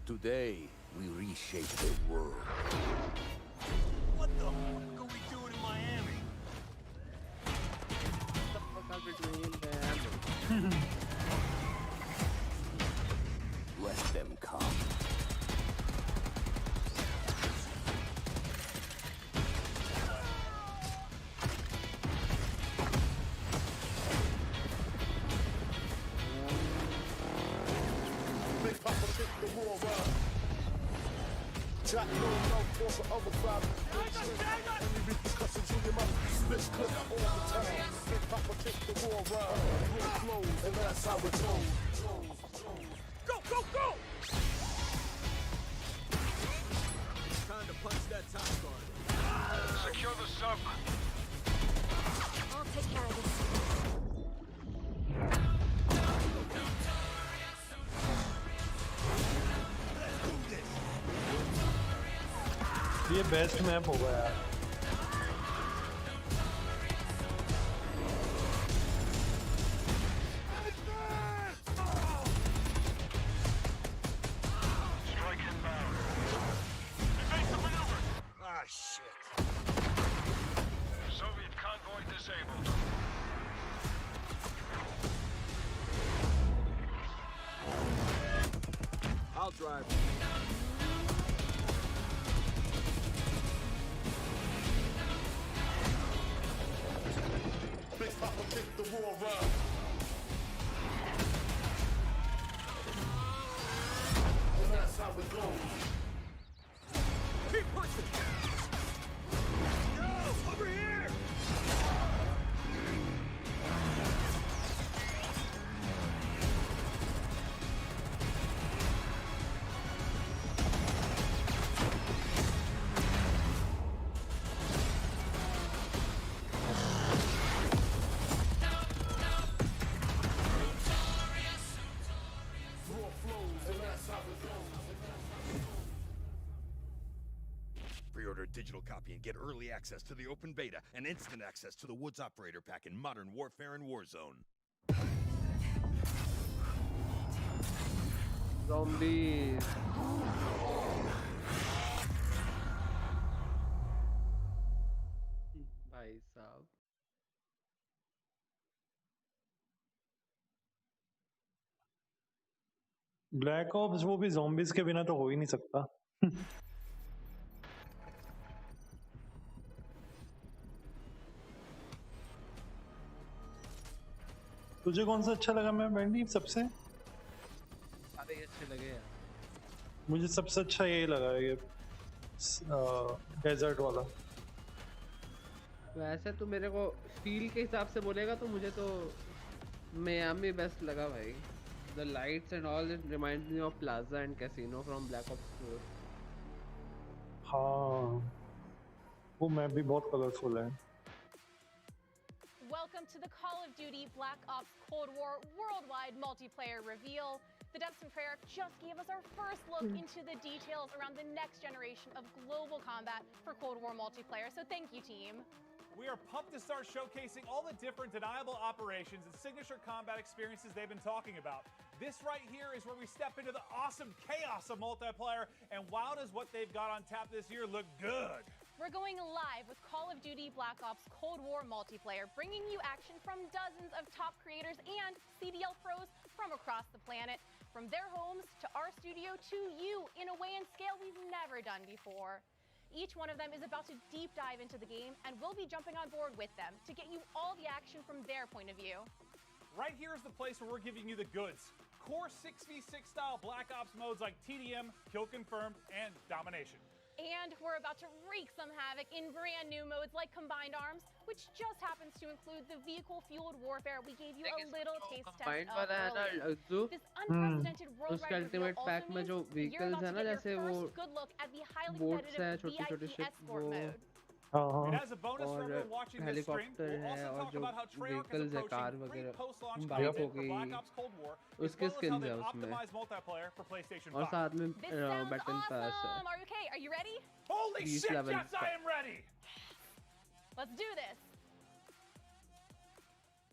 Today, we reshape the world. What the fuck are we doing in Miami? What the fuck are we doing in Miami? Let them come. Big Papa kick the war around. Jack no force of other crowd. Any repercussions in your mouth. Split clip all the time. Big Papa kick the war around. Roll flows, and that's how it goes. Go, go, go! It's time to punch that top guard. Secure the sub. I'll take care of this. ये best map होगा यार. Ah, shit. Soviet convoy disabled. I'll drive. Big Papa kick the war around. And that's how it goes. Keep pushing! No! Over here! a digital copy and get early access to the open beta and instant access to the Woods Operator Pack in Modern Warfare and Warzone. Zombies. भाई साहब black ops वो भी zombies के बिना तो हो ही नहीं सकता। तुझे कौन सा अच्छा लगा मैं बैंडी सबसे? सारे अच्छे लगे यार। मुझे सबसे अच्छा ये लगा ये डेजर्ट वाला। वैसे तो मेरे को फील के हिसाब से बोलेगा तो मुझे तो मियामी बेस्ट लगा भाई। The lights and all it reminds me of Plaza and Casino from Black Ops 4. हाँ, वो मैप भी बहुत कलरफुल है। Welcome to the Call of Duty Black Ops Cold War worldwide multiplayer reveal. The devs from Treyarch just gave us our first look into the details around the next generation of global combat for Cold War multiplayer. So thank you, team. We are pumped to start showcasing all the different deniable operations and signature combat experiences they've been talking about. This right here is where we step into the awesome chaos of multiplayer, and wow, does what they've got on tap this year look good. We're going live with Call of Duty Black Ops Cold War multiplayer, bringing you action from dozens of top creators and CDL pros from across the planet, from their homes to our studio to you in a way and scale we've never done before. Each one of them is about to deep dive into the game, and we'll be jumping on board with them to get you all the action from their point of view. Right here is the place where we're giving you the goods. Core 6v6 style Black Ops modes like TDM, Kill Confirmed, and Domination. And we're about to wreak some havoc in brand new modes like Combined Arms, which just happens to include the vehicle-fueled warfare we gave you a little taste test Combined of वाला है ना earlier. जो This unprecedented worldwide उसका reveal ultimate also pack में means जो you're vehicles about है to ना get जैसे your वो first good look at the highly boats है competitive छोटे-छोटे VIP ship escort वो mode. And as a bonus for everyone watching this stream, helicopter we'll है also और talk जो about how Treyarch is vehicles है car approaching वगैरह pre-post-launch bike हो content for गई Black Ops Cold War, as उसके well as how skins है they've उसमें optimized multiplayer for PlayStation 5. और साथ में This sounds बैटल पास है awesome! Are you okay? Are you ready? Holy 30 shit, level yes, I am ready! Let's do this!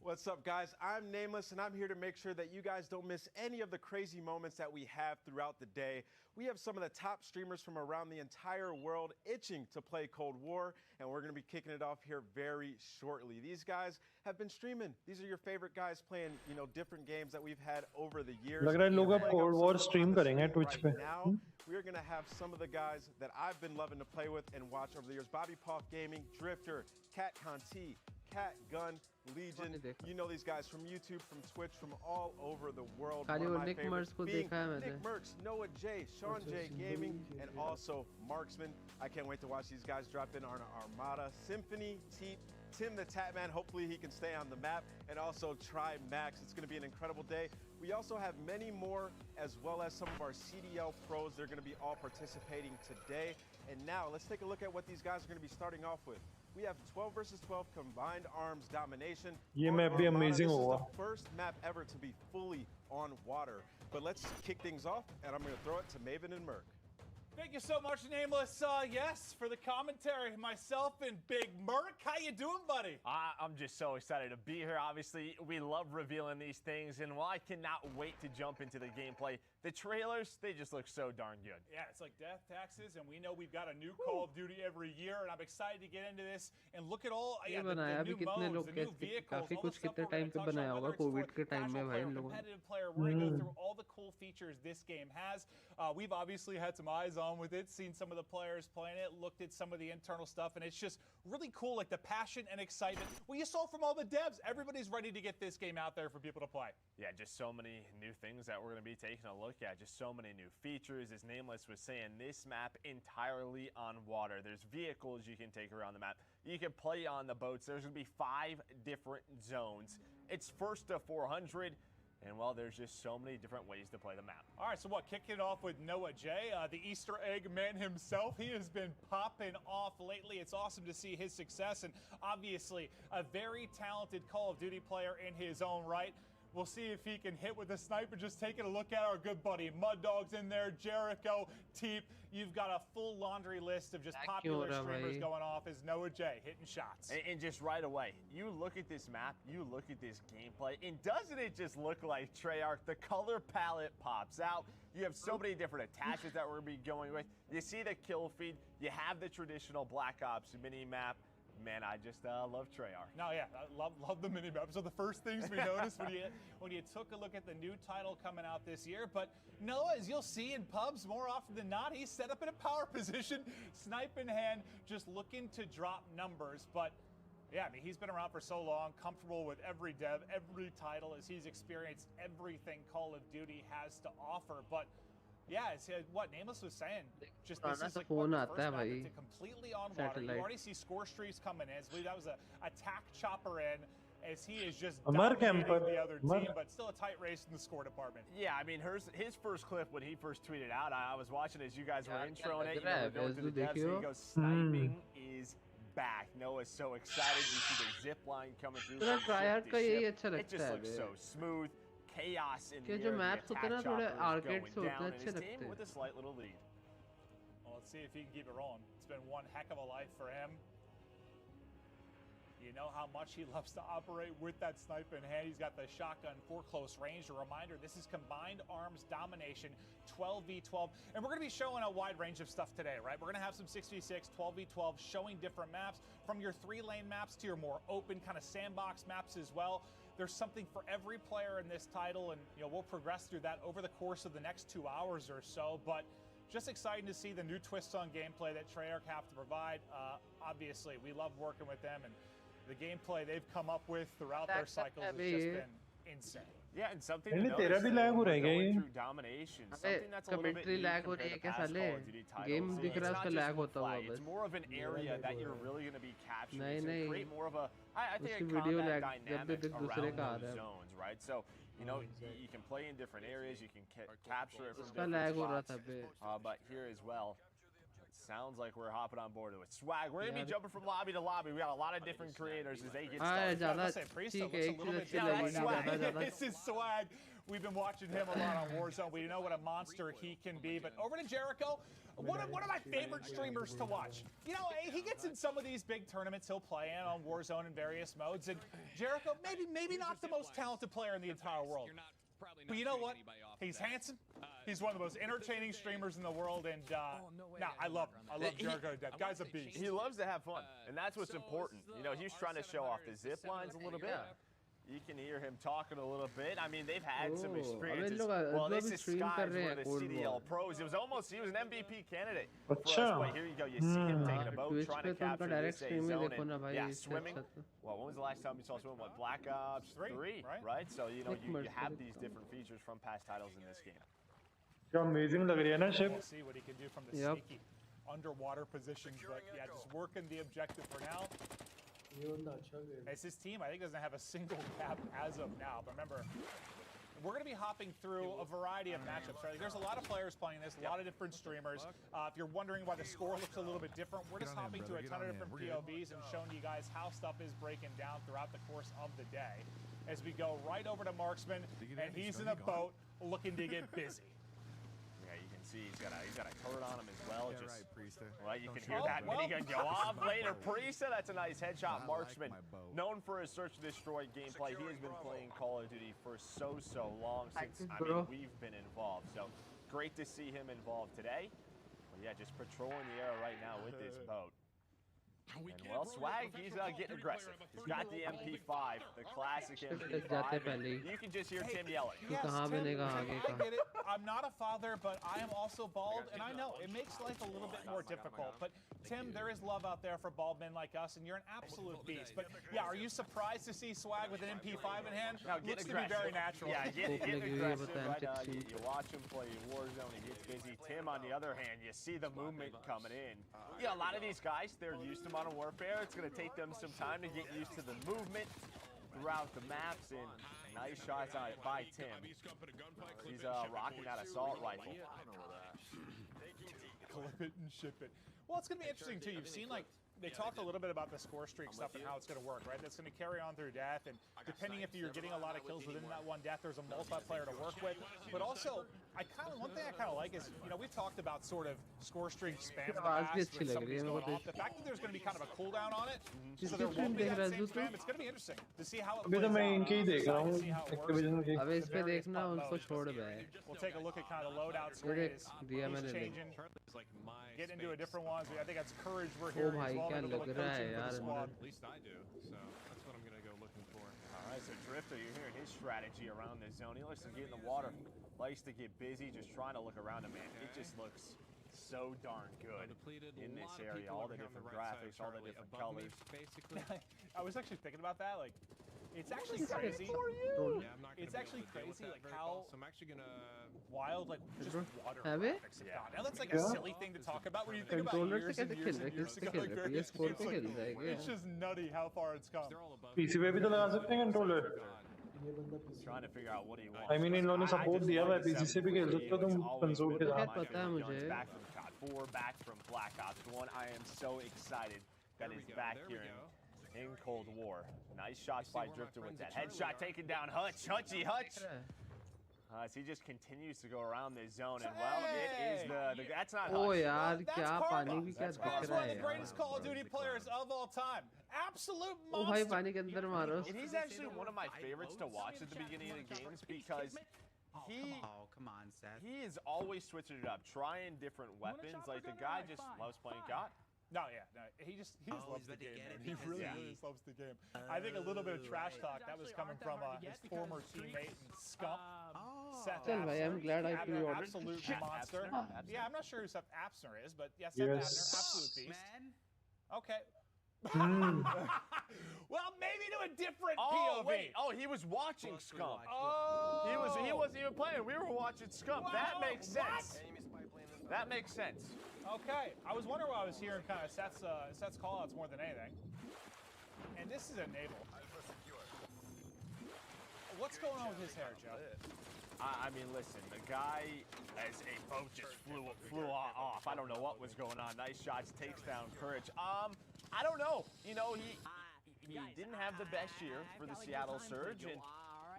What's up, guys? I'm Nameless, and I'm here to make sure that you guys don't miss any of the crazy moments that we have throughout the day. We have some of the top streamers from around the entire world itching to play Cold War, and we're going to be kicking it off here very shortly. These guys have been streaming. These are your favorite guys playing, you know, different games that we've had over the years. लग रहा है लोग अब Cold War stream करेंगे Twitch पे। Now, we're going to have some of the guys that I've been loving to play with and watch over the years. Bobby Paw Gaming, Drifter, Cat Conti, Cat Gun, Legion. You know these guys from YouTube, from Twitch, from all over the world. खाली One वो of my Nick favorites Merckx को being देखा है मैंने Nick Merckx, Noah J, Sean J Gaming, and also Marksman. I can't wait to watch these guys drop in on our Armada. Symphony, Teep, Tim the Tatman, hopefully he can stay on the map, and also Try Max. It's going to be an incredible day. We also have many more, as well as some of our CDL pros. They're going to be all participating today. And now let's take a look at what these guys are going to be starting off with. We have 12 versus 12 Combined Arms Domination. ये map भी amazing होगा। This is the first map ever to be fully on water. But let's kick things off, and I'm going to throw it to Maven and Merc. Thank you so much, Nameless. Yes, for the commentary, myself and Big Merc. How you doing, buddy? I'm just so excited to be here. Obviously, we love revealing these things, and while I cannot wait to jump into the gameplay, the trailers, they just look so darn good. Yeah, it's like death taxes, and we know we've got a new Call of Duty every year, and I'm excited to get into this and look at all the new modes, the new vehicles, काफी all the कुछ stuff कितने we're time going to पे touch बनाया on, होगा whether it's Covid for के time में casual भाई player, इन लोगों ने competitive player. We're going to go through all the cool features this game has. We've obviously had some eyes on with it, seen some of the players playing it, looked at some of the internal stuff, and it's just really cool, like the passion and excitement. Well, you saw from all the devs, everybody's ready to get this game out there for people to play. Yeah, just so many new things that we're going to be taking a look at, just so many new features. As Nameless was saying, this map entirely on water. There's vehicles you can take around the map. You can play on the boats. There's going to be 5 different zones. It's first to 400. And, well, there's just so many different ways to play the map. All right, so what, kicking it off with Noah J, the Easter egg man himself. He has been popping off lately. It's awesome to see his success, and obviously a very talented Call of Duty player in his own right. We'll see if he can hit with a sniper. Just taking a look at our good buddy Mud Dog's in there, Jericho, Teep. You've got a full laundry list of just popular streamers going off as Noah J hitting shots. And just right away, you look at this map, you look at this gameplay, and doesn't it just look like Treyarch? The color palette pops out. You have so many different attachments that we're going to be going with. You see the kill feed. You have the traditional Black Ops mini map. Man, I just love Treyarch. No, yeah, I love the mini map. So the first things we noticed when you took a look at the new title coming out this year, but Noah, as you'll see in pubs more often than not, he's set up in a power position, snipe in hand, just looking to drop numbers. But yeah, I mean, he's been around for so long, comfortable with every dev, every title, as he's experienced everything Call of Duty has to offer. But yeah, it's what Nameless was saying. Just this is like what, the first map it's completely on water. You already see score streaks coming in. I believe that was a attack chopper in, as he is just dominating the other team, but still a tight race in the score department. Yeah, I mean, his first clip when he first tweeted out, I was watching as you guys were introing it. You know, going through the devs, so he goes, sniping is back. Noah's so excited. You see the zip line coming through. It just looks so smooth. Chaos in the air, the attack choppers going down, and his team with a slight little lead. Well, let's see if he can keep it rolling. It's been one heck of a life for him. You know how much he loves to operate with that sniper in hand. He's got the shotgun for close range. A reminder, this is combined arms domination, 12v12. And we're going to be showing a wide range of stuff today, right? We're going to have some 6v6, 12v12, showing different maps, from your 3-lane maps to your more open kind of sandbox maps as well. There's something for every player in this title, and you know we'll progress through that over the course of the next 2 hours or so. But just exciting to see the new twists on gameplay that Treyarch have to provide. Obviously, we love working with them, and the gameplay they've come up with throughout their cycles has just been insane. Yeah, and something to notice going through domination, something that's a little bit new compared to past Call of Duty titles. It's not just one flight, it's more of an area that you're really going to be capturing. To create more of a, I think, a combat dynamic around those zones, right? So, you know, you can play in different areas, you can capture it from different spots. But here as well, sounds like we're hopping on board with Swag. We're going to be jumping from lobby to lobby. We got a lot of different creators as they get started. This is Swag. We've been watching him a lot on Warzone. We know what a monster he can be. But over to Jericho, one of my favorite streamers to watch. You know, he gets in some of these big tournaments he'll play in on Warzone in various modes. And Jericho, maybe not the most talented player in the entire world. But you know what? He's handsome. He's one of the most entertaining streamers in the world, and I love him. I love Jericho to death. Guy's a beast. He loves to have fun, and that's what's important. You know, he's trying to show off the zip lines a little bit. You can hear him talking a little bit. I mean, they've had some experiences. Well, this is Sky's one of the CDL pros. He was an MVP candidate for us, but here you go. You see him taking a boat, trying to capture this zone, and swimming. Well, when was the last time you saw swimming? What, Black Ops 3, right? So, you know, you have these different features from past titles in this game. Amazing लग रही है ना ship. We'll see what he can do from the sneaky underwater positions, but yeah, just working the objective for now. As his team, I think, doesn't have a single cap as of now. But remember, we're going to be hopping through a variety of matchups, right? There's a lot of players playing this, a lot of different streamers. If you're wondering why the score looks a little bit different, we're just hopping through a ton of different POVs and showing you guys how stuff is breaking down throughout the course of the day. As we go right over to Marksman, and he's in a boat looking to get busy. He's got a turret on him as well. Right, you can hear that minigun go off later. Priesta, that's a nice headshot. Marksman, known for his search and destroy gameplay. He has been playing Call of Duty for so long since we've been involved. So great to see him involved today. But yeah, just patrolling the area right now with this boat. And well, Swag, he's getting aggressive. He's got the MP5, the classic MP5. You can just hear Tim yelling. Yes, Tim, I get it. I'm not a father, but I am also bald, and I know it makes life a little bit more difficult. But Tim, there is love out there for bald men like us, and you're an absolute beast. But yeah, are you surprised to see Swag with an MP5 in hand? No, looks to be very natural. Yeah, get aggressive. Right? You watch him play Warzone, he gets busy. Tim, on the other hand, you see the movement coming in. Yeah, a lot of these guys, they're used to Modern Warfare. It's going to take them some time to get used to the movement throughout the maps, and nice shots on it by Tim. He's rocking that assault rifle. Clip it and ship it. Well, it's going to be interesting, too. You've seen, like, They talked a little bit about the score streak stuff and how it's going to work, right? That's going to carry on through death, and depending if you're getting a lot of kills within that one death, there's a multiplayer to work with. But also, one thing I kind of like is, you know, we've talked about sort of score streak spam in the past with some of these going off. The fact that there's going to be kind of a cooldown on it, so there won't be that same spam, it's going to be interesting to see how it plays out. We'll take a look at kind of the loadout screens. He's changing, get into a different ones. I think that's courage we're hearing as well. At least I do, so that's what I'm going to go looking for. All right, so Drifter, you're hearing his strategy around this zone. He likes to get in the water, likes to get busy, just trying to look around him, man. It just looks so darn good in this area. All the different graphics, all the different colors. Basically. I was actually thinking about that, like, it's actually crazy. It's actually crazy, like how I'm actually gonna wild, like just water graphics have gone. Now that's like a silly thing to talk about when you think about years and years and years ago. Like various games, like, it's just nutty how far it's come. PC पे भी तो लगा सकते हैं controller. Trying to figure out what he wants. I mean इन लोगों ने support दिया हुआ है PC से भी खेल सकते हो तुम console के साथ. पता है मुझे. Back from COD 4, back from Black Ops 1. I am so excited that he's back here in Cold War. Nice shots by Drifter with that headshot taking down Hutch. Hutchy Hutch. As he just continues to go around this zone, and well, it is the that's not Hutch. Oh yaar, kya pani bhi kya dikh raha hai. One of the greatest Call of Duty players of all time. Absolute monster. Oh bhai pani ke andar maro. And he's actually one of my favorites to watch at the beginning of the games because he is always switching it up, trying different weapons. Like the guy just loves playing COD. No, he just loves the game. He really loves the game. I think a little bit of trash talk that was coming from his former teammate and Scump. Seth Abner. I'm glad I pre-ordered. Absolute monster. Yeah, I'm not sure who Seth Abner is, but yeah, Seth Abner, absolute beast. Okay. Well, maybe to a different POV. Wait. Oh, he was watching Scump. Oh. He wasn't even playing. We were watching Scump. Wow. That makes sense. That makes sense. Okay, I was wondering why I was hearing kind of Seth's callouts more than anything. And this is a naval. What's going on with his hair, Joe? I mean, listen, the guy, as a boat just flew off. I don't know what was going on. Nice shots, takes down Courage. I don't know. You know, he didn't have the best year for the Seattle Surge, and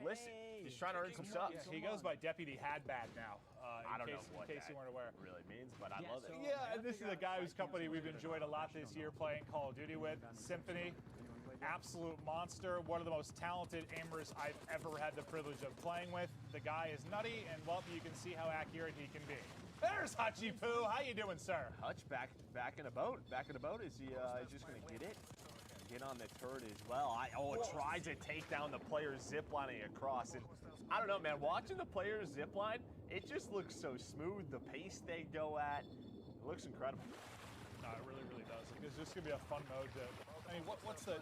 listen, he's trying to earn some subs. Yeah, he goes by Deputy Hadbad now. I don't know what in case you weren't aware. Really means, but I love it. Yeah, and this is a guy whose company we've enjoyed a lot this year playing Call of Duty with. Symphony, absolute monster, one of the most talented aimers I've ever had the privilege of playing with. The guy is nutty, and well, you can see how accurate he can be. There's Hutchy Poo. How you doing, sir? Hutch back in a boat. Back in a boat. Is he just gonna get it? Get on the turret as well. Tries to take down the player ziplining across, and I don't know, man. Watching the players zipline, it just looks so smooth. The pace they go at, it looks incredible. No, it really, really does. Like, it's just gonna be a fun mode to. I mean, what's the?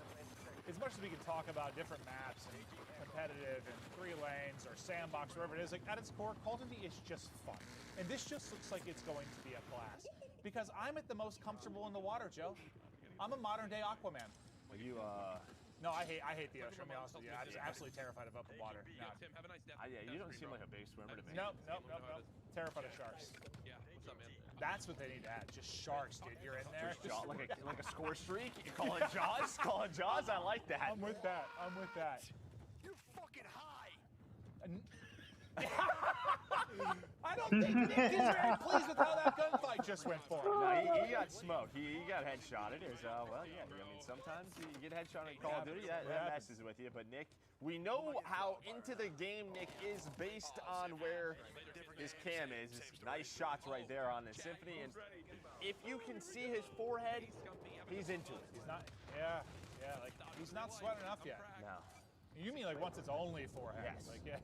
As much as we can talk about different maps and competitive and 3 lanes or sandbox, wherever it is, like at its core, Call of Duty is just fun. And this just looks like it's going to be a blast. Because I'm at the most comfortable in the water, Joe. I'm a modern day Aquaman. Well, you No, I hate the ocean. I'll be honest with you. I'm just absolutely terrified of open water. No. Tim, have a nice day. Yeah, you don't seem like a big swimmer to me. Nope. Terrified of sharks. Yeah, what's up, man? That's what they need to add. Just sharks, dude. You're in there. Like a score streak. You call it Jaws? Call it Jaws? I like that. I'm with that. You're fucking high. I don't think Nick is very pleased with how that gunfight just went for him. No, he got smoked. He got headshotted. Well, yeah. I mean, sometimes you get headshotted in Call of Duty, that messes with you. But Nick, we know how into the game Nick is based on where his cam is. Nice shots right there on the Symphony, and if you can see his forehead, he's into it. He's not. Yeah. Like he's not sweating enough yet. No. You mean like once it's only forehead? Yes. Like, yeah.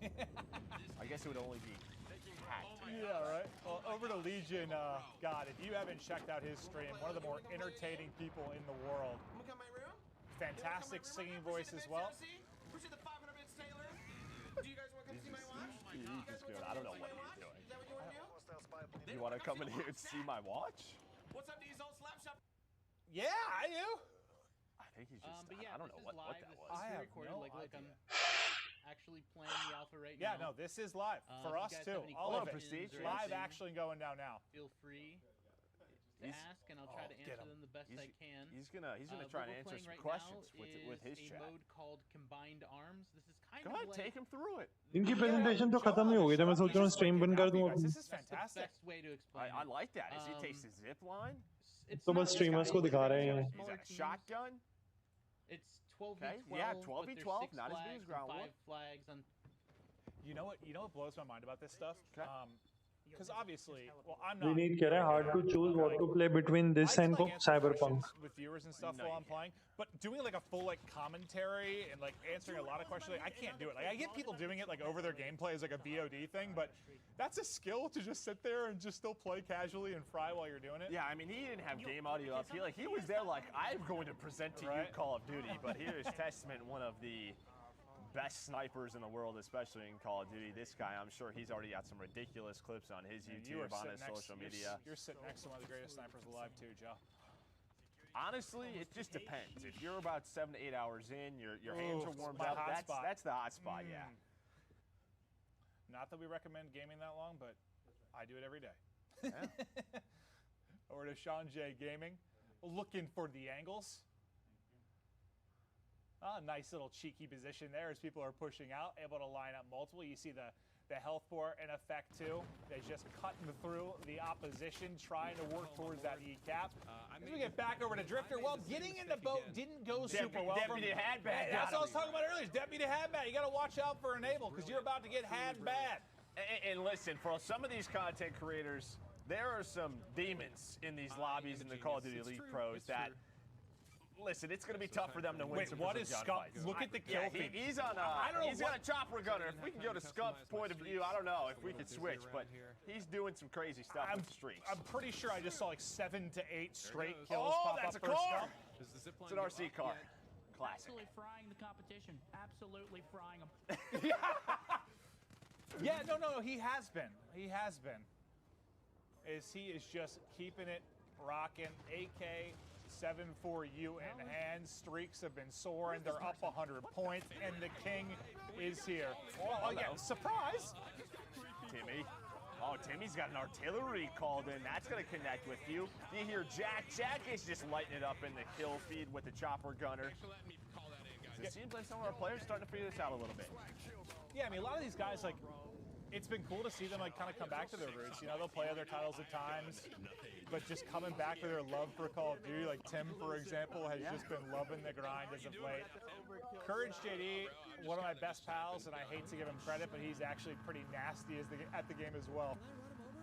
I guess it would only be hat. Yeah, right. Well, over to Legion. God, if you haven't checked out his stream, one of the more entertaining people in the world. Fantastic singing voice as well. Do you guys want to come see my watch? He's just good. I don't know what he's doing. Is that what you want to do? You want to come in here and see my watch? What's up, these old slap shop? Yeah, I do. I think he's just. But yeah, I don't know what that was. I have recorded. no Like idea. I'm actually playing the alpha right now. Yeah, no, this is live for if us you guys too. have any All of it. Prestige. Live action going down now. Feel free ask, and I'll try to answer them the best I can. He's gonna try and answer some questions with his chat. A mode called Combined Arms. This is kind Go of ahead, like, take him through it. इनकी presentation तो खत्म ही हो गई थी मैं सोच रहा हूँ stream बंद कर दूँ अब This is fantastic. Best way to explain I like that. Is he takes the zip line? तो बस streamers को दिखा रहे हैं He's got a shotgun. It's 12v12. Okay, yeah, 12v12, not as big as ground war. 5 flags on. You know what blows my mind about this stuff? Because obviously, well, I'm we not. need get hard to choose what to play between this and Cyberpunk With viewers and stuff while I'm playing, but doing like a full like commentary and like answering a lot of questions, like, I can't do it. Like I get people doing it like over their gameplay as like a VOD thing, but that's a skill to just sit there and just still play casually and fry while you're doing it. Yeah, I mean he didn't have game audio up. He was there like I'm going to present to you Call of Duty, but here is Testament, one of the best snipers in the world, especially in Call of Duty. This guy, I'm sure he's already got some ridiculous clips on his YouTube, on his social media. You're sitting next to one of the greatest snipers alive too, Joe. Honestly, it just depends. If you're about 7 to 8 hours in, your hands are warmed up, that's the hot spot, yeah. Not that we recommend gaming that long, but I do it every day. Yeah. Over to Sean J Gaming, looking for the angles. Nice little cheeky position there as people are pushing out, able to line up multiple. You see the health bar in effect too. They're just cutting through the opposition, trying to work towards that E-cap. As we get back over to Drifter, well, getting in the boat didn't go super well. Deputy had bad. That's what I was talking about earlier. Deputy had bad. You got to watch out for Enable because you're about to get had bad. And listen, for some of these content creators, there are some demons in these lobbies in the Call of Duty Elite Pros that. Listen, it's going to be tough for them to win. Wait, what is Scump? Look at the kill feed. He's on he's got a chopper gunner. If we can go to Scump's point of view, I don't know if we could switch, but he's doing some crazy stuff with the streaks. I'm pretty sure I just saw like 7 to 8 straight kills pop up for Scump. It's an RC car. Classic. Absolutely frying the competition. Absolutely frying them. Yeah, no, he has been. He has been. He is just keeping it rocking. AK-74U in hand. Streaks have been soaring. They're up 100 points, and the king is here. Oh, yeah, surprise! Timmy. Oh, Timmy's got an artillery called in. That's going to connect with you. You hear Jack. Jack is just lighting it up in the kill feed with the chopper gunner. It seems like some of our players starting to figure this out a little bit. Yeah, I mean, a lot of these guys, like, it's been cool to see them, like, kind of come back to their roots. You know, they'll play other titles at times, but just coming back to their love for Call of Duty. Like, Tim, for example, has just been loving the grind as of late. Courage JD, one of my best pals, and I hate to give him credit, but he's actually pretty nasty at the game as well.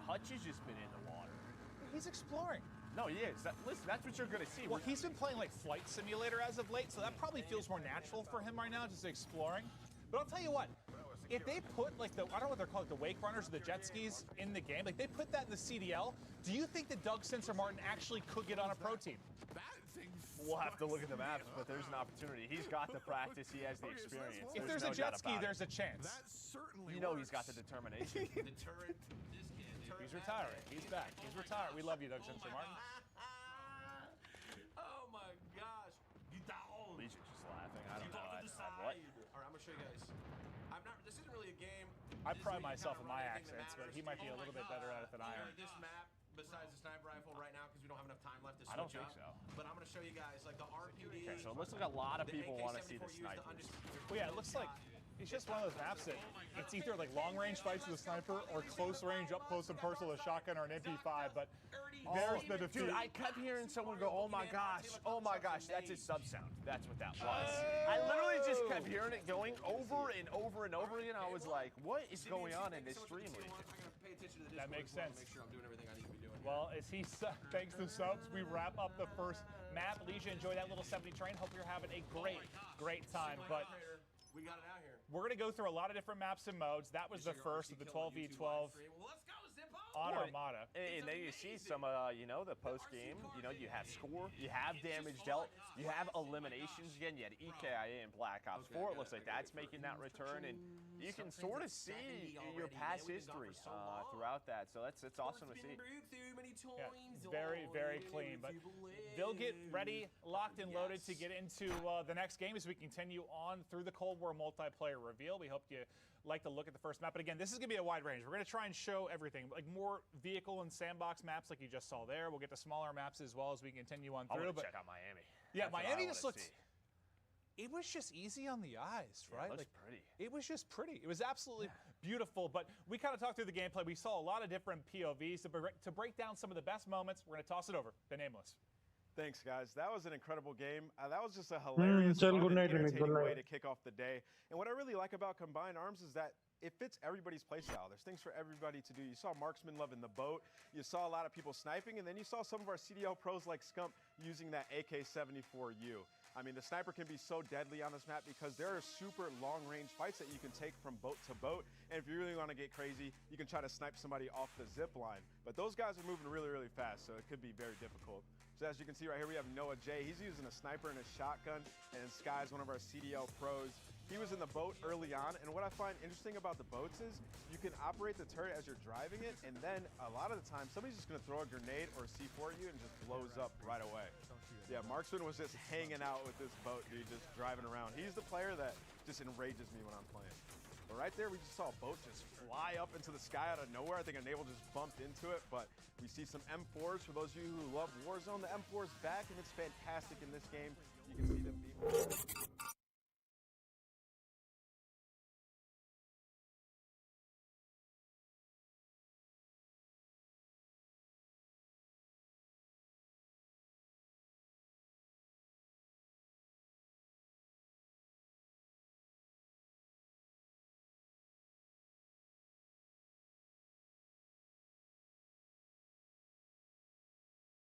Hutch has just been in the water. He's exploring. No, he is. Listen, that's what you're going to see. Well, he's been playing, like, Flight Simulator as of late, so that probably feels more natural for him right now, just exploring. But I'll tell you what, if they put, like, I don't know what they're called, the wake runners or the jet skis in the game, like, they put that in the CDL, do you think that Doug Sensor Martin actually could get on a pro team? We'll have to look at the maps, but there's an opportunity. He's got the practice. He has the experience. If there's a jet ski, there's a chance. That certainly You know he's got the determination. He's retiring. He's back. He's retired. We love you, Doug Sensor Martin. Oh my gosh. Legion's just laughing. I don't know. All What? right, I'm gonna show you guys. This isn't really a game. I pride myself in my accents, but he might be a little bit better at it than I am. This map, besides the sniper rifle right now, because we don't have enough time left to switch I don't think up. so. But I'm gonna show you guys like the RPD. Okay, so it looks like a lot of people want to see the snipers. Well, yeah, it looks like it's just one of those maps that it's either like long-range fights with a sniper or close-range, up-close and personal with a shotgun or an MP5, but there's the defeat. Dude, I kept hearing someone go, oh my gosh, that's his sub-sound. That's what that was. I literally just kept hearing it going over and over and over again. I was like, what is going on in this stream league? That makes sense. Make sure I'm doing everything I need to be doing. Well, as thanks to subs, we wrap up the first map. Leisha, enjoy that little 70 train. Hope you're having a great time. But we got it out here. We're going to go through a lot of different maps and modes. That was the first of the 12v12 on Armada. And then you see some, the post-game, you have score, you have damage dealt, you have eliminations again, you had EKIA and Black Ops 4. It looks like that's making that return, and you can sort of see your past history throughout that. So it's awesome to see. Yeah, very clean. But they'll get ready, locked and loaded to get into the next game as we continue on through the Cold War multiplayer reveal. We hope you like to look at the first map. But again, this is going to be a wide range. We're going to try and show everything, like more vehicle and sandbox maps like you just saw there. We'll get to smaller maps as well as we continue on through. I want to check out Miami. Yeah, That's what Miami I just wanna looked... see. It was just easy on the eyes, right? It looks like, pretty. It was just pretty. It was absolutely beautiful. But we kind of talked through the gameplay. We saw a lot of different POVs. To break down some of the best moments, we're going to toss it over to Nameless. Thanks, guys. That was an incredible game. That was just a hilarious, fun, and entertaining way to kick off the day. And what I really like about Combined Arms is that it fits everybody's playstyle. There's things for everybody to do. You saw Marksman loving the boat. You saw a lot of people sniping. And then you saw some of our CDL pros like Scump using that AK-74U. I mean, the sniper can be so deadly on this map because there are super long-range fights that you can take from boat to boat. And if you really want to get crazy, you can try to snipe somebody off the zip line. But those guys are moving really, really fast, so it could be very difficult. So as you can see right here, we have Noah J. He's using a sniper and a shotgun, and Sky's one of our CDL pros. He was in the boat early on, and what I find interesting about the boats is you can operate the turret as you're driving it, and then a lot of the time, somebody's just going to throw a grenade or a C4 at you and just blows up right away. Yeah, Marksman was just hanging out with this boat, dude, just driving around. He's the player that just enrages me when I'm playing. But right there, we just saw a boat just fly up into the sky out of nowhere. I think a naval just bumped into it, but we see some M4s. For those of you who love Warzone, the M4 is back, and it's fantastic in this game. You can see them being...